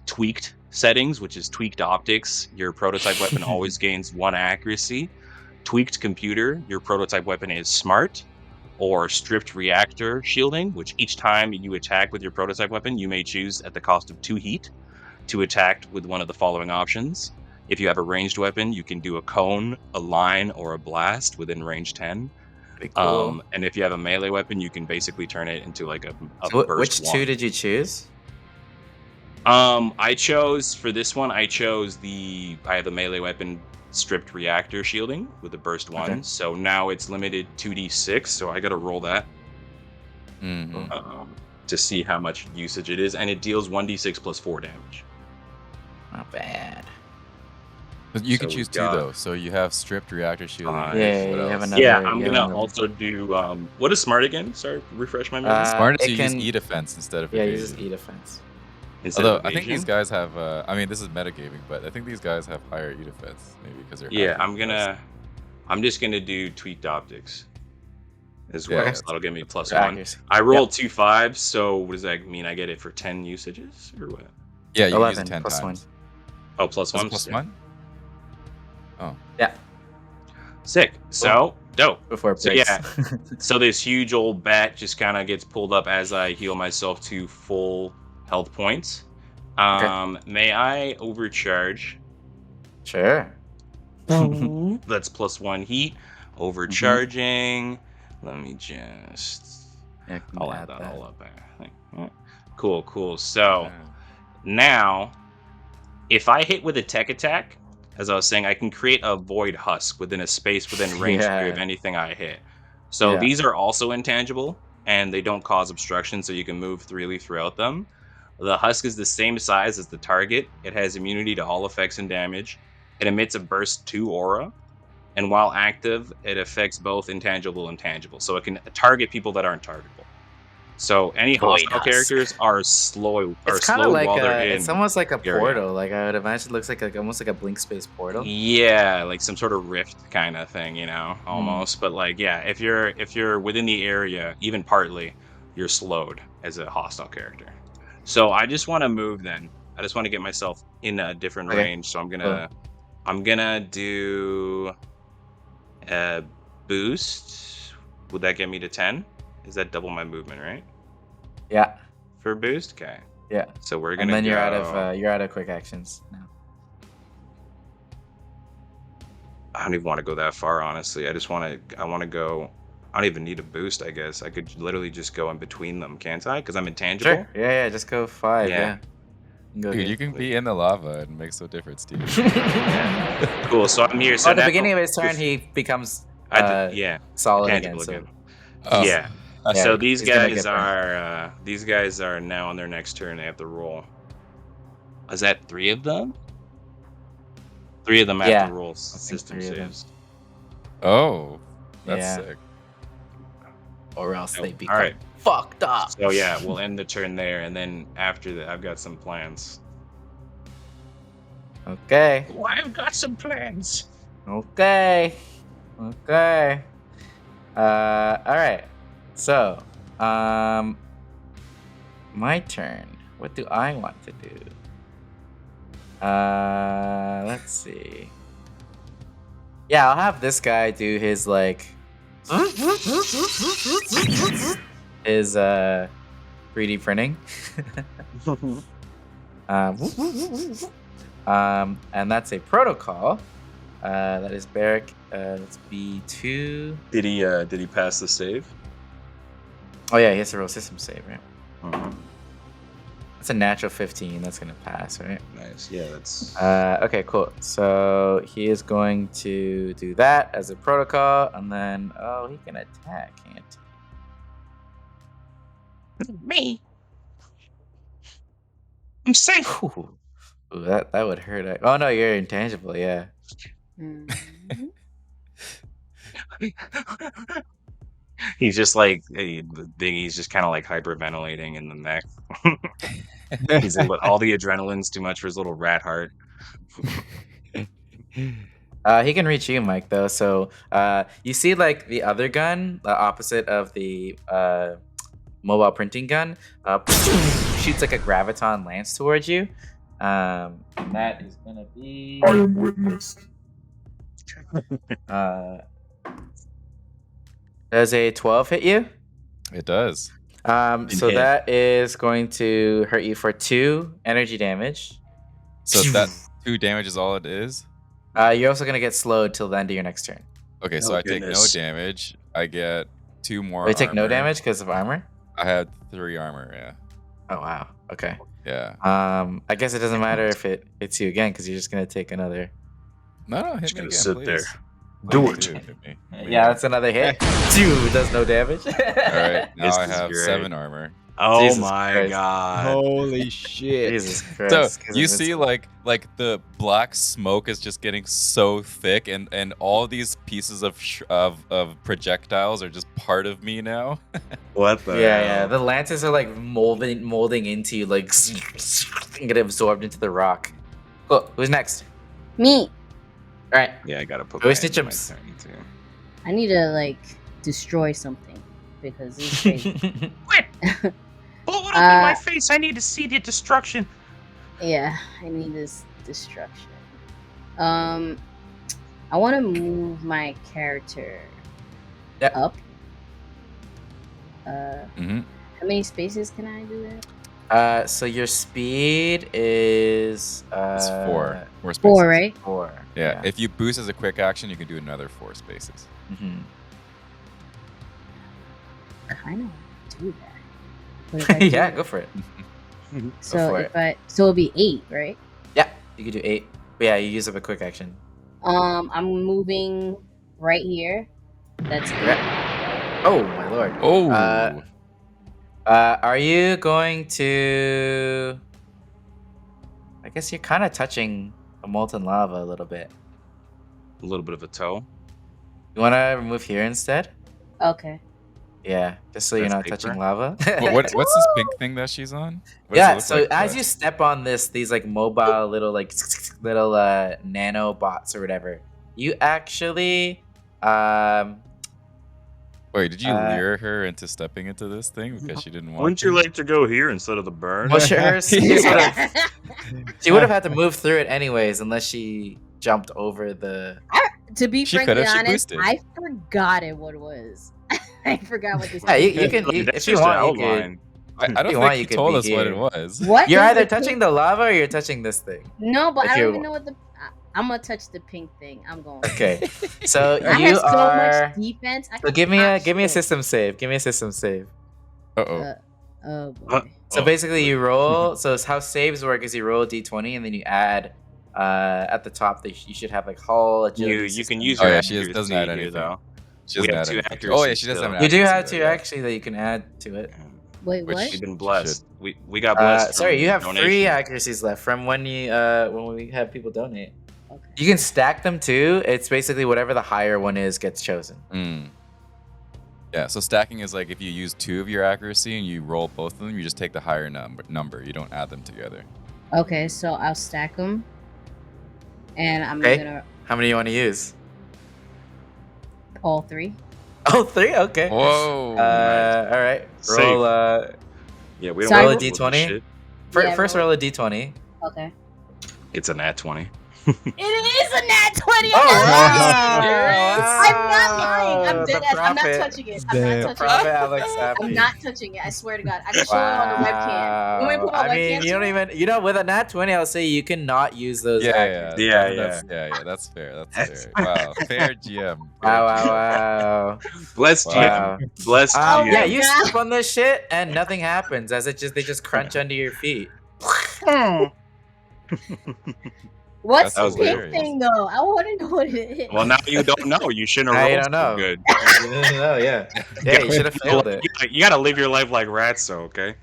tweaked settings, which is tweaked optics. Your prototype weapon always gains 1 accuracy. Tweaked computer. Your prototype weapon is smart. Or stripped reactor shielding, which each time you attack with your prototype weapon, you may choose at the cost of 2 heat to attack with one of the following options. If you have a ranged weapon, you can do a cone, a line, or a blast within range 10. Pretty cool. And if you have a melee weapon, you can basically turn it into like a So burst which 2 one. did you choose? I chose for this one. I have a melee weapon, stripped reactor shielding with a burst 1. Okay. So now it's limited 2d6. So I got to roll that. Mhm. To see how much usage it is, and it deals 1d6 plus 4 damage. Not bad. But you So can we choose two got- though. So you have stripped reactor shield. Yeah, Yeah, what you have else? another. Yeah, I'm you have gonna another. also do what is smart again? Sorry, refresh my memory. Smart is it you can- use E defense instead of Yeah, you evasion. just E defense. Instead Although of I think these evasion? guys have, I mean, this is metagaming, but I think these guys have higher E defense, maybe because they're. Yeah, hacking I'm just gonna do tweaked optics as well. Yeah. So that'll give me plus For 1. accuracy. I rolled 2 5s, so what does that mean? I get it for 10 usages or what? Yeah, you can use 11 it 10 plus times. Oh, plus Was it 1. plus Sick. 1? Oh. Yeah, Sick. So dope. before it So breaks. yeah, so this huge old bat just kind of gets pulled up as I heal myself to full health points. May I overcharge? Sure. That's plus 1 heat. Overcharging. Let me just. Yeah, I can I'll add add that that. all up there. Cool. So now, if I hit with a tech attack, as I was saying, I can create a void husk within a space within range 3 of Yeah. anything I hit. So Yeah. these are also intangible, and they don't cause obstruction, so you can move freely throughout them. The husk is the same size as the target. It has immunity to all effects and damage. It emits a burst 2 aura, and while active, it affects both intangible and tangible. So it can target people that aren't targetable. So any Void hostile husk. characters are slow. It's kind of like while they're in. it's almost like a area. portal. Like I would imagine, it looks like almost like a blink space portal. Yeah, like some sort of rift kind of thing, almost. But like, yeah, if you're within the area, even partly, you're slowed as a hostile character. So I just want to move. Then I just want to get myself in a different Okay. range. So I'm gonna do a boost. Would that get me to 10? Is that double my movement, right? Yeah, For boost, okay. yeah. So we're gonna. And then go... you're out of quick actions now. I don't even want to go that far, honestly. I want to go. I don't even need a boost. I guess I could literally just go in between them, can't I? Because I'm intangible. Sure. Yeah. Just go 5. Yeah. Yeah. Go Dude, here. you can be in the lava and make no difference, dude. Cool. So I'm here. So at the now- beginning of his turn, he becomes yeah, solid tangible again. again. Oh. Yeah. Yeah, So these he's gonna guys get burned. these guys are now on their next turn. They have to roll. Is that 3 of them? 3 of them have Yeah, to roll think system 3 of them. saves. Oh, that's Yeah. sick. Or else they All become right. fucked up. So yeah, we'll end the turn there, and then after that, I've got some plans. Okay. Oh, I've got some plans. Okay. All right. So, my turn. What do I want to do? Let's see. Yeah, I'll have this guy do his his 3D printing. And that's a protocol. That is Barrick. That's B2. Did he pass the save? Oh yeah, he has to roll system save, right? Mhm. That's a natural 15. That's gonna pass, right? Nice. Yeah, that's. Okay, cool. So he is going to do that as a protocol, and then he can attack, can't Me. I'm safe. he? Ooh, that would hurt. Oh no, you're intangible. Yeah. Mhm. He's just like he's just kind of like hyperventilating in the mech. He's in with all the adrenaline's too much for his little rat heart. He can reach you, Mike, though. So you see, like, the other gun, the opposite of the mobile printing gun, shoots like a graviton lance towards you. And that is gonna be. I am witnessed. Does a 12 hit you? It does. So hit. that is going to hurt you for 2 energy damage. So that 2 damage is all it is? You're also gonna get slowed till the end of your next turn. Okay, so Oh, I take no goodness. damage. I get 2 more You take no armor. damage because of armor. I had 3 armor, yeah. Oh wow. Okay. Yeah. I guess it doesn't matter if it hits you again because you're just gonna take another. No, hit Just me gonna again, sit please. there. Do it. 22 hit me. Yeah, that's another hit. 2 does no damage. All right, now This I is have great. 7 armor. Oh Jesus my Christ. god. Holy shit. Jesus So Christ. you see, like the black smoke is just getting so thick, and all these pieces of projectiles are just part of me now. What the Yeah. hell? The lances are like molding into you, like and get absorbed into the rock. Cool. Who's next? Me. All right. Yeah, I gotta put Go my Snitchums. turn too. I need to like destroy something because this is crazy. Quit! Blow it up in my face. I need to see the destruction. Yeah, I need this destruction. I want to move my character Yep. up. Mhm. How many spaces can I do that? So your speed is It's 4. 4 spaces. 4, right? 4. Yeah. If you boost as a quick action, you can do another 4 spaces. Mhm. Kind of do that. But if I Yeah, do- go for it. So for if it'll be 8, right? Yeah, you could do 8. But yeah, you use up a quick action. I'm moving right here. That's 8. Yeah. Oh my lord. Oh. Are you going to? I guess you're kind of touching a molten lava a little bit. A little bit of a toe. You want to move here instead? Okay. Yeah, just so you're That's not paper. touching lava. What's this pink thing that she's on? What does it Yeah, look so like, as Wes? you step on these like mobile little little nano bots or whatever, you actually Wait, did you lure her into stepping into this thing because she didn't want Wouldn't you like to go here instead of the burn? well, she would have had to move through it anyways unless she jumped over the. To be She frankly could've, she honest, boosted. I forgot what it was. I forgot what this. Yeah, you was. can That's if you just an want you could. outline. I don't you want, think you he could told be us what it here. was. What? You're is either the touching pink- the lava or you're touching this thing. No, but if I you- don't even know what the. I'm gonna touch the pink thing. I'm going. Okay, so I you have so are. much defense. I So can give me pop a shit. system save. Give me a system save. Uh-oh. Oh boy. So Oh. basically, you roll. So it's how saves work is you roll a d20 and then you add at the top. You should have like hull agility. You can system. use Oh, your yeah, she accuracy doesn't add here, anything. though. She We doesn't have add 2 anything. accuracy Oh, yeah, she does have an still. You do accuracy have though, two yeah. actually that you can add to it. Wait, Which- what? We've been Should. blessed. We got blessed. Sorry, from you have 3 donation. accuracies left from when we have people donate. Okay. You can stack them too. It's basically whatever the higher one is gets chosen. Mm. Yeah, so stacking is like if you use 2 of your accuracy and you roll both of them, you just take the higher number. You don't add them together. Okay, so I'll stack them, and I'm Okay. gonna How many you want to use? all 3. Oh, 3. Okay. Whoa. All right. Safe. Roll. Yeah, we don't Sorry, roll a roll with this d20. shit. Yeah, First, roll a d20. Okay. It's a nat 20. It is a nat 20. Oh, I'm not wow. lying. I'm not lying. I'm The dead ass. I'm not prophet. touching it. The I'm not touching Prophet it. Alex Happy. I'm not touching it. I swear to God. I can show it on the webcam. You want me to put my I mean, webcam you don't screen? even. With a nat 20, I'll say you cannot use those. Yeah, accuracies. That's fair. That's fair. Wow, fair GM. Wow. Blessed Wow. GM. Blessed Oh, GM. Yeah, my you God. step on this shit and nothing happens as they just crunch under your feet. What's That the was pink hilarious. thing though? I want to know what it is. Well, now you don't know. You shouldn't Now have you rolled don't so know. good. Oh yeah. Yeah, you should have failed it. You gotta live your life like Ratso, okay?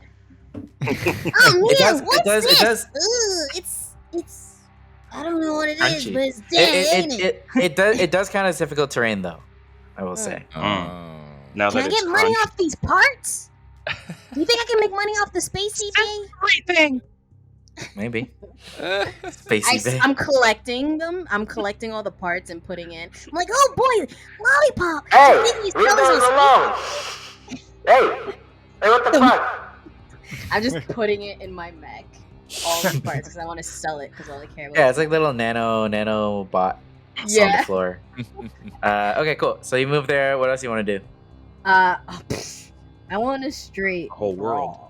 Oh It man, does- what's it does- it this? does- Ugh, it's. I don't know what it is, Crunchy. but it's dead, ain't it? It does kind of difficult terrain though. I will say. Oh. Now Can I that get it's money crunched. off these parts? Do you think I can make money off the spacey thing? Everything. Maybe. Spacey Bay. I'm collecting them. I'm collecting all the parts and putting in. I'm like, oh boy, lollipop. Hey, I think these leave fellas those are alone. Hey, what the fuck? I'm just putting it in my mech. All the parts because I want to sell it because all I care about. Yeah, it's like little nano bot on the Yeah. floor. Okay, cool. So you move there. What else you want to do? I want to straight Whole world. brawl.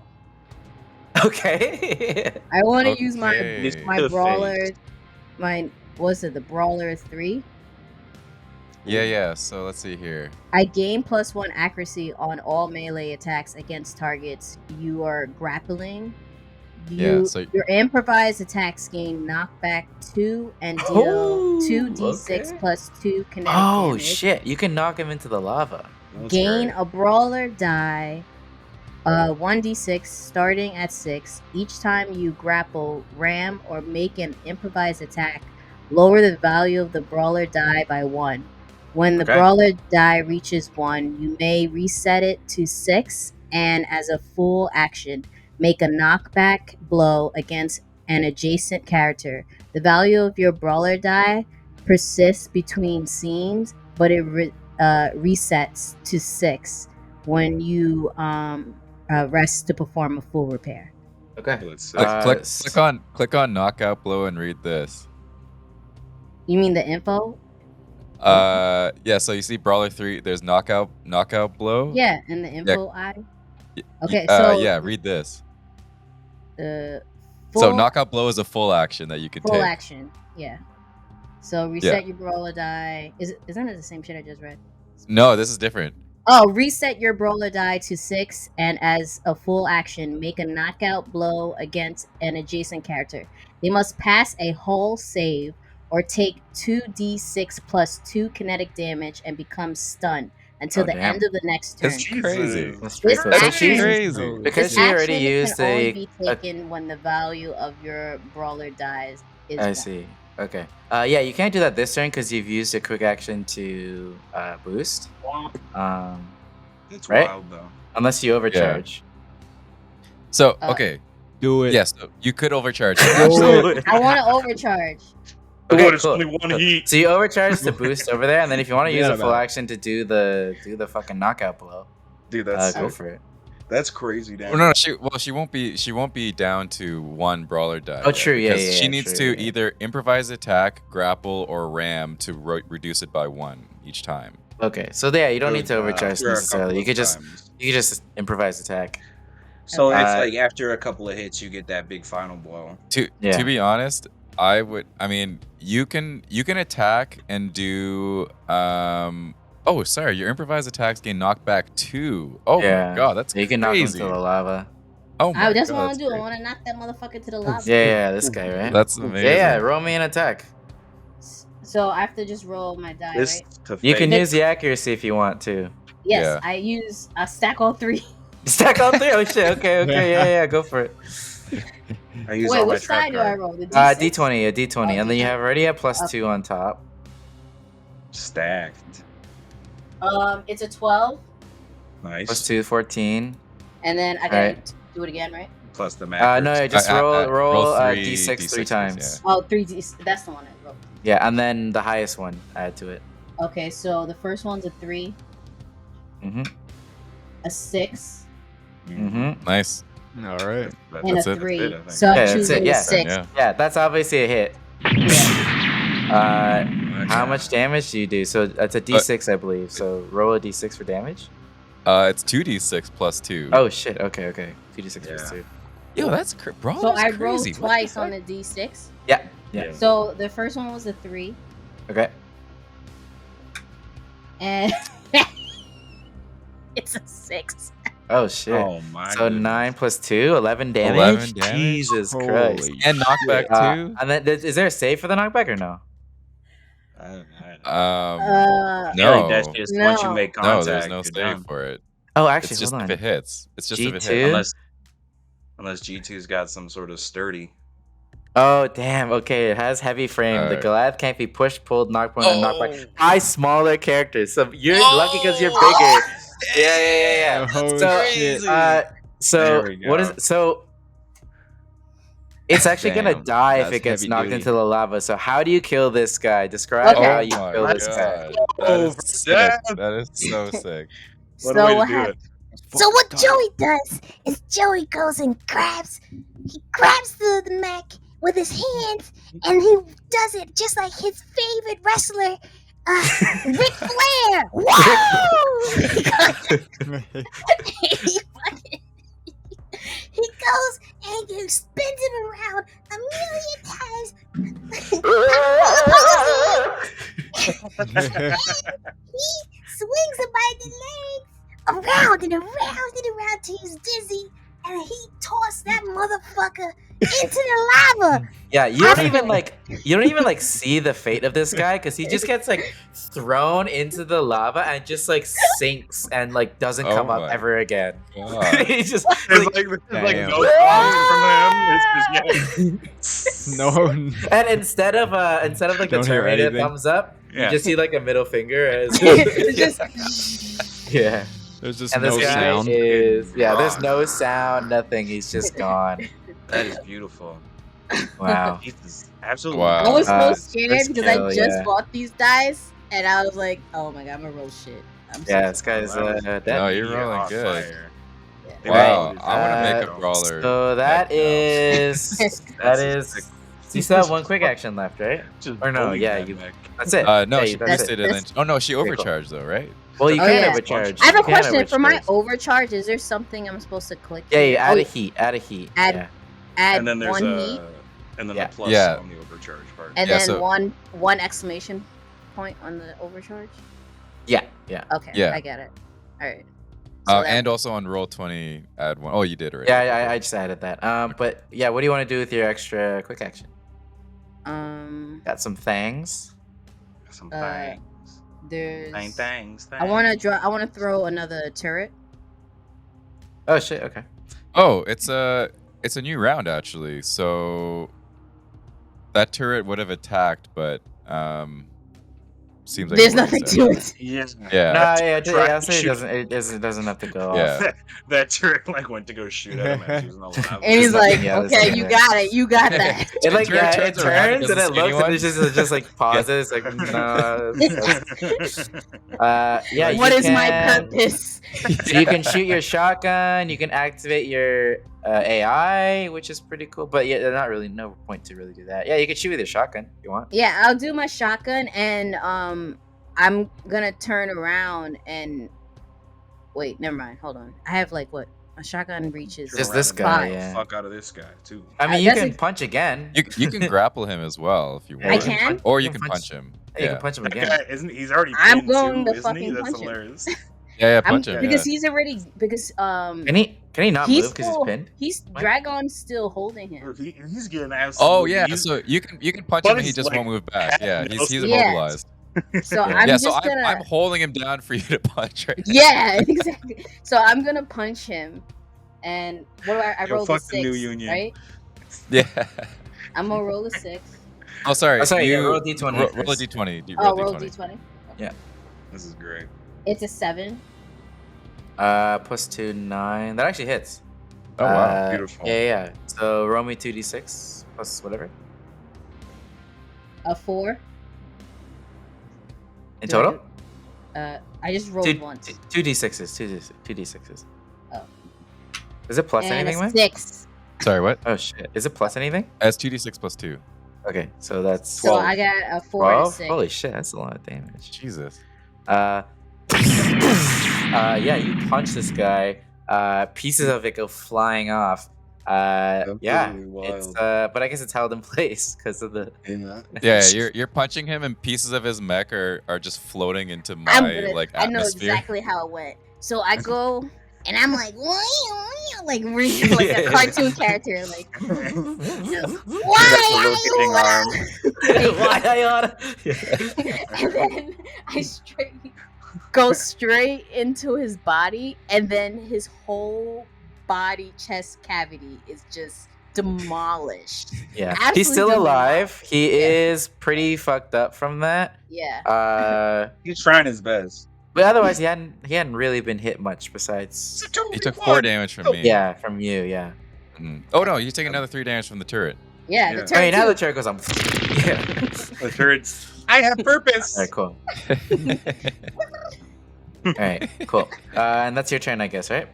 Okay. I want to use Okay. my The brawler. face. The brawler 3? Yeah. So let's see here. I gain +1 accuracy on all melee attacks against targets you are grappling Yeah, so- your improvised attacks gain knockback 2 and deal Oh, 2d6 okay. plus 2 kinetic Oh damage. shit! You can knock him into the lava. That's Gain great. a brawler die 1d6 starting at 6. Each time you grapple, ram, or make an improvised attack, lower the value of the brawler die by 1. When the Okay. brawler die reaches 1, you may reset it to 6, and as a full action, make a knockback blow against an adjacent character. The value of your brawler die persists between scenes, but it resets to 6 when you rest to perform a full repair. Okay. Let's Click on knockout blow and read this. You mean the info? Yeah, so you see Brawler 3, there's knockout blow. Yeah, and the info eye. Y- Okay, so yeah, read this. the So knockout blow is a full action that you can full take. action. Yeah. So reset your brawler die. Isn't it the same shit I just read? No, this is different. Oh, reset your brawler die to 6, and as a full action, make a knockout blow against an adjacent character. They must pass a hull save or take 2d6 plus 2 kinetic damage and become stunned until the damn. end of the next turn. It's crazy. That's This pretty cool. So action- she's Crazy. because This she already action used can only a. be taken when the value of your brawler dies is I 1. see. Okay. Yeah, you can't do that this turn because you've used a quick action to boost. It's Right? wild though. Unless you overcharge. So, Uh, okay. Do it. Yes, you could overcharge. Actually, I want to overcharge. Okay, Oh, there's cool. only one Cool. heat. So you overcharge to boost over there, and then if you want to use Forget a full about it. action to do the fucking knockout blow, Dude, that's go for it. that's crazy. Damn. no, she won't be down to 1 brawler die. Oh, yet, true, yeah, because yeah, she yeah, needs true, to yeah. either improvise attack, grapple, or ram to reduce it by 1 each time. Okay, so yeah, you don't need to After overcharge a couple necessarily. You of could just times. improvise attack. So it's Uh, like after a couple of hits, you get that big final blow. Yeah. To be honest, you can attack and do oh, sorry, your improvised attacks gain knockback 2. Oh Yeah. my god, that's You can knock him crazy. into the lava. Oh my That's god, what I want that's to do. I great. want to knock that motherfucker to the lava. Yeah, this guy, right? That's amazing. Yeah, roll me an attack. So I have to just roll my die, This right? to You can fake- use the accuracy if you want to. Yes, Yeah. I use a stack all 3. Stack all 3. Oh shit. Okay. Yeah. Go for it. I use Wait, all my which trap side do I card. roll? The D6? D20, a D20, Oh, and then you D20. have already have plus Okay. 2 on top. Stacked. It's a 12, Nice. Plus 2, 14. and then I gotta Alright. do it again, right? Plus the math. No, just roll D6 3 D6s, times. Oh, 3D. That's the one I rolled. Yeah, and then the highest one add to it. Okay, so the first one's a 3, Mm-hmm. a 6, Mm-hmm. Nice. All right. and That's a it. 3. That's it, I think. So I'm Yeah, that's choosing it, the yeah. 6. Yeah. Yeah, that's obviously a hit. How much damage do you do? So that's a D6, I believe. So roll a D6 for damage. It's 2d6 plus 2. Oh shit. Okay. 2d6 plus Yeah. 2. Yo, that's bro. So that's I rolled crazy. What the twice on fuck? the D6. Yeah. So the first one was a 3, Okay. and it's a 6. Oh shit. Oh my. So goodness. 9 plus 2, 11 damage. 11 damage? Jesus Christ. Holy And knockback shit. 2. And then is there a save for the knockback or no? I No. like that's just once you No. make No, contact. there's no you're save done. for it. Oh, actually, It's just hold if on. it hits. It's just if it G2? hits. Unless G2's got some sort of sturdy. Oh damn. Okay, it has heavy frame. The Alright. Goliath can't be pushed, pulled, knocked point, and knocked Oh. back by smaller characters. So you're lucky because you're bigger. Yeah. Oh, So, shit. So There we what go. is so? It's actually gonna Damn, die if that's it gets heavy knocked duty. into the lava. So how do you kill this guy? Describe Okay. how Oh you my kill god. this guy. That is for sick. that. That is so sick. So What a way to what do happened? So what Joey does is Joey goes and grabs the mech with his hands, and he does it just like his favorite wrestler, Ric Flair. Woo! He goes and he spins him around a million times. He swings him by the legs around and around and around till he's dizzy, and he tossed that motherfucker into the lava. Yeah, you don't even like see the fate of this guy because he just gets like thrown into the lava and just like sinks and like doesn't come up my ever again. God. He just There's like, like Damn. no coming from him. It's just No, and instead of like the Don't hear Terminator anything. thumbs up, Yeah. you just see like a middle finger as It's just yeah. there's just And no this guy sound. is there's no sound, nothing. He's just gone. that is beautiful. Wow. Jesus, absolutely. Wow. I was so Uh, scared this because kill, I just yeah. bought these dice, and I was like, "Oh my god, I'm gonna roll shit." I'm so Yeah, this guy's No, dead. you're rolling on good. fire. Yeah. They Wow, might I want to make a uh, brawler. So that deck now. is That's is. You still have one quick action left, right? Just Or no, bully yeah, that you. mech. That's it. No, Yeah, she that's missed it. it and then. Oh no, she cool. overcharged though, right? Well, you Oh, can yeah. overcharge. I have a You can question for my overcharge. overcharge. Is there something I'm supposed to click? Yeah, here? you add Oh, a heat. Add a heat. Add- yeah. add And then there's one heat, and then Yeah. the plus Yeah. on the overcharge part. and Yeah, then so- one exclamation point on the overcharge. Yeah. Yeah. Okay, Yeah. I get it. All right. So that- And also on Roll20, add one. Oh, you did already. Yeah, I just added that. But yeah, what do you want to do with your extra quick action? Got some fangs. Some Uh, things. there's. Things. I want to draw. I want to throw another turret. Oh shit. Okay. Oh, it's a new round actually. So that turret would have attacked, but seems like There's it wouldn't nothing say. to it. Yeah. Yeah. No, yeah, Try honestly, to it doesn't have to go off. Yeah. That turret like went to go shoot at him as he was in the lava. And he's nothing, like, yeah, there's "Okay, nothing you there. got it. You got that." It like Turret it turns around and turns and it doesn't see looks anyone? and it just like pauses like no. Yeah. What you is my can- purpose? So you can shoot your shotgun. You can activate your AI, which is pretty cool. But yeah, there's not really no point to really do that. Yeah, you can shoot with your shotgun if you want. Yeah, I'll do my shotgun, and I'm gonna turn around and wait. Never mind. Hold on. I have like what? A shotgun reaches. Just this guy, five. yeah. Fuck out of this guy too. I mean, you that's can a- punch again. You can grapple him as well if you Yeah, want. I can? Or you can punch him. You Yeah. can punch him That again. guy isn't. He's already. I'm pinned going too, to isn't he? fucking That's punch him. hilarious. Yeah, I'm, punch him. because yeah. he's already because Can he not he's move because he's still pinned? he's What? Dragon's still holding him. He's getting absolutely. Oh yeah, he's- so you can punch him and he Buddy's, just like, won't move back. Yeah, he's Yeah. immobilized. So Yeah. I'm Yeah, just so gonna I'm holding him down for you to punch right now. yeah exactly. So I'm gonna punch him, and what do I Yo, rolled a fuck the 6, new union. right? Yeah. I'm gonna roll a 6. Oh sorry. Oh, sorry, yeah, you roll a D20 Roll a first. d20. Oh, roll D20. This is great. It's a 7. Plus 2, 9. That actually hits. Oh wow. Beautiful. Yeah. So roll me 2d6 plus whatever A 4. in Do I total. I just rolled Two, once. 2d6s. 2d6s. Oh. Is it plus And anything, a man? 6. Sorry, what? Oh shit. Is it plus anything? As 2d6 plus 2. Okay, so that's So 12. I got a 4 and a 12? 6. Holy shit, that's a lot of damage. Jesus. Yeah, you punch this guy. Pieces of it go flying off. Yeah, Absolutely it's wild. but I guess it's held in place because of the. Yeah, you're punching him and pieces of his mech are just floating into my I'm gonna, like I know atmosphere. exactly how it went. So I go and I'm like, like really like a cartoon character, like why rotating arm. Why Iona? and then I go straight into his body, and then his whole body chest cavity is just demolished. Yeah, Absolutely he's still alive. He Yeah. is pretty fucked up from that. Yeah. He's trying his best. But otherwise, he hadn't really been hit much besides. He took 4 damage from me. Yeah, from you. Yeah. Mhm. Oh no, you take another 3 damage from the turret. Yeah, Yeah. the I mean, now turret the turret goes on. Yeah. The turret's. I have purpose. All right, cool. All right, cool. And that's your turn, I guess, right?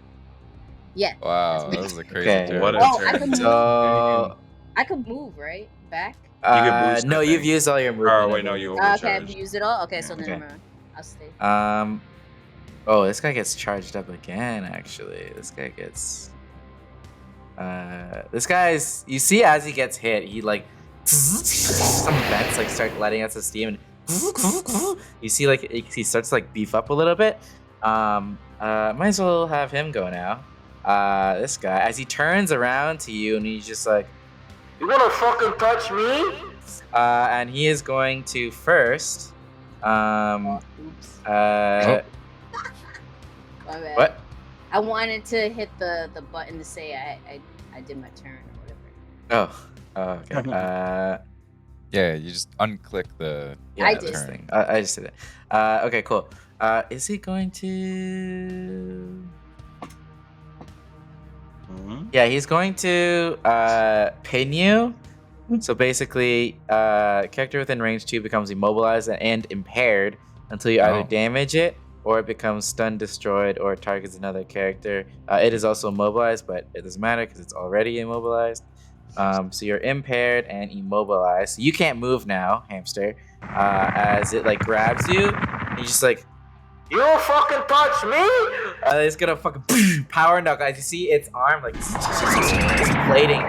Yeah. Wow, that was a crazy Okay. turret. What a Oh, I turn. could move. So, I could move, right? Back? can boost no, that you've thing. used all your movement. Oh wait, no, you overcharged. Okay, I've used it all. Okay, so then Okay. never mind. I'll stay. Oh, this guy gets charged up again. Actually, this guy gets. This guy's. You see, as he gets hit, he like some vents like start letting out some steam, and you see like he starts to like beef up a little bit. Might as well have him go now. this guy as he turns around to you and he's just like, You wanna fucking touch me? and he is going to first. Oops. My bad. What? I wanted to hit the button to say I did my turn or whatever. Okay. Yeah, you just unclick the Yeah, I this did. thing. I just did it. Okay, cool. Is he going to? Yeah, he's going to pin you. So basically, character within range 2 becomes immobilized and impaired until you either damage it or it becomes stunned, destroyed, or targets another character. It is also immobilized, but it doesn't matter because it's already immobilized. So you're impaired and immobilized. So you can't move now, hamster. As it like grabs you, and you just like, You don't fucking touch me? it's gonna fucking power knuckle. As you see its arm like this plating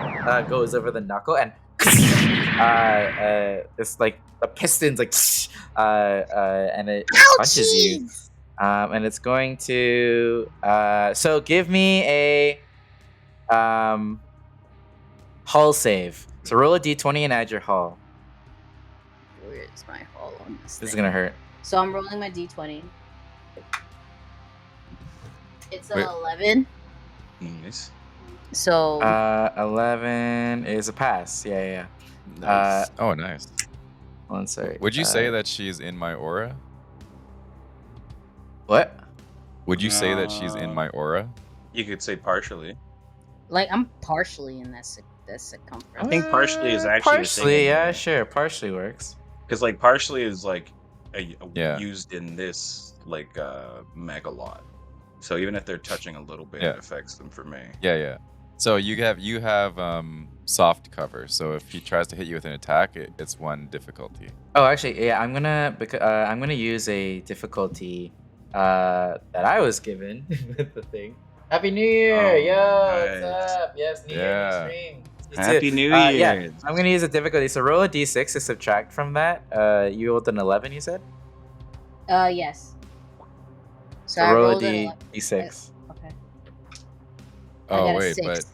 goes over the knuckle, and it's like the pistons like and it punches you. And it's going to so give me a hull save. So roll a d20 and add your hull. Where is my hull on this? This is thing? gonna hurt. So I'm rolling my d20. It's an Wait. 11. Nice. So 11 is a pass. Yeah. Nice. Oh, nice. One sorry. Would you say that she's in my aura? What? Would you say that she's in my aura? You could say partially. like I'm partially in that circumference. I think partially is actually partially. Yeah, sure. Partially works. Because like partially is like Yeah. used in this like mech a lot. So even if they're touching a little bit, Yeah. it affects them for me. Yeah. So you have soft cover. So if he tries to hit you with an attack, it's 1 difficulty. Oh, actually, yeah. I'm gonna use a difficulty that I was given with the thing. Happy New Year! Oh, Yo, nice. what's up? Yes, New Year, Yeah. new stream. You Happy too. New Yeah, Year. I'm gonna use a difficulty. So roll a d6 to subtract from that. You rolled an 11, you said. Yes. So So I roll a rolled an d6. Okay. I Oh got a wait, 6. but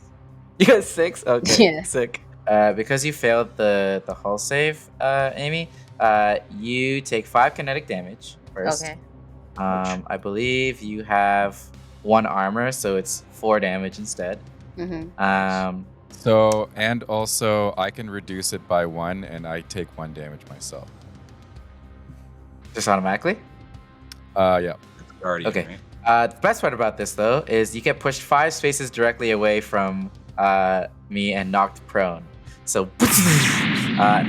You got 6. Okay, Yeah. sick. Because you failed the hull save, Amy. You take 5 kinetic damage first. Okay. I believe you have 1 armor, so it's 4 damage instead. Mm-hmm. so and also I can reduce it by 1, and I take 1 damage myself. Just automatically. Yeah. Already. Okay. The best part about this though is you get pushed 5 spaces directly away from me and knocked prone. So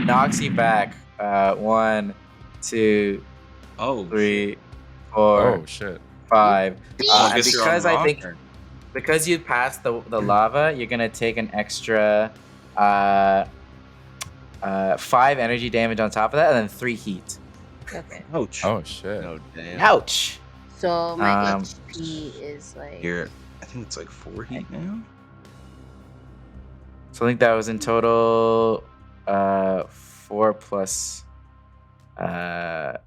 knocks you back 1, 2, Oh. 3, 4, Oh shit. 5. I And guess you're on because the I wrong think turn. because you passed the lava, you're gonna take an extra 5 energy damage on top of that, and then 3 heat. Okay. Ouch. Oh shit. Oh damn. Ouch. So my Um, HP is like You're, I think it's like 4 heat now. So I think that was in total 4 plus 5,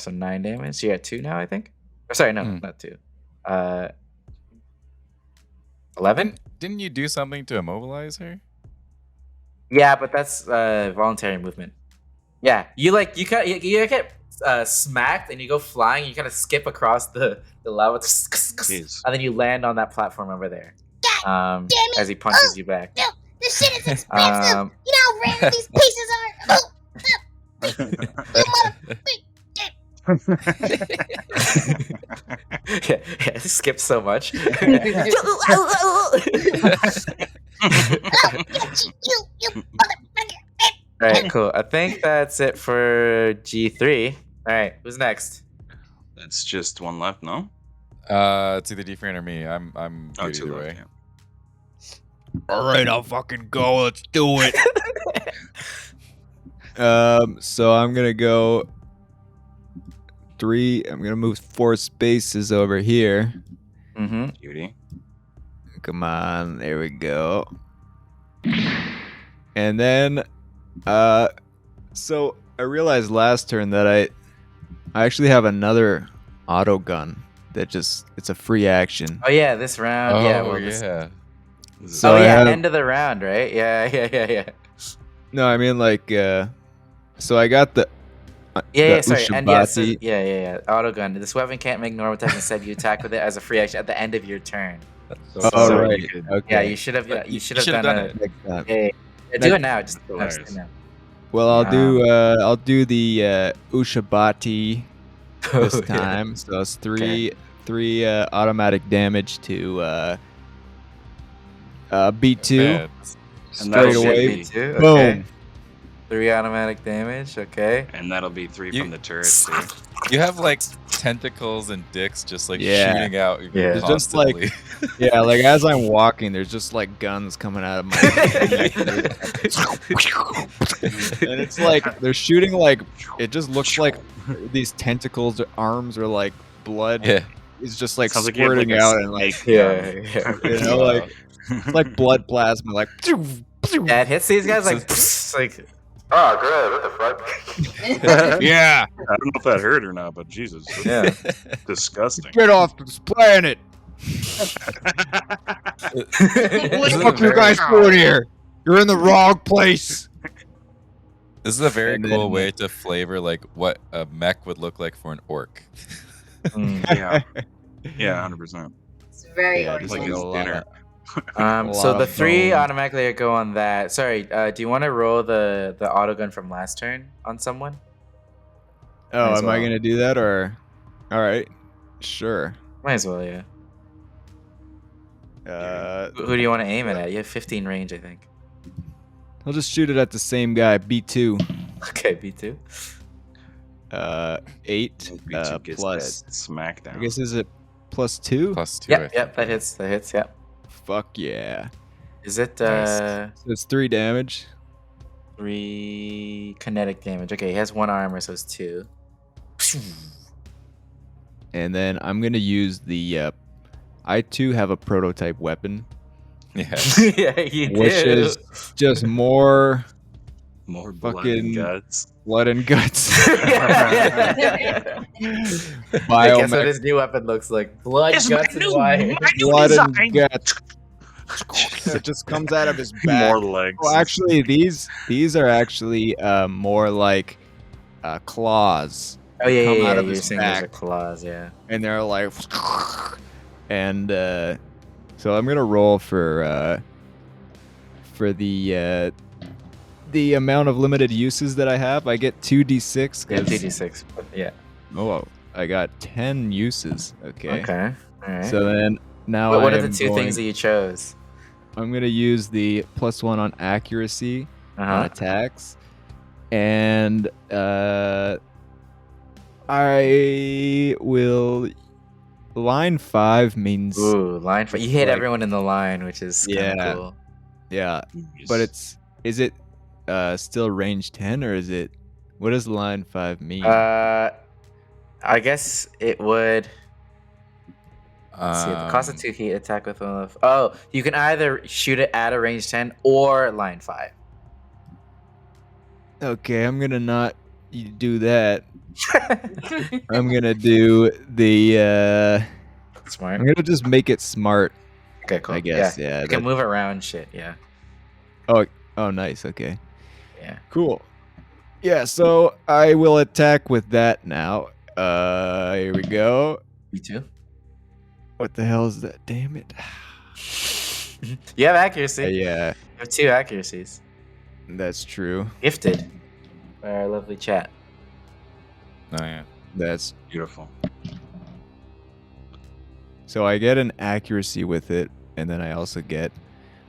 so 9 damage. So you're at 2 now, I think. Or sorry, no, not 2. 11? Didn't you do something to immobilize her? Yeah, but that's voluntary movement. Yeah, you get smacked and you go flying. You kind of skip across the lava, Jeez. and then you land on that platform over there. Damn it. As he punches you back. No, this shit is expensive. You know how rare these pieces are. yeah, it skips so much. You motherfucker. All right, cool. I think that's it for G3. All right, who's next? That's just 1 left, no? It's either Defrain or me. I'm Oh, good 2 either left. way. Yeah. All right, I'll fucking go. Let's do it. So I'm gonna go 3. I'm gonna move 4 spaces over here. Mm-hmm. Cutie. Come on, there we go. And then, so I realized last turn that I actually have another auto gun it's a free action. Oh yeah, this round. Oh yeah. Well, this- yeah. So oh I yeah, have- end of the round, right? Yeah. No, I mean like so I got the Yeah, sorry. And yeah, so, Ushabati. yeah. Auto gun. This weapon can't make normal attack. Instead, you attack with it as a free action at the end of your turn. Oh So you right. could- Okay. Yeah, you should have. You should have should've done, done it. Next time. Yeah, do it now. Just Hilarious. do it now. Well, I'll do the Ushabati this Yeah. time. So it's three automatic damage to B2 Man, And that'll straight away. be- Two. Okay. Boom. 3 automatic damage. Okay. And that'll be 3 You- from the turret. See? you have like tentacles and dicks just like Yeah. shooting out Yeah. It's just like- constantly. Yeah, like as I'm walking, there's just like guns coming out of my neck. And it's like they're shooting like it just looks like these tentacles or arms or like blood yeah. is just like Sounds like you have, squirting like, a out and like snake Yeah. gun. you know like it's like blood plasma like Yeah, it hits these guys like like. Oh, great. What the fuck? Yeah, I don't know if that hurt or not, but Jesus, that's Yeah. disgusting. get off this planet. This What is the a fuck you very- guys doing here? You're in the wrong place. This is a very And cool then- way to flavor like what a mech would look like for an orc. Mm. Yeah, 100%. It's very Yeah, just Like like his a lot dinner. of- So lot the of 3 bone. automatically go on that. Sorry, do you want to roll the auto gun from last turn on someone? Oh, Might as am I well. gonna do that or? All right, sure. Might as well, yeah. Who do you want to aim it at? You have 15 range, I think. I'll just shoot it at the same guy. B2. Okay, B2. 8 B2 gets plus. that smackdown. I guess is it +2? +2. I Yep, that hits. That hits. Yep. Fuck yeah. Is it Nice. So it's 3 damage. 3 kinetic damage? Okay, he has 1 armor, so it's 2. And then I'm gonna use the. I too have a prototype weapon, Yeah. Yeah, you which do. is just more More blood fucking- and guts. blood and guts. Yeah. Guess what Biomech his new weapon looks like? Blood, This is guts, my and new, wire. my new blood design. and guts. It just comes out of his back. More legs. Well, actually, these are actually more like claws, Oh yeah, come yeah, out yeah. of You're his saying those are back. claws, yeah. and they're like, and so I'm gonna roll for the amount of limited uses that I have. I get 2d6. Yeah, 'cause- 2d6. Yeah. Oh, I got 10 uses. Okay. Okay. All right. So then now what I are the am 2 things that you chose? I'm gonna use the +1 on accuracy on Uh-huh. attacks, and I will. Line 5 means Ooh, line 5. You hit like- everyone in the line, which is kind Yeah. of cool. yeah, but is it still range 10 or is it? What does line 5 mean? I guess it would. Let's see, the cost of 2 heat attack with one of. Oh, you can either shoot it at a range 10 or line 5. Okay, I'm gonna not do that. I'm gonna do the. Smart. I'm gonna just make it smart. Okay, cool. I guess. Yeah. You can that- move around shit, yeah. oh, nice. Okay. Yeah. Cool. Yeah. So I will attack with that now. Here we go. Me too. What the hell is that? Damn it. You have accuracy. Yeah, You have 2 accuracies. that's true. Gifted by our lovely chat. Oh yeah. That's beautiful. so I get an accuracy with it, and then I also get.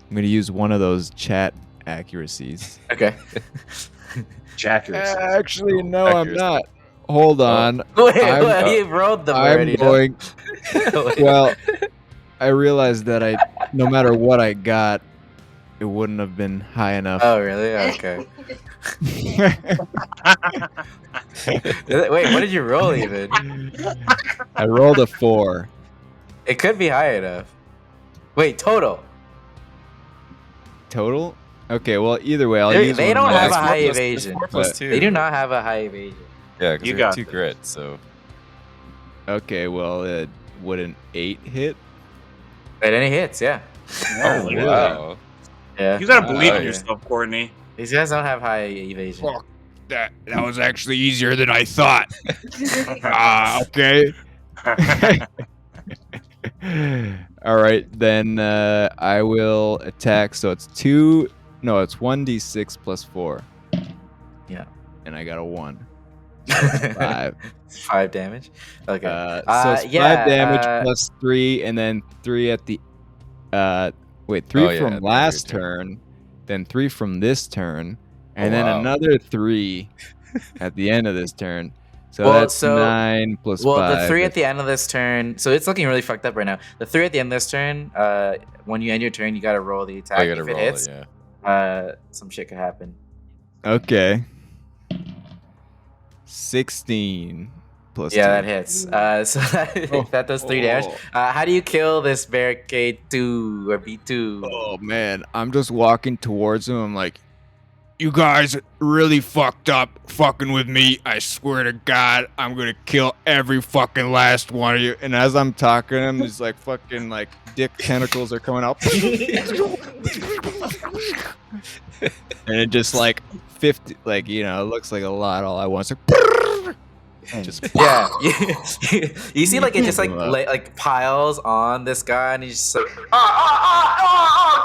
I'm gonna use one of those chat accuracies. Okay. Jackers. Actually, no, Accuracy. I'm not. Hold on. Wait, I'm- you rolled them I'm already. no? going. Wait. Well, I realized that no matter what I got, it wouldn't have been high enough. Oh, really? Okay. Wait, what did you roll even? I rolled a 4. It could be high enough. Wait, total. Total? Okay, well, either way, I'll They use they one don't of Yeah, have those. a it's high 4 plus- evasion. It's 4 plus But 2. They do not have a high evasion. Yeah, because You you got got 2 this. grit, so Okay, well, would an 8 hit? At any hits, yeah. Oh, Oh, look at wow. Yeah. You gotta believe in yeah. yourself, Courtney. These guys don't have high evasion. Fuck. That was actually easier than I thought. Okay. All right, then I will attack. So it's 1d6 plus 4. Yeah. And I got a 1. 5. 5 damage. Okay. So it's 5 damage plus 3, and then 3 at the 3 from at the last end of your turn, then 3 from this turn, and Oh, then wow. another 3 at the end of this turn. So Well, that's 9 plus 5. Well, the 3 at the end of this turn. So it's looking really fucked up right now. The 3 at the end of this turn. When you end your turn, you gotta roll the attack. I gotta if roll it hits, it, yeah. some shit could happen. Okay. 16 plus Yeah, 2. that hits. So that does 3 damage. How do you kill this barricade 2 or B2? Oh man, I'm just walking towards him. I'm like, You guys really fucked up fucking with me. I swear to God, I'm gonna kill every fucking last one of you. and as I'm talking to him, these like fucking like dick tentacles are coming out. And it just like 50, like, you know, it looks like a lot all I want. So just Yeah, you see, like it just like piles on this guy, and he's just like,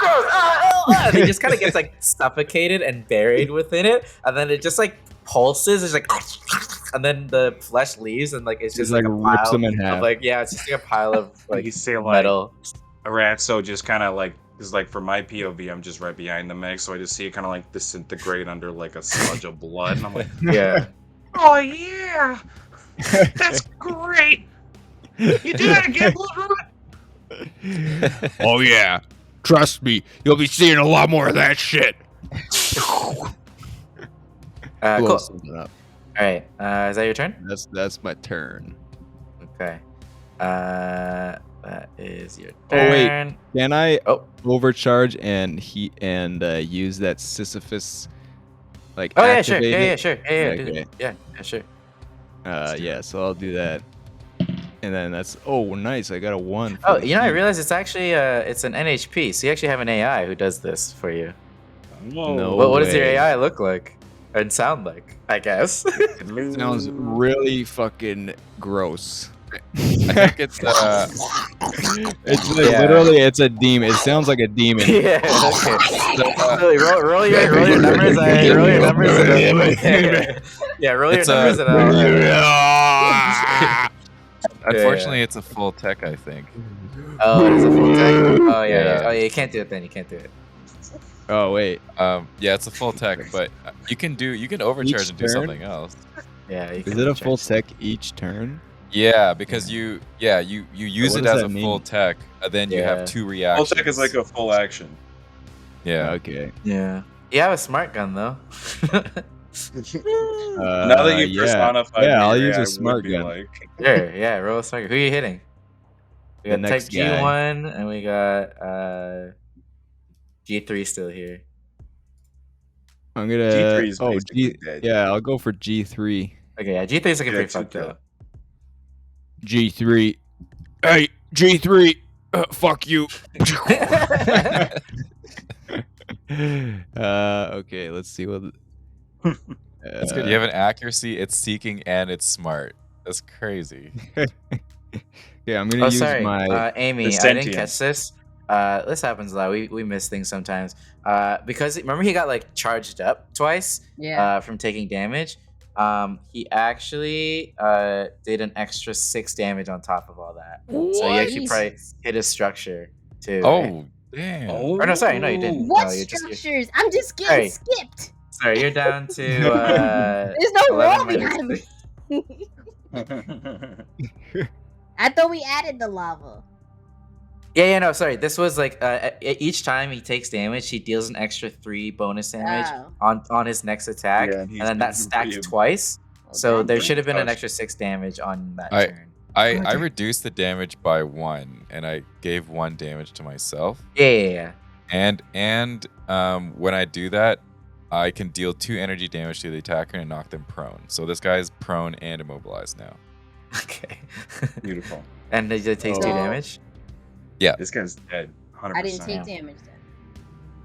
gross, and he just kind of gets like suffocated and buried within it, and then it just like pulses. It's like, and then the flesh leaves, and like it's just like a rips pile them in half. of like it's just like a pile of like You say like metal. a rat, so just kind of like is like for my POV, I'm just right behind the mech, so I just see it kind of like disintegrate under like a sludge of blood, and I'm like, Yeah. Oh yeah, that's great. You do that again, Bloodroot? Oh yeah. Trust me, you'll be seeing a lot more of that shit. Cool. blow All something up. right. Is that your turn? That's my turn. Okay. That is your Oh, wait. turn. Can I Oh. overcharge and use that Sisyphus like Oh yeah, sure. activate Yeah, it? yeah, sure. Yeah, do Okay. that. Yeah, sure. Yeah, so I'll do that. And then that's nice. I got a 1. for Oh, the you know, I heat. realized it's actually it's an NHP, so you actually have an AI who does this for you. whoa. No. What does your way. AI look like and sound like? I guess. It sounds really fucking gross. I think it's It's like, literally it's a demon. It sounds like a demon. Yeah. Okay. So, roll your numbers. Roll your numbers. Yeah, roll your It's numbers. unfortunately it's a full tech, I think. Oh, it is a full tech. Oh yeah. Yeah. Oh yeah. You can't do it then. You can't do it. Oh wait. Yeah, it's a full tech, but you can overcharge Each and do turn? something else. Yeah. You Is can it a full charge. tech each turn? Yeah, because you use what it does as that a mean? full tech, and then you Yeah. have 2 Full reactions. tech is like a full action. yeah. Okay. Yeah. You have a smart gun though. Now that you yeah. personified Yeah, me, I'll your use a AI smart would be gun. like, Sure. Yeah. Roll a smart gun. Who are you hitting? We The got next Type guy. G1, and we got G3 still here. I'm gonna. G3 is oh, basically dead. Yeah, I'll go for G3. Okay, yeah, G3 is looking Yeah, pretty it's fucked okay. up. G3. Hey, G3. Fuck you. Okay, let's see what. That's good. You have an accuracy, it's seeking, and it's smart. That's crazy. Yeah, I'm gonna Oh, use sorry, my. Amy, the I didn't sentience. catch this. This happens a lot. We miss things sometimes. Because remember he got like charged up twice. Yeah. From taking damage. He actually did an extra 6 damage on top of all that. So he actually probably Jesus. hit a structure too. right? Oh, damn. Or no, sorry, no, you didn't. What No, you're structures? I'm just getting skipped. Sorry, you're down to. There's no 11 roll minus behind me. 6. I thought we added the lava. Yeah, no, sorry. This was like each time he takes damage, he deals an extra 3 bonus damage Oh. on his next attack, Yeah, and he's then that been stacked pretty- twice. So Okay. there should have been an Ouch. extra 6 damage on that I- turn. I reduced the damage by 1, and I gave 1 damage to myself. Yeah. And when I do that, I can deal 2 energy damage to the attacker and knock them prone. So this guy's prone and immobilized now. Okay. Beautiful. And it takes 2 So- damage. This guy's dead. 100%. I didn't take damage then.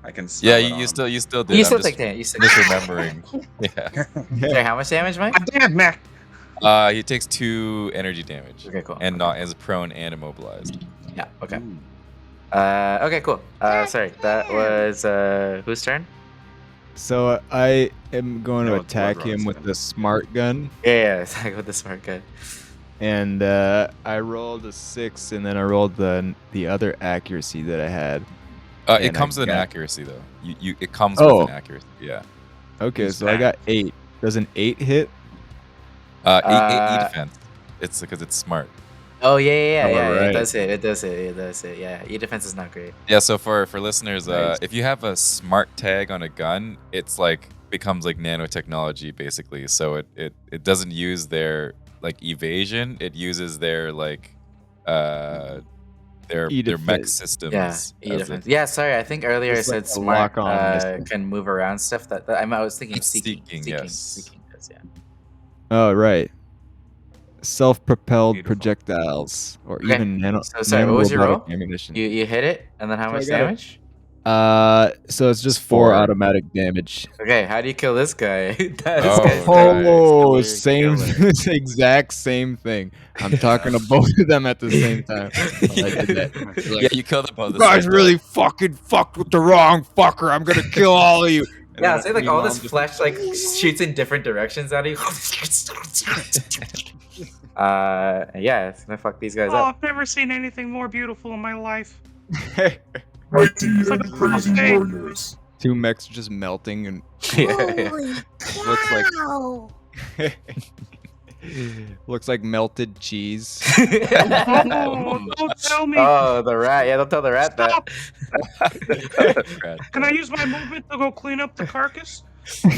I can smell Yeah, it on you him. still did. You I'm still just take damage. You still misremembering. Yeah. Sorry, how much damage, Mike? I'm dead, Mech. He takes 2 energy damage. Okay, cool. And not as prone and immobilized. Yeah. Okay. Ooh. Okay, cool. Sorry, that was whose turn? So I am going to No, it's attack Blood him Rot's with turn. the smart gun, Yeah, attack with the smart guy. and I rolled a 6, and then I rolled the other accuracy that I had. It And I comes with an got- accuracy though. It comes Oh. with an accuracy. Yeah. Okay, He's so I got 8. Does an 8 hit? 8 Uh, defense. It's because it's smart. Oh yeah. It Alright. does hit. It does hit. Yeah, your defense is not great. Yeah. So for listeners, Nice. if you have a smart tag on a gun, it's like becomes like nanotechnology basically. So it doesn't use their like evasion. It uses their like their mech E-defense. systems. Yeah, as defense. a- Yeah, sorry. I think earlier I It's said like a smart lock-on missile. can move around stuff. That I was thinking It's seeking. seeking, yes. Seeking does. Yeah. Oh, right. Self-propelled Beautiful. projectiles, or Okay, even so sorry, what was your nano-robotic roll? ammunition. You hit it, and then how So much I got a- damage? So it's just It's 4 4. automatic damage. Okay, how do you kill this guy? This Oh, guy's nice. dead. Oh, Killer, same, killer. exact same thing. I'm talking to both of them at the same time. I did that. Yeah, you kill them both. You at the guys same really time. fucking fucked with the wrong fucker. I'm gonna kill all of you. And Yeah, then say like all this meanwhile, I'm flesh like shoots in different directions out of you. Yeah, it's gonna fuck these guys Oh, up. I've never seen anything more beautiful in my life. Mighty like and a crazy birthday. warriors. 2 mechs just melting and Holy Looks like- cow! looks like melted cheese. Oh, don't tell me. Oh, the rat. Yeah, don't tell the rat that. Can I use my movement to go clean up the carcass?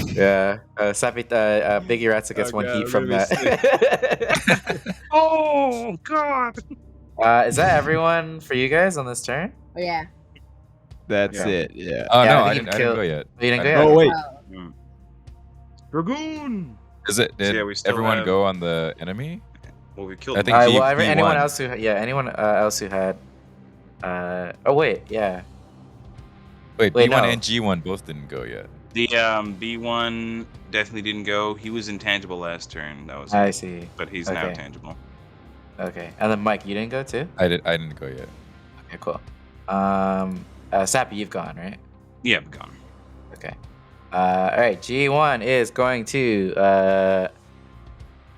Yeah. Sappy, Biggie Ratsa gets Oh, 1 God, heat I'm from gonna that. Oh, God. Is that everyone for you guys on this turn? Oh, yeah. That's Yeah. it. Yeah. Oh Yeah, no, I I think didn't you go killed- yet. You didn't I go didn't- yet? Oh wait. Oh, Dragoon. Is it? Did yeah, we still everyone have- go on the enemy? Well, we killed. I think Mech. he- Well, anyone won. else who anyone else who had. Oh wait, yeah. Wait, Wait, B1 no. and G1 both didn't go yet. The B1 definitely didn't go. He was intangible last turn. That was. I it. see. But he's now Okay. tangible. Okay, and then Mike, you didn't go too. I didn't go yet. Okay, cool. Sappy, you've gone, right? Yeah, I'm gone. Okay. All right. G1 is going to.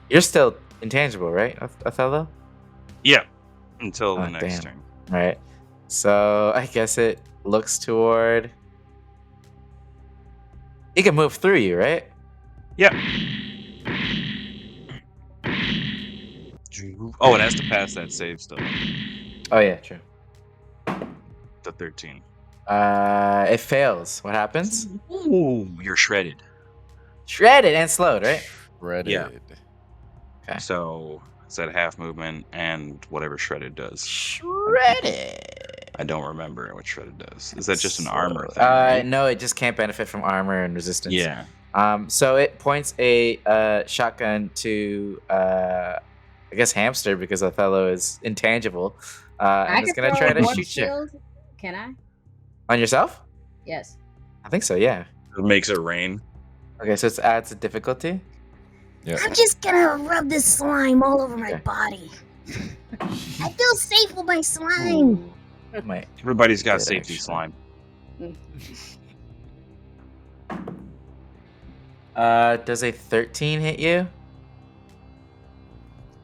You're still intangible, right, Othello? Yeah. Until Oh, the next damn. turn. All right. So I guess it looks toward. He can move through you, right? Yeah. Oh, it has to pass that save still. Oh yeah, true. The 13. It fails. What happens? Ooh, you're shredded. Shredded and slowed, right? Reddit. Yeah. Okay. So it's at half movement and whatever shredded does. Shredded. I don't remember what shredded does. Is that just an armor thing? right? No, it just can't benefit from armor and resistance. Yeah. So it points a shotgun to I guess hamster because Othello is intangible. I And it's can gonna throw try to one shoot you shield. Can I? on yourself. Yes. I think so. Yeah. It makes it rain. Okay, so it adds a difficulty. Yeah. I'm just gonna rub this slime all over my Okay. body. I feel safe with my slime. Might. Everybody's got Good, safety actually. slime. Does a 13 hit you?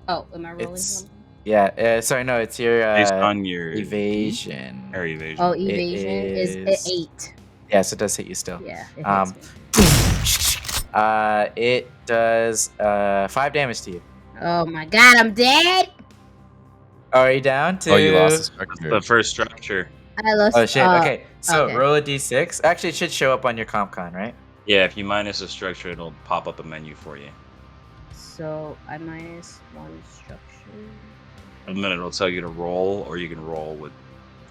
Oh, am I rolling It's- something? Yeah. Sorry, no, it's your Based on your evasion. Or evasion. Oh, evasion is is- 8. Yes, it does hit you still. Yeah. It Um, hits me. It does 5 damage to you. Oh my god, I'm dead. Are you down to? Oh, you lost the structure. The first structure. I lost. Oh shit. Okay, so okay. roll a d6. Actually, it should show up on your comp con, right? Yeah, if you minus a structure, it'll pop up a menu for you. So I minus 1 structure. And then it'll tell you to roll, or you can roll with,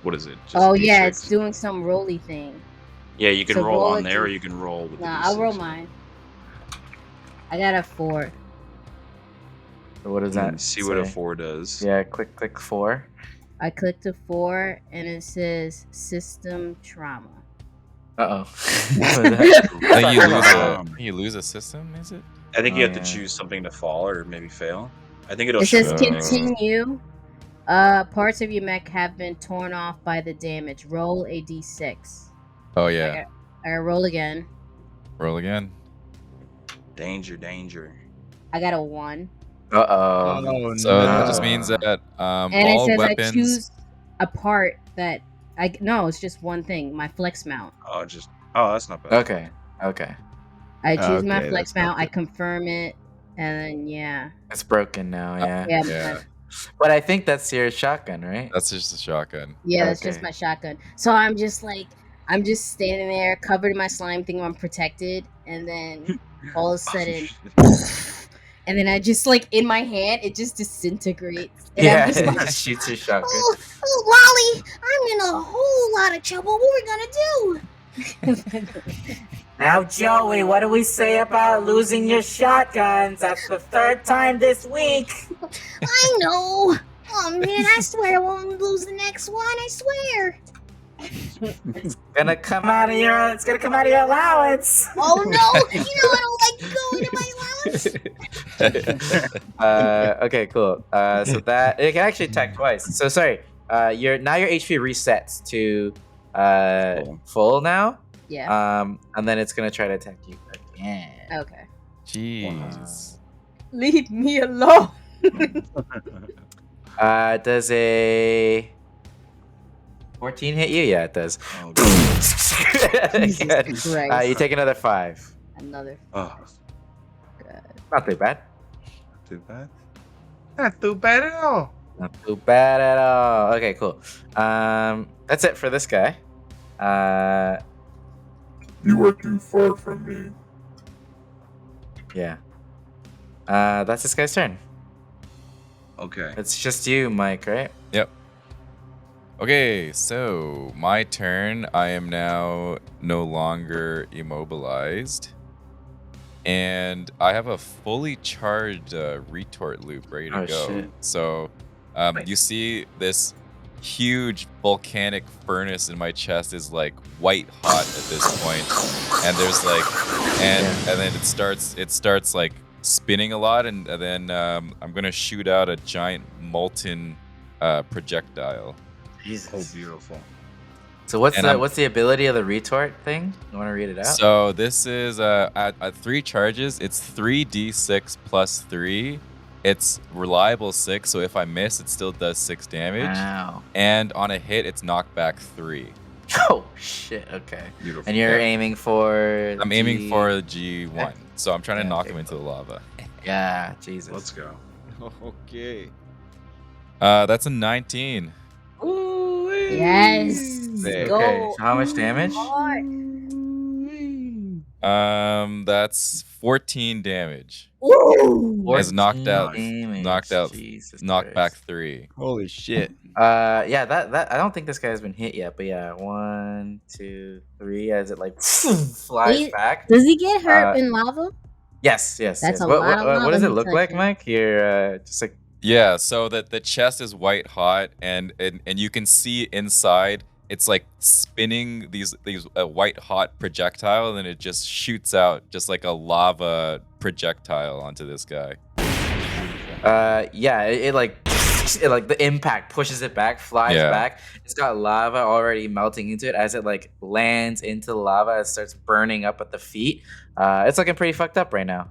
what is it? Just a Oh yeah, D6? it's doing some rolly thing. Yeah, you can So roll roll on a there, or D- you can roll with Nah, the I'll roll D6. mine. I got a 4. So what does that See what a say? 4 does. Yeah, click 4. I clicked a 4 and it says system trauma. Uh-oh. I Um, think you lose a system, is it? I think you have to yeah. choose something to fall or maybe fail. I think it'll It says show. continue. Parts of your mech have been torn off by the damage. Roll a d6. Oh yeah. I roll again. Roll again. Danger. I got a 1. Uh-oh. So that just means that And all it says weapons. I choose a part that no, it's just one thing. My flex mount. Oh, that's not bad. Okay. I choose my Okay, flex that's not mount. I good. confirm it, and then yeah. It's broken now, yeah. Yeah, But I think that's your shotgun, right? that's just a shotgun. Yeah, that's just Okay. my shotgun. So I'm just standing there covered in my slime thing. I'm protected, and then all of a sudden, and then I just in my hand, it just disintegrates. And Yeah, I'm just it like, just shoots your shotgun. Oh, Lolly, I'm in a whole lot of trouble. What are we gonna do? Now, Joey, what do we say about losing your shotguns? That's the 3rd time this week. I know. Oh man, I swear I won't lose the next one. I swear. It's gonna come out of your. It's gonna come out of your allowance. Oh no, you know I don't like going to my allowance. Okay, cool. So that it can actually attack twice. So sorry. Your HP resets to full now. yeah. And then it's gonna try to attack you again. Okay. Jeez. Leave me alone. Does a 14 hit you? Yeah, it does. Oh, Again. Christ. You take another 5. Another. oh, Not too bad. too bad. Not too bad at all. Not too bad at all. Okay, cool. That's it for this guy. You are too far from me. Yeah. That's this guy's turn. Okay. It's just you, Mike, right? Yep. Okay, so my turn. I am now no longer immobilized. And I have a fully charged retort loop ready to Oh, go. shit. So you see this huge volcanic furnace in my chest is white hot at this point. And there's and then it starts spinning a lot, and then I'm gonna shoot out a giant molten projectile. Jesus. Oh, beautiful. So what's And what's the ability of the retort thing? You want to read it out? So this is at 3 charges. It's 3d6 plus 3. It's reliable 6, so if I miss, it still does 6 damage. Wow. And on a hit, it's knockback 3. Oh shit. Okay. Beautiful. And you're Yeah. aiming for. I'm aiming for a G1, so I'm trying to Yeah, knock okay, him into the lava. Yeah. Jesus. Let's go. Okay. That's a 19. Yes. Okay. Go. So how much damage? Hard. That's 14 damage. Ooh. Has knocked out, 14 damage. knocked out, Jesus knocked Christ. back 3. Holy shit. Yeah, that I don't think this guy has been hit yet, but yeah, 1, 2, 3, as it flies Wait, back. Does he get hurt Uh, in lava? Yes. That's yes. a What, lot of what lava does it he's look like, touching. Mike? You're just like Yeah, so that the chest is white hot, and you can see inside. It's spinning these white hot projectile, and then it just shoots out just like a lava projectile onto this guy. yeah, it the impact pushes it back, flies Yeah. back. It's got lava already melting into it as it lands into the lava. It starts burning up at the feet. It's looking pretty fucked up right now.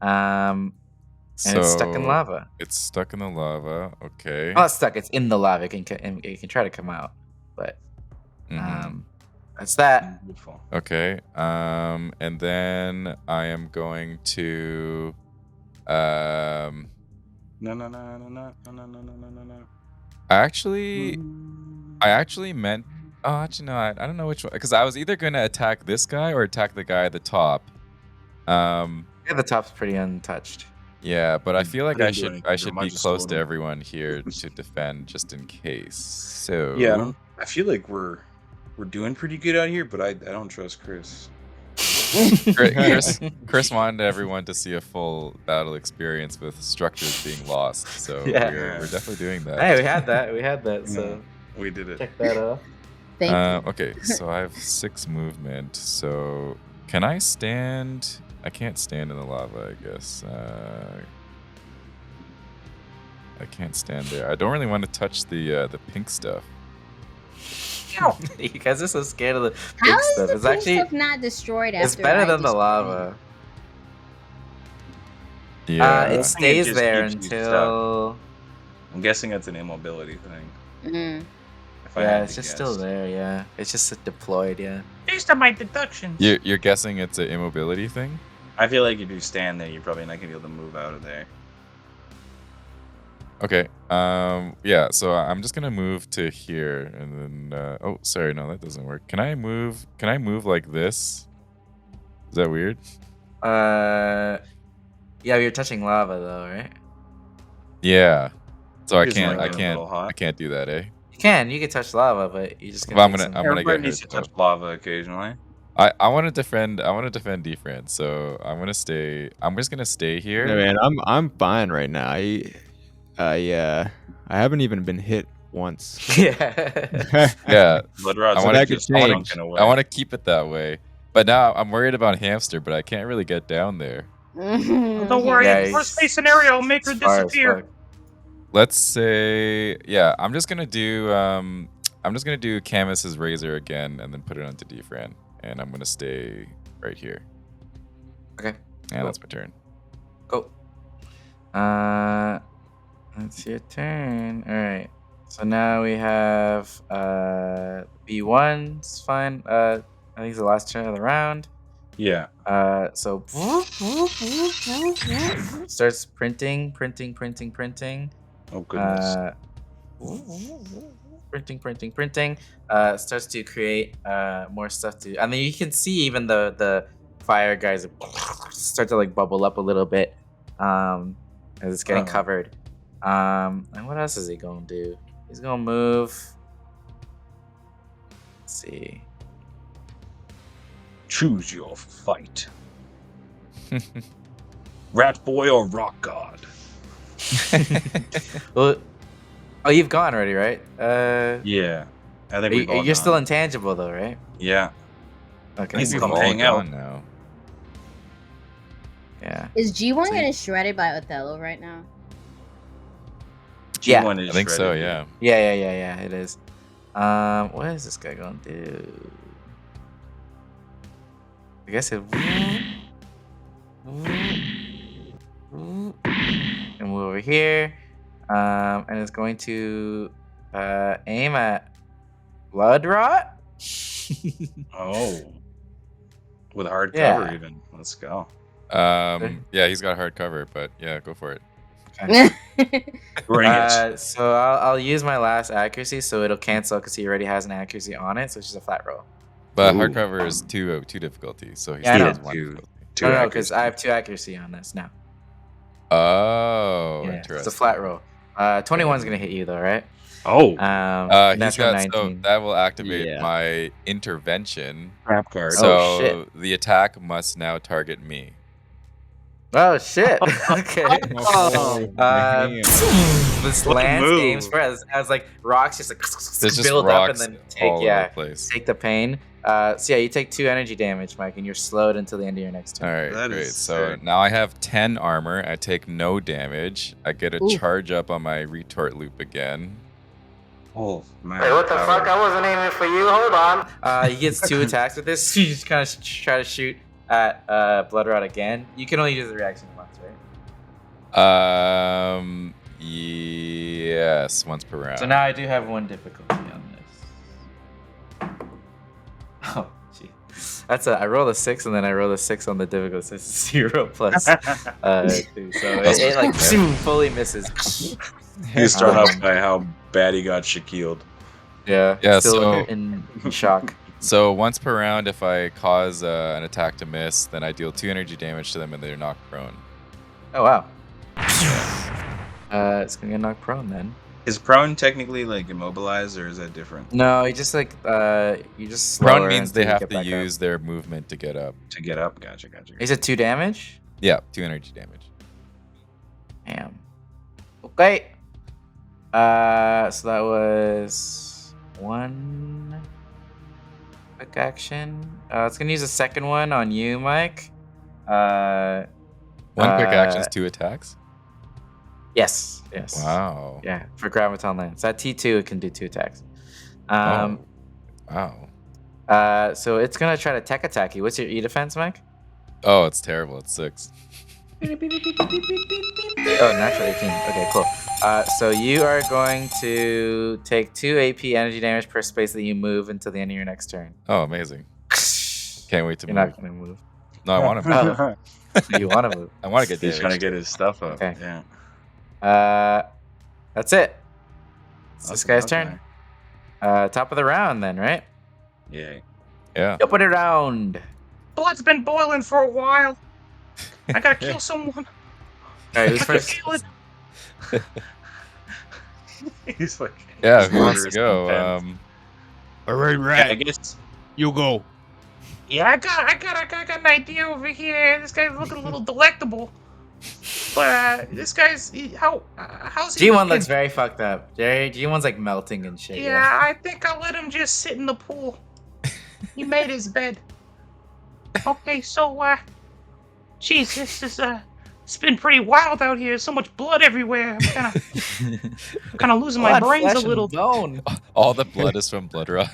And it's stuck in So, lava. It's stuck in the lava. Okay. Well, not stuck. It's in the lava. It can try to come out, but Mhm. that's that. Beautiful. Okay. And then I am going to No. I actually meant. Oh, actually, no. I don't know which one, because I was either going to attack this guy or attack the guy at the top. Yeah, the top's pretty untouched. Yeah, but I feel like I I didn't do should anything. I I should might be just close slow to them. everyone here to defend just in case. So Yeah, I feel like we're doing pretty good out here, but I don't trust Chris. Chris wanted everyone to see a full battle experience with structures being lost, so Yeah. we're definitely doing that. Hey, we had that. So We did it. check that off. Thank you. Okay, so I have 6 movement. So can I stand? I can't stand in the lava, I guess. I can't stand there. I don't really want to touch the pink stuff. You guys are so scared of the How pink is stuff. the It's pink actually stuff not destroyed after it's better I than the destroyed lava. Yeah. It think stays just there keeps you until I'm guessing it's an immobility thing. it? Mm. If I yeah, had it's to just guess. still there. Yeah, it's just deployed. Yeah. Based on my deductions. You're guessing it's an immobility thing? I feel like if you stand there, you're probably not gonna be able to move out of there. Okay. Yeah. So I'm just gonna move to here, and then. Oh, sorry. No, that doesn't work. Can I move? Can I move like this? Is that weird? Yeah, you're touching lava though, right? Yeah. So I Just can't. like I a can't. little hot. I can't do that, eh? You can touch lava, but you just Well, I'm take gonna- some- I'm gonna Everybody get needs to hurt, touch though. lava occasionally. I want to defend. I want to defend defense. So I'm gonna stay. I'm just gonna stay here. No, man, I'm fine right now. I haven't even been hit once. Yeah. Yeah. Blood rods I are wanna just change. sunken away. I want to keep it that way. But now I'm worried about hamster, but I can't really get down there. Don't worry, Yeah, worst he's- case scenario, I'll make her It's far as disappear. fuck. Let's say, yeah. I'm just gonna do. I'm just gonna do Camus's razor again, and then put it onto Defran, and I'm gonna stay right here. Okay. And that's my turn. Go. That's your turn. All right. So now we have B1. It's fine. I think it's the last turn of the round. Yeah. So starts printing. Oh goodness. Printing. Starts to create more stuff to, and then you can see even the fire guys start to like bubble up a little bit, as it's getting Uh-oh. covered. And what else is he gonna do? He's gonna move. Let's see. Choose your fight. Rat boy or rock god? Well, oh, you've gone already, right? Yeah. I think we've all You're still gone. intangible though, right? Yeah. Okay. He's We've come all hang out. gone now. Yeah. Is G1 See? getting shredded by Othello right now? Yeah, G1 is I think so. shredded, Yeah. Yeah. It is. What is this guy gonna do? I guess it. And move over here. And it's going to aim at Blood Rot. Oh. With hard Yeah. cover even. Let's go. Yeah, he's got hard cover, but yeah, go for it. Bring it. So I'll use my last accuracy, so it'll cancel because he already has an accuracy on it, so it's just a flat roll. But Ooh. hard cover is two difficulty, so he Yeah, I still know. has one Two. difficulty. No, because I have 2 accuracy on this now. Oh, Yeah, interesting. it's a flat roll. 21's gonna hit you though, right? Oh. He's Natural got, so 19. that will activate Yeah. my intervention. Crap card. So shit. the attack must now target me. Oh shit! Okay. Oh, Uh, man. this What a lands move. game spread as like rocks just like There's just build rocks up and then all take over the place. take the pain. So yeah, you take 2 energy damage, Mike, and you're slowed until the end of your next All turn. right, That great. is So sick. now I have 10 armor. I take no damage. I get a Ooh. charge up on my retort loop again. Oh, man. Wait, what the fuck? I wasn't aiming for you. Hold on. He gets 2 attacks with this. You just kind of try to shoot at Blood Rot again. You can only use the reaction once, right? Yes, once per round. So now I do have 1 difficulty on this. Oh, gee. That's I roll a 6 and then I roll a 6 on the difficulty. So it's 0 plus 2. So it like fully misses. You start off by how bad he got Shaquilled. Yeah. Yeah, Still so- in shock. So once per round, if I cause an attack to miss, then I deal 2 energy damage to them and they're knocked prone. Oh wow. It's gonna get knocked prone then. Is prone technically like immobilized, or is that different? No, you just like you just Prone slower means they until you have get to back up. use their movement to get up. To get up, gotcha. Is it 2 damage? Yeah, 2 energy damage. Damn. Okay. So that was 1 quick action. It's gonna use a second one on you, Mike. 1 quick action is 2 attacks. Yes. Wow. Yeah, for Graviton Lance. At T2, it can do 2 attacks. Wow. So it's gonna try to tech attack you. What's your E defense, Mike? Oh, it's terrible. It's 6. Oh, natural 18. Okay, cool. So you are going to take 2 AP energy damage per space that you move until the end of your next turn. Oh, amazing. Can't wait to You're move. not gonna move. No, I want to move. You want to move? I want to get He's trying to damage. get his stuff up. Okay. Yeah. That's it. It's this Awesome, guy's okay. turn. Top of the round, then, right? Yay. Yeah. Open it round. Blood's been boiling for a while. I gotta kill someone. All right, who's I can first? feel it. He's like, Yeah, his who wants to murderous go? intent. All right, Yeah, I Rat. guess. You go. Yeah, I got an idea over here. This guy's looking a little delectable. But this guy's how's he? G1 looking? looks very fucked up. Jerry, G1's like melting and shit. Yeah, I think I'll let him just sit in the pool. He made his bed. Okay, so jeez, this is it's been pretty wild out here. So much blood everywhere. I'm kind of losing my brains a little. Bone. All the blood is from Blood Rot.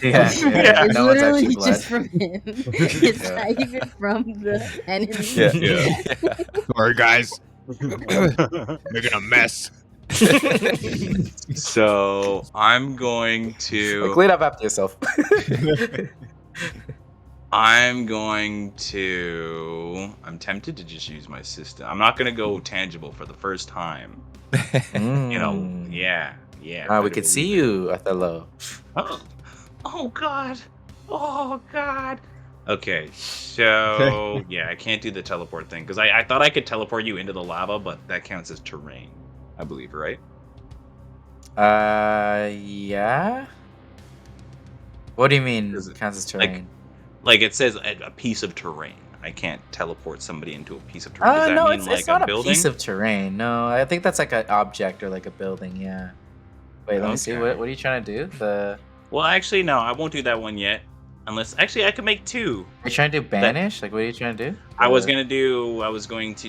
Yeah. It's No one's literally actually blood. just from him. It's not even from the enemy. Yeah. Sorry, guys. Making a mess. So I'm going to. Clean up after yourself. I'm tempted to just use my system. I'm not gonna go tangible for the first time. You know, yeah. We could see you, Othello. Oh God. Oh God. Okay, so yeah, I can't do the teleport thing because I thought I could teleport you into the lava, but that counts as terrain, I believe, right? Yeah. What do you mean? Counts as terrain? Like it says a piece of terrain. I can't teleport somebody into a piece of terrain. Does that No, mean it's not a building? piece of terrain. No, I think that's like an object or like a building. Yeah. Wait, let me see. Okay. What are you trying to do? Well, actually, no, I won't do that one yet. Unless, actually, I could make two. Are you trying to do banish? Like, what are you trying to do? I was going to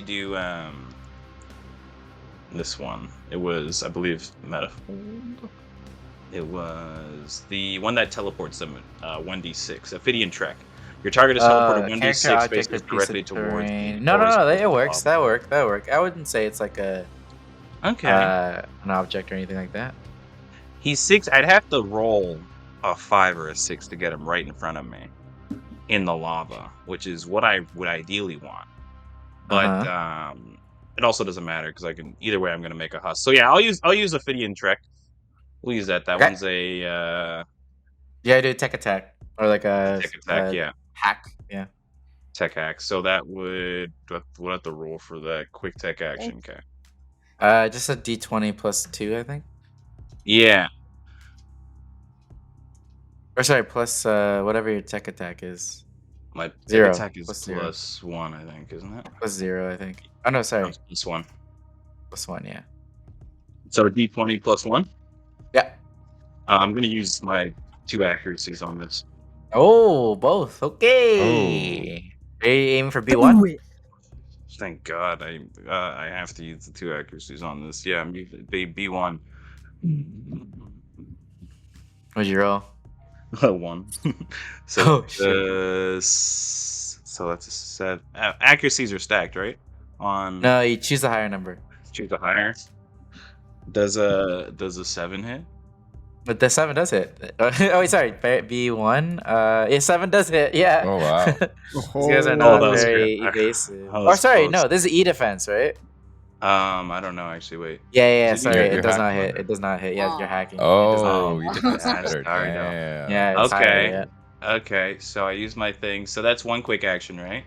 do this one. It was, I believe, Metafold. It was the one that teleports them 1d6, Ophidian Trek. Your target is teleported 1d6 spaces directly towards. No, it works. That work. I wouldn't say it's like a Okay. an object or anything like that. He's 6. I'd have to roll a 5 or a 6 to get him right in front of me in the lava, which is what I would ideally want. But it also doesn't matter because I can either way. I'm going to make a husk. So yeah, I'll use Ophidian Trek. We'll use that. That one's a Yeah, do a tech attack or like a tech attack. Yeah, hack. Yeah, tech hack. So that would we'll have to roll for that quick tech action. Okay. Just a d20 plus 2, I think. Yeah. Or sorry, plus whatever your tech attack is. My 0 tech attack is plus plus 1, I think, isn't it? Plus 0, I think. Oh no, sorry. Plus 1. Plus 1, yeah. So d20 plus 1. Yeah. I'm gonna use my 2 accuracies on this. Oh, both. Okay. Are you aiming for B1? Thank God, I have to use the 2 accuracies on this. Yeah, I'm using B1. What'd you roll? 1. So Oh, shit. so that's a 7. Accuracies are stacked, right? On No, you choose a higher number. choose a higher. Does a 7 hit? But the 7 does hit. Oh, wait, sorry. B1. Yeah, 7 does hit. Yeah. Oh, wow. These guys are not that was very good. evasive. I Or was sorry, close. no, this is E defense, right? I don't know actually. Wait. Yeah. Is it- Sorry, you're it does not hacking. hit. It does not hit. Yeah, you're hacking. Oh, you did this That's better. sorry, no. Damn. Yeah. It's Okay. higher, Okay, so I use my thing. So that's 1 quick action, right?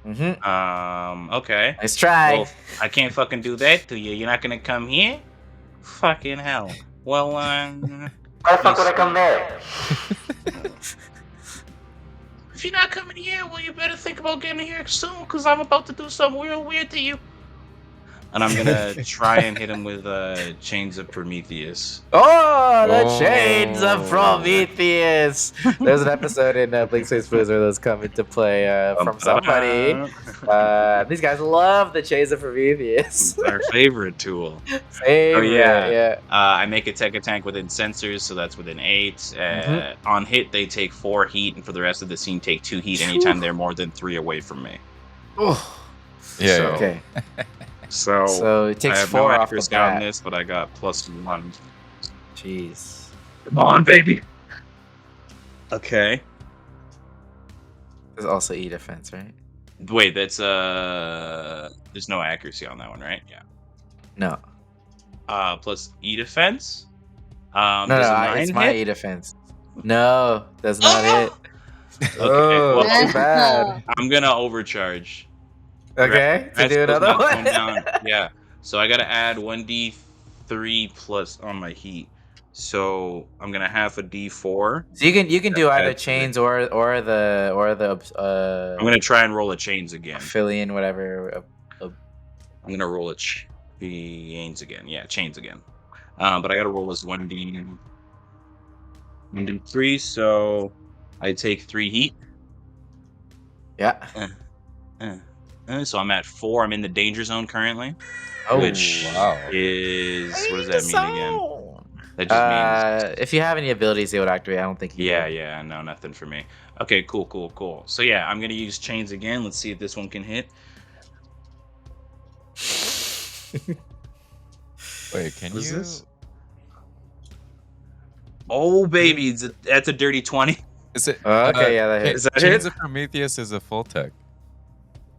yeah. Mm-hmm. Okay. Nice try. Well, I can't fucking do that to you. You're not gonna come here. Fucking hell. Well, Why the fuck would I come there? If you're not coming here, well, you better think about getting here soon, because I'm about to do something real weird to you. and I'm gonna try and hit him with Chains of Prometheus. Oh, the Chains of Prometheus. There's an episode in Blink Space Blues where those come into play from somebody. These guys love the Chains of Prometheus. Our favorite tool. Favorite, yeah. I make a tech attack within sensors, so that's within 8. On hit, they take 4 heat, and for the rest of the scene, take 2 heat anytime they're more than 3 away from me. Oh. Yeah. So- Okay. So it takes I have 4 no off the accuracy on bat. this, but I got +1. Jeez. Come on, baby. Okay. There's also E defense, right? Wait, that's there's no accuracy on that one, right? Yeah. No. Plus E defense. No, does a no, 9 it's my hit? E defense. No, that's not it. Okay, Oh, well, too bad. I'm gonna overcharge. Okay, to Rat's do goes another not one. going down. Yeah. So I gotta add 1d3 plus on my heat. So I'm gonna have a d4. So you can do either That's it. chains or the I'm gonna try and roll a chains again. affiliate, whatever. I'm gonna roll a chains again. Yeah, chains again. But I gotta roll this 1d3. So I take 3 heat. Yeah. So I'm at 4. I'm in the danger zone currently. Oh, which wow. is what does that mean again? That just means if you have any abilities, they would activate. I don't think you do. yeah, no, nothing for me. Okay, cool. So yeah, I'm gonna use chains again. Let's see if this one can hit. Wait, can What's you? this? Oh baby, that's a dirty 20. Is it? Okay, yeah, that hits. Is that Chains hit? of Prometheus is a full tech.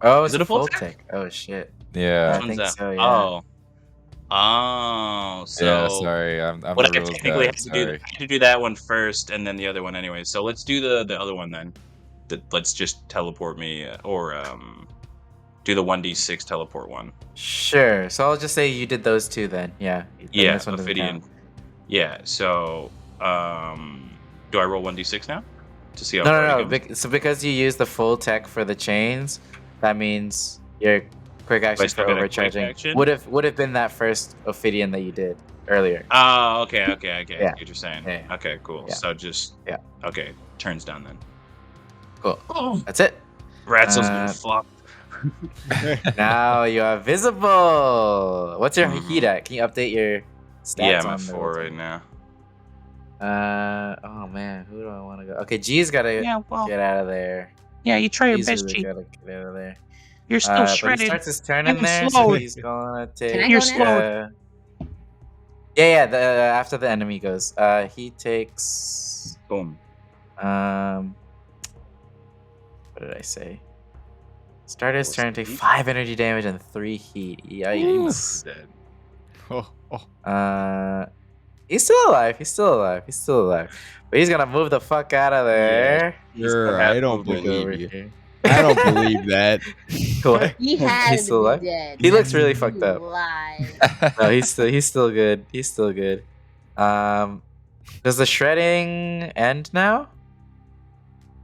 Oh, Is it's it a a full full tech? tech. Oh shit. Yeah. I Which think one's that? so, yeah. Oh, so Yeah, sorry. I'm well, the I rules technically guy. have Sorry. to do that one first, and then the other one anyway. So let's do the other one then. Let's just teleport me, or do the 1d6 teleport one. Sure. So I'll just say you did those two then. Yeah. Then Yeah, this one doesn't Ophidian. count. Yeah. So do I roll 1d6 now to see how No, far no, he no. goes? So because you use the full tech for the chains, that means your quick action still for get a quick overcharging action? would have been that first Ophidian that you did earlier. Oh, okay. I see Yeah. what you're saying. Yeah. Okay, cool. Yeah. So just Yeah. Okay, turns down then. Cool. Oh, That's it. Ratzel's Uh, been fucked. Now you are visible. What's your Mhm. heat at? Can you update your stats? Yeah, I'm on at 4 right now. Oh man, who do I want to go? Okay, G's gotta Yeah, well, get out of there. yeah, you try your G's best, really G. gotta get out of there. You're still But he shredded. starts his turn I'm in there, so slowed. he's gonna take. Can I You're go next? slowed. Yeah. After the enemy goes, he takes. Boom. What did I say? Start his What's turn, the take heat? 5 energy damage and 3 heat. Yikes. Dead. He's still alive. He's still alive. But he's gonna move the fuck out of there. Sure, I don't Look over believe you. here. I don't believe that. What? He had He's still to alive? be dead. He looks really fucked up. Live. No, he's still good. He's still good. Does the shredding end now?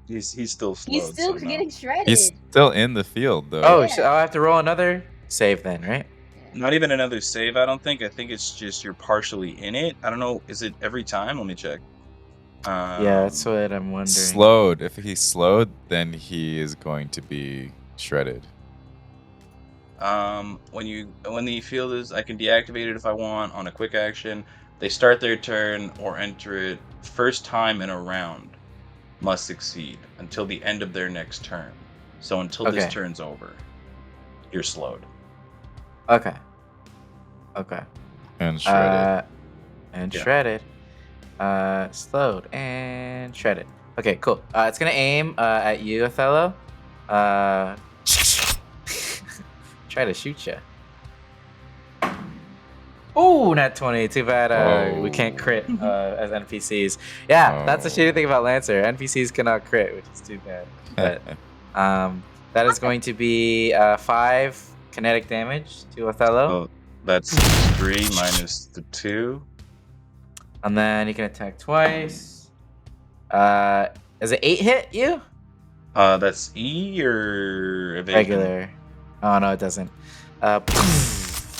He's still slowed. He's still so no. getting shredded. He's still in the field though. Oh, Yeah. so I'll have to roll another save then, right? Not even another save, I don't think. I think it's just you're partially in it. I don't know. Is it every time? Let me check. Yeah, that's what I'm wondering. Slowed. If he's slowed, then he is going to be shredded. When the field is, I can deactivate it if I want on a quick action. They start their turn or enter it first time in a round. Must succeed until the end of their next turn. So until this Okay. turn's over, you're slowed. Okay. And shredded. And Yeah. shredded. Slowed and shredded. Okay, cool. It's gonna aim at you, Othello. Try to shoot you. Oh, nat 20. Too bad we can't crit as NPCs. Yeah, that's the Oh. shitty thing about Lancer. NPCs cannot crit, which is too bad. But that is going to be 5 kinetic damage to Othello. That's 3 minus the 2. And then you can attack twice. Is it 8 hit you? That's E or evasion? Regular. Oh no, it doesn't.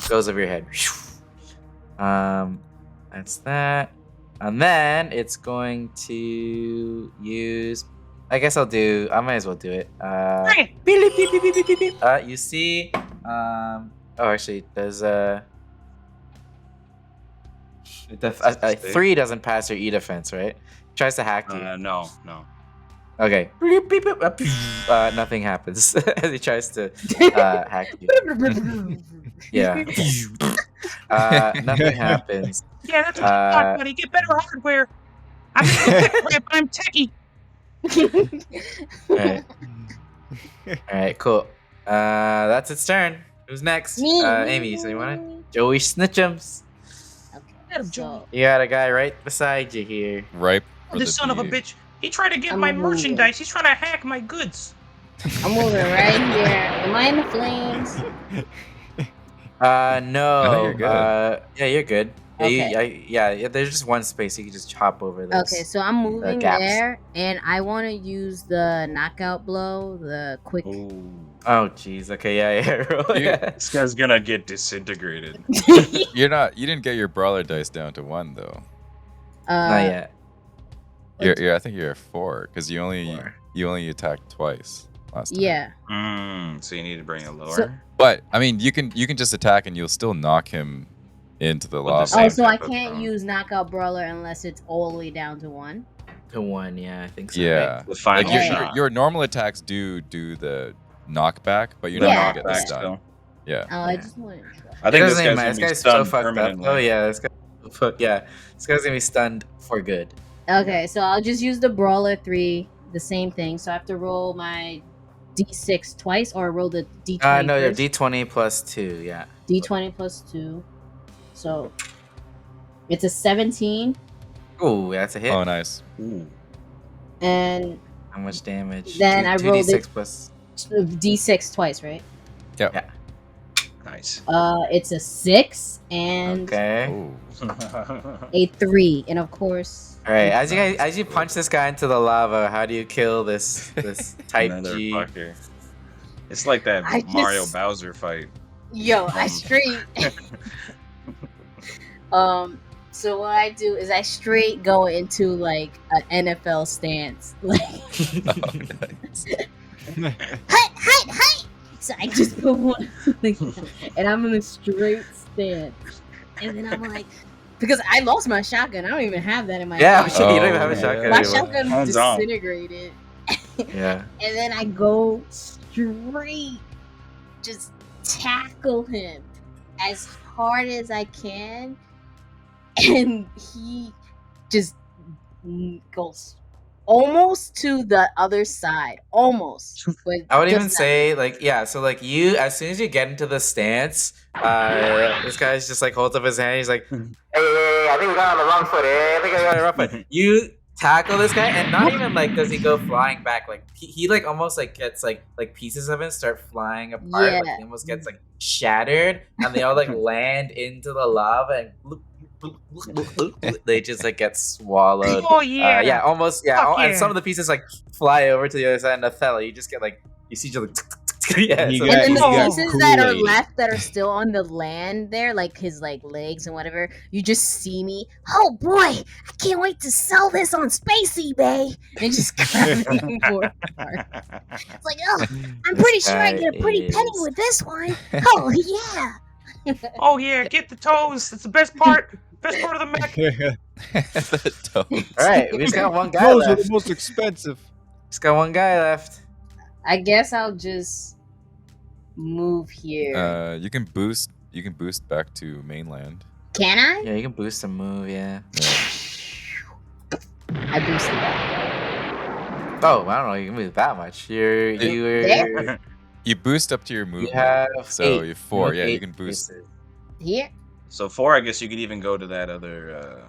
Goes over your head. That's that. And then it's going to use. I guess I might as well do it. Beep, beep, beep, beep, beep, beep, beep. You see. Actually, there's a 3 doesn't pass your E defense, right? Tries to hack you. No. Okay. Nothing happens as he tries to hack you. Yeah. Nothing happens. Yeah, that's what I thought, buddy. Get better hardware. I'm techie. Alright, cool. That's its turn. Who's next? Me. Amy, so you want it? Joey Snitchums. Okay. So, You got a guy right beside you here. Ripe. Oh, this son of a bitch. He tried to get my merchandise. He's trying to hack my goods. I'm moving right here. Am I in the flames? No. I think you're good. Yeah, you're good. Okay. Yeah, there's just one space. You can just hop over this. Okay, so I'm moving gaps. there, and I want to use the knockout blow, the quick. Oh, jeez. Okay, yeah. Roll, yeah. This guy's gonna get disintegrated. You didn't get your brawler dice down to 1 though. Not yet. I think you're at 4 because you only attacked twice last time. Yeah. So you need to bring it lower. So- But I mean, you can just attack and you'll still knock him into the With the lava. same Oh, so I type of can't throw. use knockout brawler unless it's all the way down to 1. To 1, yeah, I think so. Yeah. The final Like shot. your normal attacks do the knockback, but you're Yeah. not gonna get the Knockback stun. still. Yeah. Oh, I just want to try. I think this doesn't guy's even matter. gonna This be guy's so stunned fucked up. permanently. Oh yeah, this guy's gonna be stunned for good. Okay, so I'll just use the brawler 3, the same thing. So I have to roll my D6 twice, or roll the D20 No, your first? D20 plus 2, yeah. D20 plus 2. So it's a 17, Ooh, that's a hit. Oh, nice. Ooh. and How much damage? Then I rolled 2d6 it- plus. D6 twice, right? Yep. Yeah. Nice. It's a 6 and Okay. Ooh. a 3, and of course. All right. As you punch this guy into the lava, how do you kill this type G? Motherfucker. It's like that I Mario just- Bowser fight. Yo, I straight. So what I do is I straight go into like an NFL stance, like hi. So I just put one, like, and I'm in a straight stance, and then I'm like, because I lost my shotgun, I don't even have that in my Yeah, hand. shit, you don't even have a Oh, shotgun My anymore. shotgun Hands on. disintegrated, Yeah. and then I go straight, just tackle him as hard as I can, and he just goes almost to the other side, almost. But I would just even not- say so you, as soon as you get into the stance, this guy's just like holds up his hand. He's like, hey, I think we got on the wrong foot. I think I got on the wrong foot. You tackle this guy, and not even like does he go flying back. Like he like almost like gets like pieces of him start flying apart. Yeah. Like he almost gets like shattered, and they all like land into the lava and. They just like get swallowed. Oh yeah. Yeah, almost. Yeah, Fuck and yeah. some of the pieces like fly over to the other side. And Othello, you just get like you see each other. Yeah, You so- got- And then the you got pieces that are Kool-Aid. left that are still on the land there, like his like legs and whatever, you just see me. Oh boy, I can't wait to sell this on Space eBay. And just grab me more apart. It's like, oh, I'm pretty sure I get a pretty penny is- with this one. Oh yeah. Oh yeah, get the toes. It's the best part. Best part of the mech. The toads. All right, we just got one guy Those are left. the most expensive. Just got one guy left. I guess I'll just move here. You can boost back to mainland. Can I? Yeah, you can boost and move. Yeah. I boosted that. Oh, I don't know. You can move that much. You're There? You boost up to your you movement. have So 8. you're 4. Yeah, you Eight can boost. spaces. Here? So 4, I guess you could even go to that other.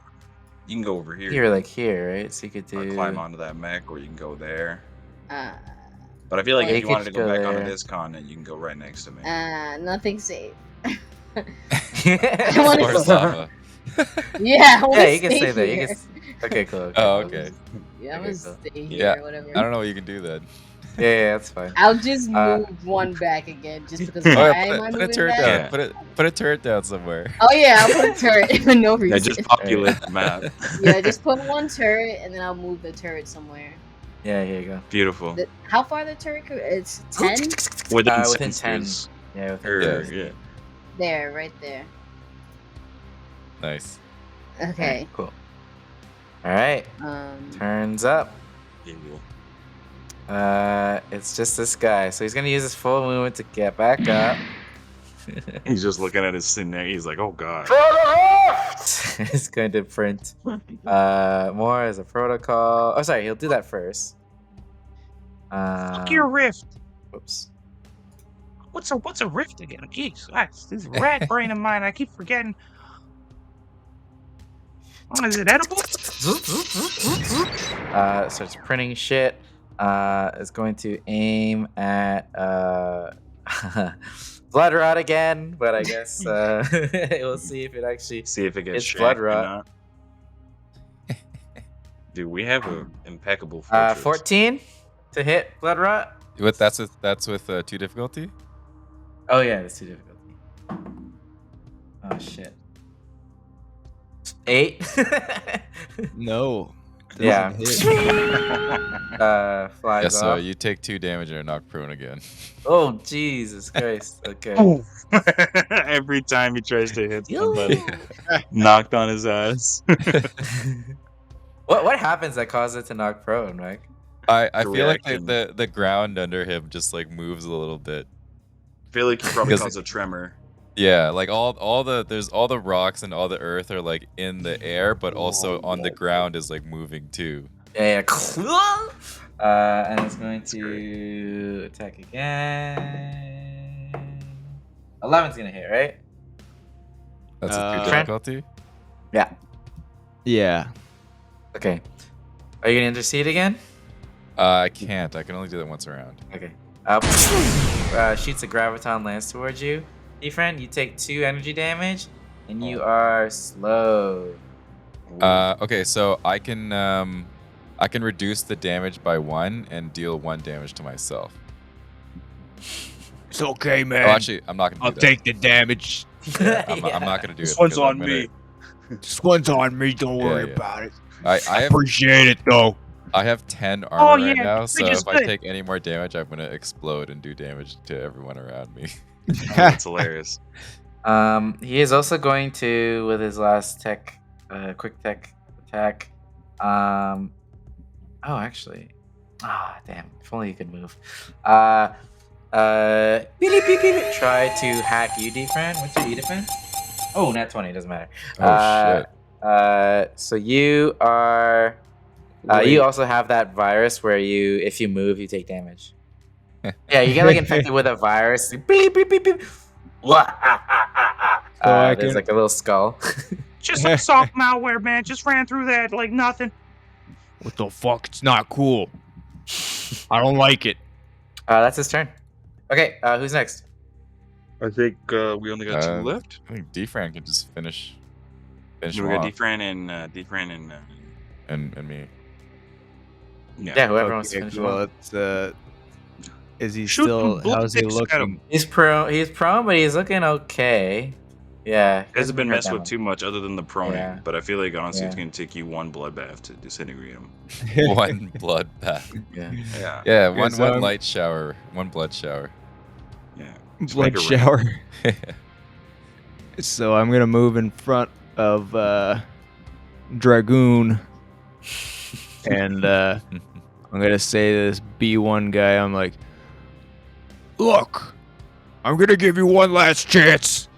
You can go over here. You're like here, right? So you could or do. climb onto that mech, or you can go there. Uh, But I feel like Yeah, if you you could wanted to go go back onto there. this continent, you can go right next to me. nothing safe. I want Or to. Saba. Yeah, I want Yeah, to you can stay say that. You here. can. Okay, cool. Oh, okay. Yeah, I'm Okay, gonna cool. stay here. Yeah, Whatever. I don't know what you can do then. Yeah, that's fine. I'll just Uh, move one back again, just because Oh, Oh, why yeah, am I put a moving turret back? down. Yeah. Put a turret down somewhere. Oh yeah, I'll put a turret for no Yeah, reason. just populate the map. Yeah, just put one turret and then I'll move the turret somewhere. Yeah, here you go. Beautiful. How far the turret could? It's 10? Within Within 10. sensors. Yeah, within Or, 10. yeah. There, right there. Nice. Okay. Cool. All right. Turns up. It's just this guy. So he's gonna use his full movement to get back up. He's just looking at his sitting there. He's like, oh god. He's going to print more as a protocol. Oh, sorry, he'll do that first. Fuck your rift. Whoops. What's a rift again? Jeez, this rat brain of mine. I keep forgetting. Oh, is it edible? Starts printing shit. Is going to aim at blood rot again, but I guess we'll see if it actually See if it gets it's blood shanked or rot. not. Dude, we have an impeccable fortress. 14 to hit blood rot. That's with 2 difficulty. Oh yeah, that's too difficult. Oh shit. 8. No. Yeah. Doesn't hit. Flies Yeah, so off. you take 2 damage and are knocked prone again. Oh Jesus Christ. Okay. Every time he tries to hit somebody, knocked on his ass. What happens that causes it to knock prone, Mike? I The feel like reaction. the ground under him just like moves a little bit. I feel like he probably Because- caused a tremor. Yeah, like all the rocks and all the earth are like in the air, but also on the ground is like moving too. Yeah. And it's going to attack again. 11's gonna hit, right? That's a 2 Friend? difficulty. Yeah. Yeah. Okay. Are you gonna intercede again? I can't. I can only do that once around. Okay. Shoots a graviton lance towards you. Friend, you take 2 energy damage, and you are slow. Okay, so I can reduce the damage by 1 and deal 1 damage to myself. It's okay, Oh, man. actually, I'm not gonna. I'll do take the damage. that. I'm not gonna do This it. one's because on me. This one's on me. Don't worry yeah. about it. I I have appreciate it though. I have 10 armor right yeah, now, we so just if I did. take any more damage, I'm gonna explode and do damage to everyone around me. Oh, that's hilarious. He is also going to, with his last quick tech attack. Actually. Damn. If only you could move. Try to hack you, D-Fran. What's your E-defense? Oh, nat 20. Doesn't matter. Oh shit. So you are. You also have that virus where if you move, you take damage. Yeah, you get like infected with a virus. Beep, beep, beep, beep. I There's can- like a little skull. Just some soft malware, man. Just ran through that like nothing. What the fuck? It's not cool. I don't like it. That's his turn. Okay, who's next? I think we only got 2 left. I think D-Fran can just finish We him got off, Defran and and me. Yeah, whoever wants to Okay, finish him well, off. it's is he Shoot still? some blood How's he sticks at him. looking? He's prone, but he's looking okay. Yeah. hasn't been hurt messed that with much. too much other than the proning, Yeah. but I feel like honestly it's Yeah. gonna take you 1 bloodbath to disintegrate him. 1 blood bath. Yeah. Yeah. Yeah, Okay, one so I'm- light shower, 1 blood shower. Yeah. Blood make a ring. shower. So I'm gonna move in front of Dragoon, and I'm gonna say to this B1 guy, I'm like, Look, I'm gonna give you one last chance.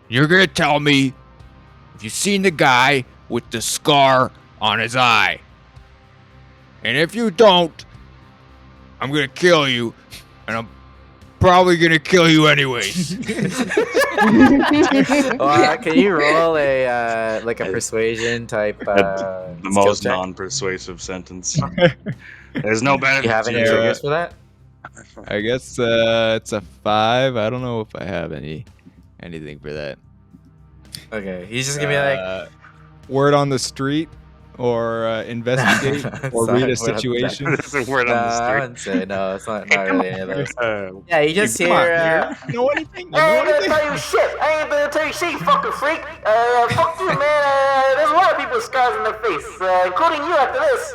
You're gonna tell me if you've seen the guy with the scar on his eye. And if you don't, I'm gonna kill you, and I'm probably gonna kill you anyways. Can you roll a like a persuasion type? The skill most check? non-persuasive sentence. There's no better. Do you have any Yeah. triggers for that? I guess it's a 5. I don't know if I have anything for that. Okay, he's just gonna be like, word on the street, or investigate, or read a situation. There's a word no, on the I street. wouldn't say no. It's not Hey, come really any of those. Uh, Yeah, you just come hear. on, Know anything? You I know ain't gonna anything? tell you shit. I ain't gonna tell you shit, you fucking freak. Fuck you, man. There's a lot of people with scars on their face, including you after this.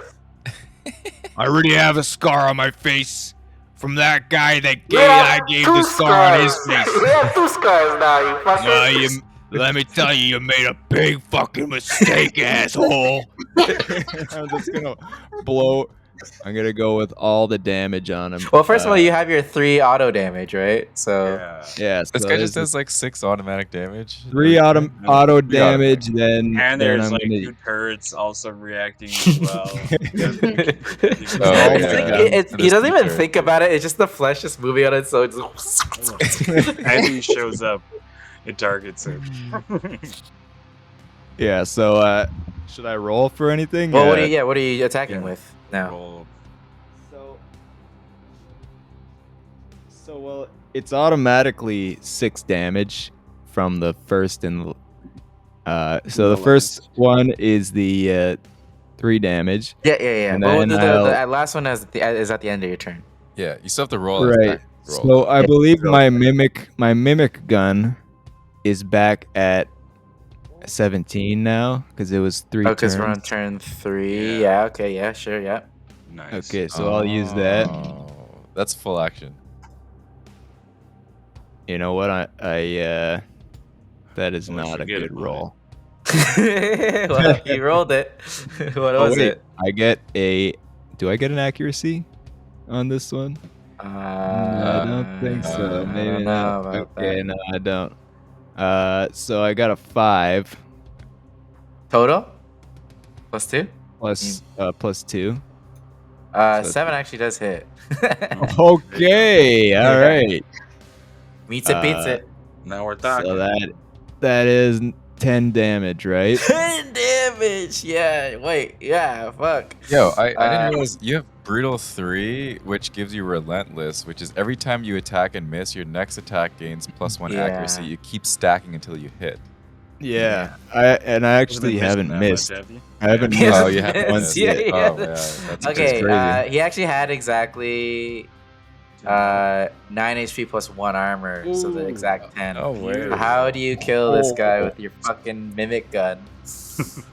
I already have a scar on my face from that guy that You I have gave two the scar on his scars. face. You have 2 scars now, you fucker. Let me tell you, you made a big fucking mistake, asshole. I'm just gonna blow. I'm gonna go with all the damage on him. Well, first of all, you have your 3 auto damage, right? So yeah. so This guy just there's does like 6 automatic damage. 3 auto auto damage. Then And then there's I'm like gonna, 2 turrets also reacting as well. Oh, It's yeah. like, he There's doesn't even feature. think about it. It's just the flesh just moving on its own. As he shows up, it targets him. yeah. So should I roll for anything? Well, what are you attacking with now? Roll. So well, it's automatically 6 damage from the first and so the first one is the 3 damage. Yeah. And Well, then the last one is at the end of your turn. Yeah, you still have to roll. a Right. attack roll. So I believe my mimic gun is back at 17 now because it was 3 Oh, because turns. we're on turn 3. Yeah. Okay. Yeah. Sure. Yeah. Nice. Okay, so I'll use that. Oh, that's full action. You know what? I that is Always not a forget good about roll. Well, you rolled it. What Oh, was wait, it? I get a. Do I get an accuracy on this one? I don't think so. I Maybe don't not. know about Okay, that. no, I don't. So I got a 5 Total? Plus 2? plus 2. So 7 actually does hit. Okay, all right. Meets it, beats it. Now we're talking. So that is 10 damage, right? 10 damage! Yeah, wait, yeah, fuck. Yo, I didn't realize you have Brutal 3, which gives you Relentless, which is every time you attack and miss, your next attack gains +1 Yeah. accuracy. You keep stacking until you hit. Yeah. I actually haven't missed. I haven't He missed. hasn't Oh, you haven't missed. missed. Yeah, Oh, yeah. yeah. That's Okay, crazy. he actually had exactly 9 HP plus 1 armor, so the exact 10. No way. How do you kill this guy with your fucking mimic gun?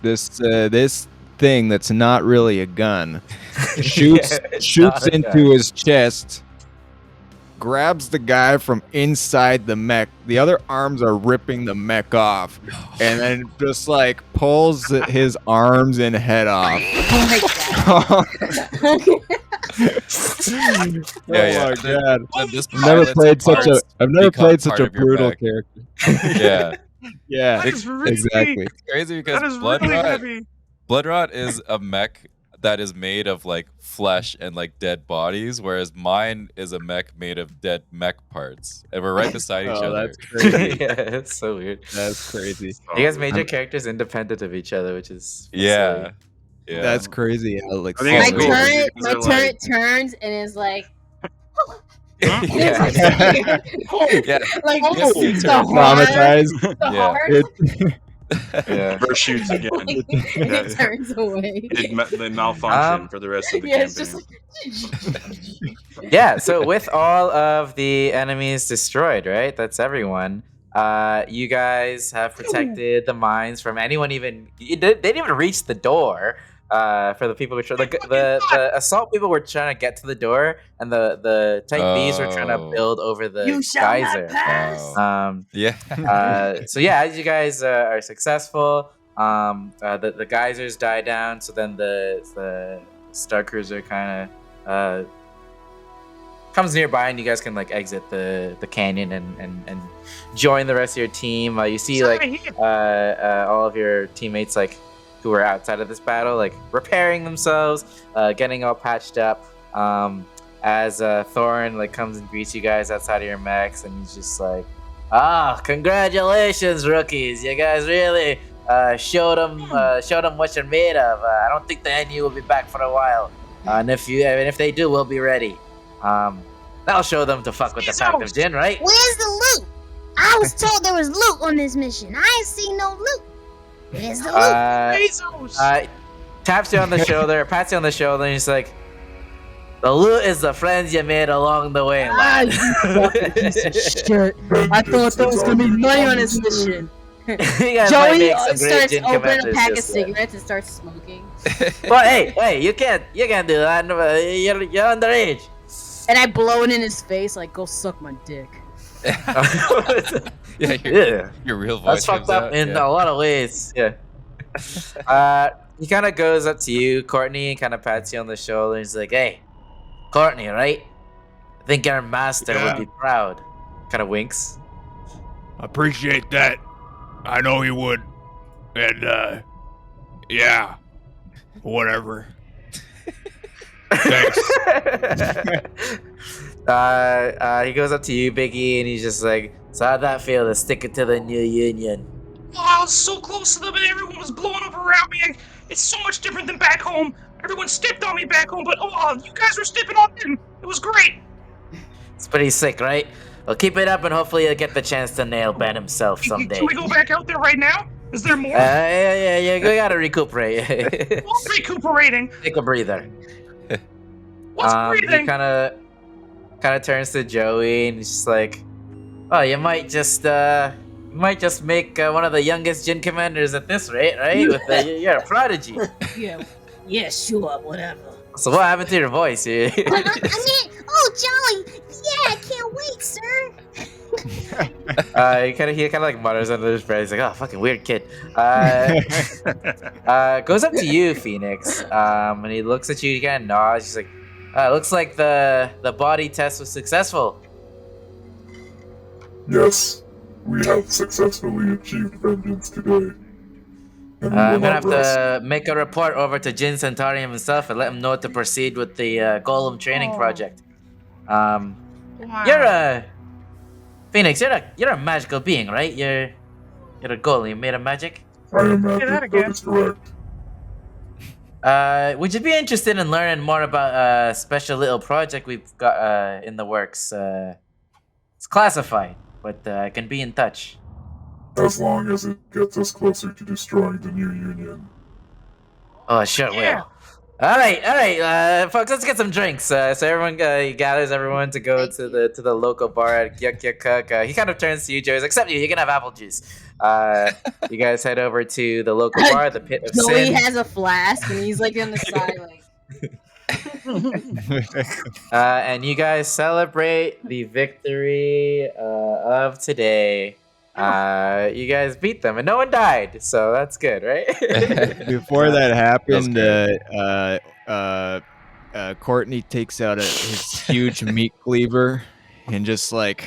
This thing that's not really a gun shoots Yeah, it's not a into gun. his chest, grabs the guy from inside the mech. The other arms are ripping the mech off, and then just like pulls his arms and head off. Oh Yeah, Oh my god! Then this I've never pilot's played such a. parts I've never become played such part a of your brutal mech. character. Yeah. Yeah, That is risky. exactly. It's crazy because That is really heavy. Bloodrot is a mech that is made of like flesh and like dead bodies, whereas mine is a mech made of dead mech parts, and we're right beside each Oh, other. that's crazy. Yeah, it's so weird. That's crazy. You guys made your characters independent of each other, which is Yeah, yeah. That's crazy. How, like, I think my it's cool. turret, These my are turret turns and is like, yeah. yeah. like Yes, the you turn heart, traumatized. the Yeah. heart, Yeah. First shoots again. and it turns away. They malfunction for the rest of the Yeah, it's campaign. just like, Yeah, so with all of the enemies destroyed, right? That's everyone. You guys have protected the mines from anyone even. They didn't even reach the door. For the people who were the assault people were trying to get to the door, and the tank bees were trying to Oh. build over the You shall geyser. not pass. Yeah. So yeah, as you guys are successful, the geysers die down. So then the Star Cruiser kind of comes nearby, and you guys can like exit the canyon and join the rest of your team. You see like all of your teammates like who are outside of this battle like repairing themselves, getting all patched up. As Thorin like comes and greets you guys outside of your mechs, and he's just like, congratulations, rookies! You guys really showed them what you're made of. I don't think the NU will be back for a while, and if they do, we'll be ready. That'll show them to fuck with the pact of Jin, right? Where's the loot? I was told there was loot on this mission. I ain't seen no loot. Where's the loot? Bezos. Taps you on the shoulder, pats you on the shoulder, and he's like, "The loot is the friends you made along the way." lad." Piece of shit. I thought there was gonna be money on this mission. You guys might Joey make some great starts gin opening a commanders pack of just then. cigarettes and starts smoking. But hey, you can't do that. You're underage. And I blow it in his face like, go suck my dick. Yeah, Your real voice that's fucked comes up out. in Yeah. a lot of ways. Yeah. He kind of goes up to you, Courtney, and kind of pats you on the shoulder. And he's like, "Hey, Courtney, right? I think our master would be proud." Kind of winks. Appreciate that. I know he would. And, yeah. Whatever. Thanks. He goes up to you, Biggie, and he's just like, "So how'd that feel to stick it to the new union?" Oh, I was so close to them and everyone was blowing up around me. It's so much different than back home. Everyone stepped on me back home, but you guys were stepping on them. It was great. It's pretty sick, right? Well, keep it up, and hopefully you'll get the chance to nail Ben himself someday. Can we go back out there right now? Is there more? Yeah. We gotta recuperate. What's recuperating? Take a breather. What's He breathing? kind of turns to Joey, and he's just like, "Oh, you might just make one of the youngest gin commanders at this rate, right? You're a prodigy." Yeah, sure, whatever. So what happened to your voice? I mean, oh, Jolly. Yeah, I can't wait, sir. He kind of like mutters under his breath. He's like, "Oh, fucking weird kid." Goes up to you, Phoenix. And he looks at you. He kind of nods. He's like, "Looks like the body test was successful." Yes, we have successfully achieved vengeance today. And we I'm will gonna not have rest. to make a report over to Jin Centaurium himself and let him know to proceed with the Golem training project. Wow. You're a Phoenix. You're a magical being, right? You're a golem. You made of magic. I am Say that magic, again. that is correct. Would you be interested in learning more about a special little project we've got in the works? It's classified, but I can be in touch. As long as it gets us closer to destroying the new union. Oh, sure will. All right, folks. Let's get some drinks. So everyone gathers everyone to go to the local bar at Yuk Yuk Cook. He kind of turns to you, Joey. He's like, "Except you can have apple juice." You guys head over to the local bar, the Pit of Joey Sin. has a flask and he's like on the side, like. And you guys celebrate the victory of today. You guys beat them, and no one died, so that's good, right? Before that happened, good. Courtney takes out his huge meat cleaver and just like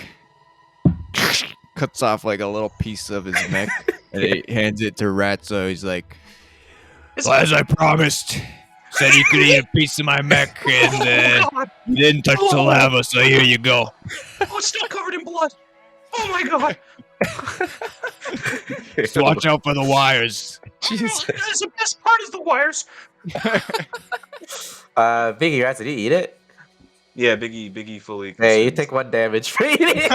cuts off like a little piece of his mech and he hands it to Ratso. He's like, Well, as I promised, said you could eat a piece of my mech, and God. you didn't touch the lava, so here you go. Oh, it's still covered in blood. Oh my god. Just watch out for the wires. Jesus. That's the best part is the wires. Biggie Rats, did you eat it? Yeah, Biggie fully. Hey, you consumes. take 1 damage for eating it.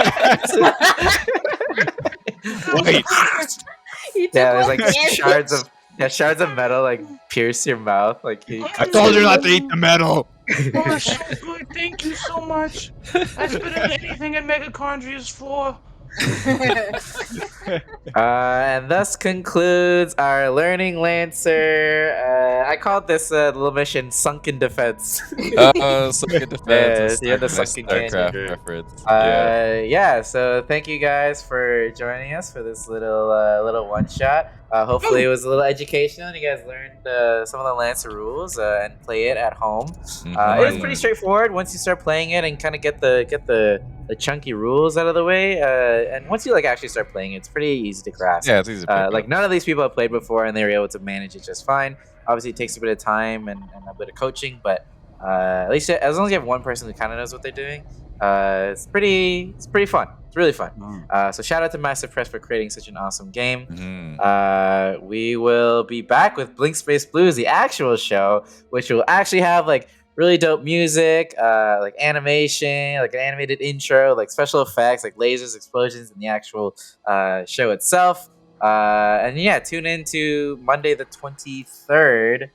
Wait, He took Yeah, there's one like damage. shards of metal like pierce your mouth. Like I told you not to eat the metal. Oh, it's so good. Thank you so much. That's better than anything in Megachondria's floor. And thus concludes our Learning Lancer. I called this little mission Sunken Defense. Sunken Defense. Yeah, the Nice Sunken Canyon. StarCraft reference. Yeah, so thank you guys for joining us for this little one shot. Hopefully it was a little educational and you guys learned some of the Lancer rules and play it at home. It is pretty straightforward once you start playing it and kind of get the chunky rules out of the way. And once you like actually start playing it, it's pretty easy to grasp. Yeah, it's easy to pick Like up. none of these people have played before and they were able to manage it just fine. Obviously it takes a bit of time and a bit of coaching, but at least as long as you have one person who kind of knows what they're doing, it's pretty fun. It's really fun. So shout out to Massive Press for creating such an awesome game. We will be back with Blink Space Blues, the actual show, which will actually have like really dope music, like animation, like an animated intro, like special effects, like lasers, explosions, and the actual show itself. And yeah, tune in to Monday the 23rd.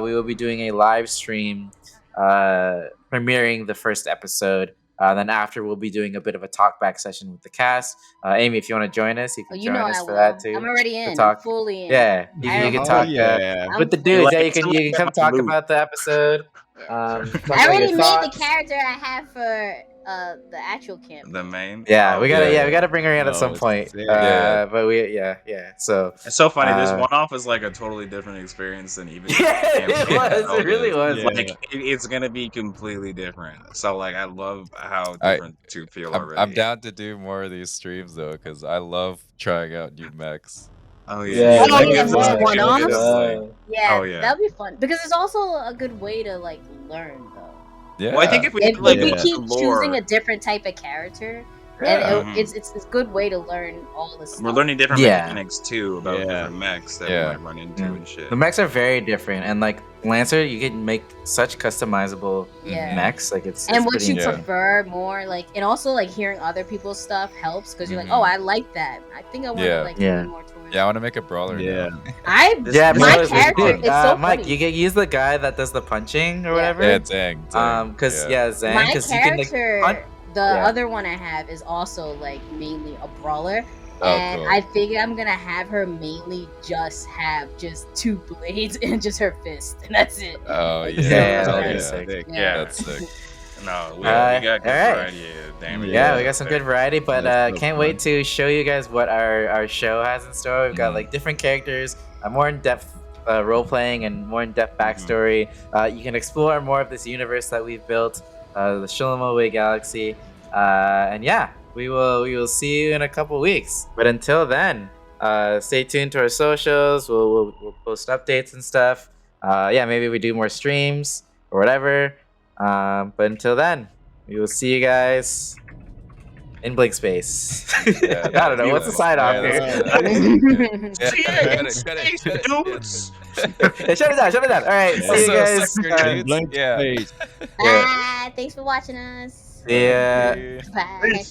We will be doing a live stream premiering the first episode. Then after, we'll be doing a bit of a talkback session with the cast. Amy, if you want to join us, you can join us for that too. I'm already in. Talk. I'm fully in. Yeah, you can talk with the dudes. Yeah, you can come talk about the episode. I already made the character I have for the actual camp. The main. Yeah, we gotta bring her in at some point. But So it's so funny. This one-off is like a totally different experience than even. It really was. Like it's gonna be completely different. So like I love how different two feel already. I'm down to do more of these streams though, because I love trying out new mechs. Oh yeah. Yeah, that'll be fun because it's also a good way to like learn though. Yeah. Well, I think if we keep choosing a different type of character, and it's a good way to learn all the stuff. We're learning different mechanics too about different mechs that we might run into and shit. The mechs are very different, and like Lancer, you can make such customizable mechs. Like it's what you prefer more, like, and also like hearing other people's stuff helps because you're like, oh, I like that. I think I want to like lean more towards. Yeah, I want to make a brawler. My character. it's so Mike, funny. you can use the guy that does the punching or whatever. Yeah, Zang. Because Zang. My Because character, the other one I have is also like mainly a brawler. And cool. I figure I'm gonna have her mainly just have just 2 blades and just her fist, and that's it. Oh That's sick. That's sick. No, we got good variety. We got some good variety, but can't wait to show you guys what our show has in store. We've got like different characters, more in-depth role playing, and more in-depth backstory. You can explore more of this universe that we've built, the Shilomoway Galaxy, and yeah. We will see you in a couple weeks. But until then, stay tuned to our socials. We'll post updates and stuff. Maybe we do more streams or whatever. But until then, we will see you guys in Blink Space. I don't know. What's the sign off here? Shut it down. All right. See you guys. Blink Space. Bye. Thanks for watching us. See ya. Bye.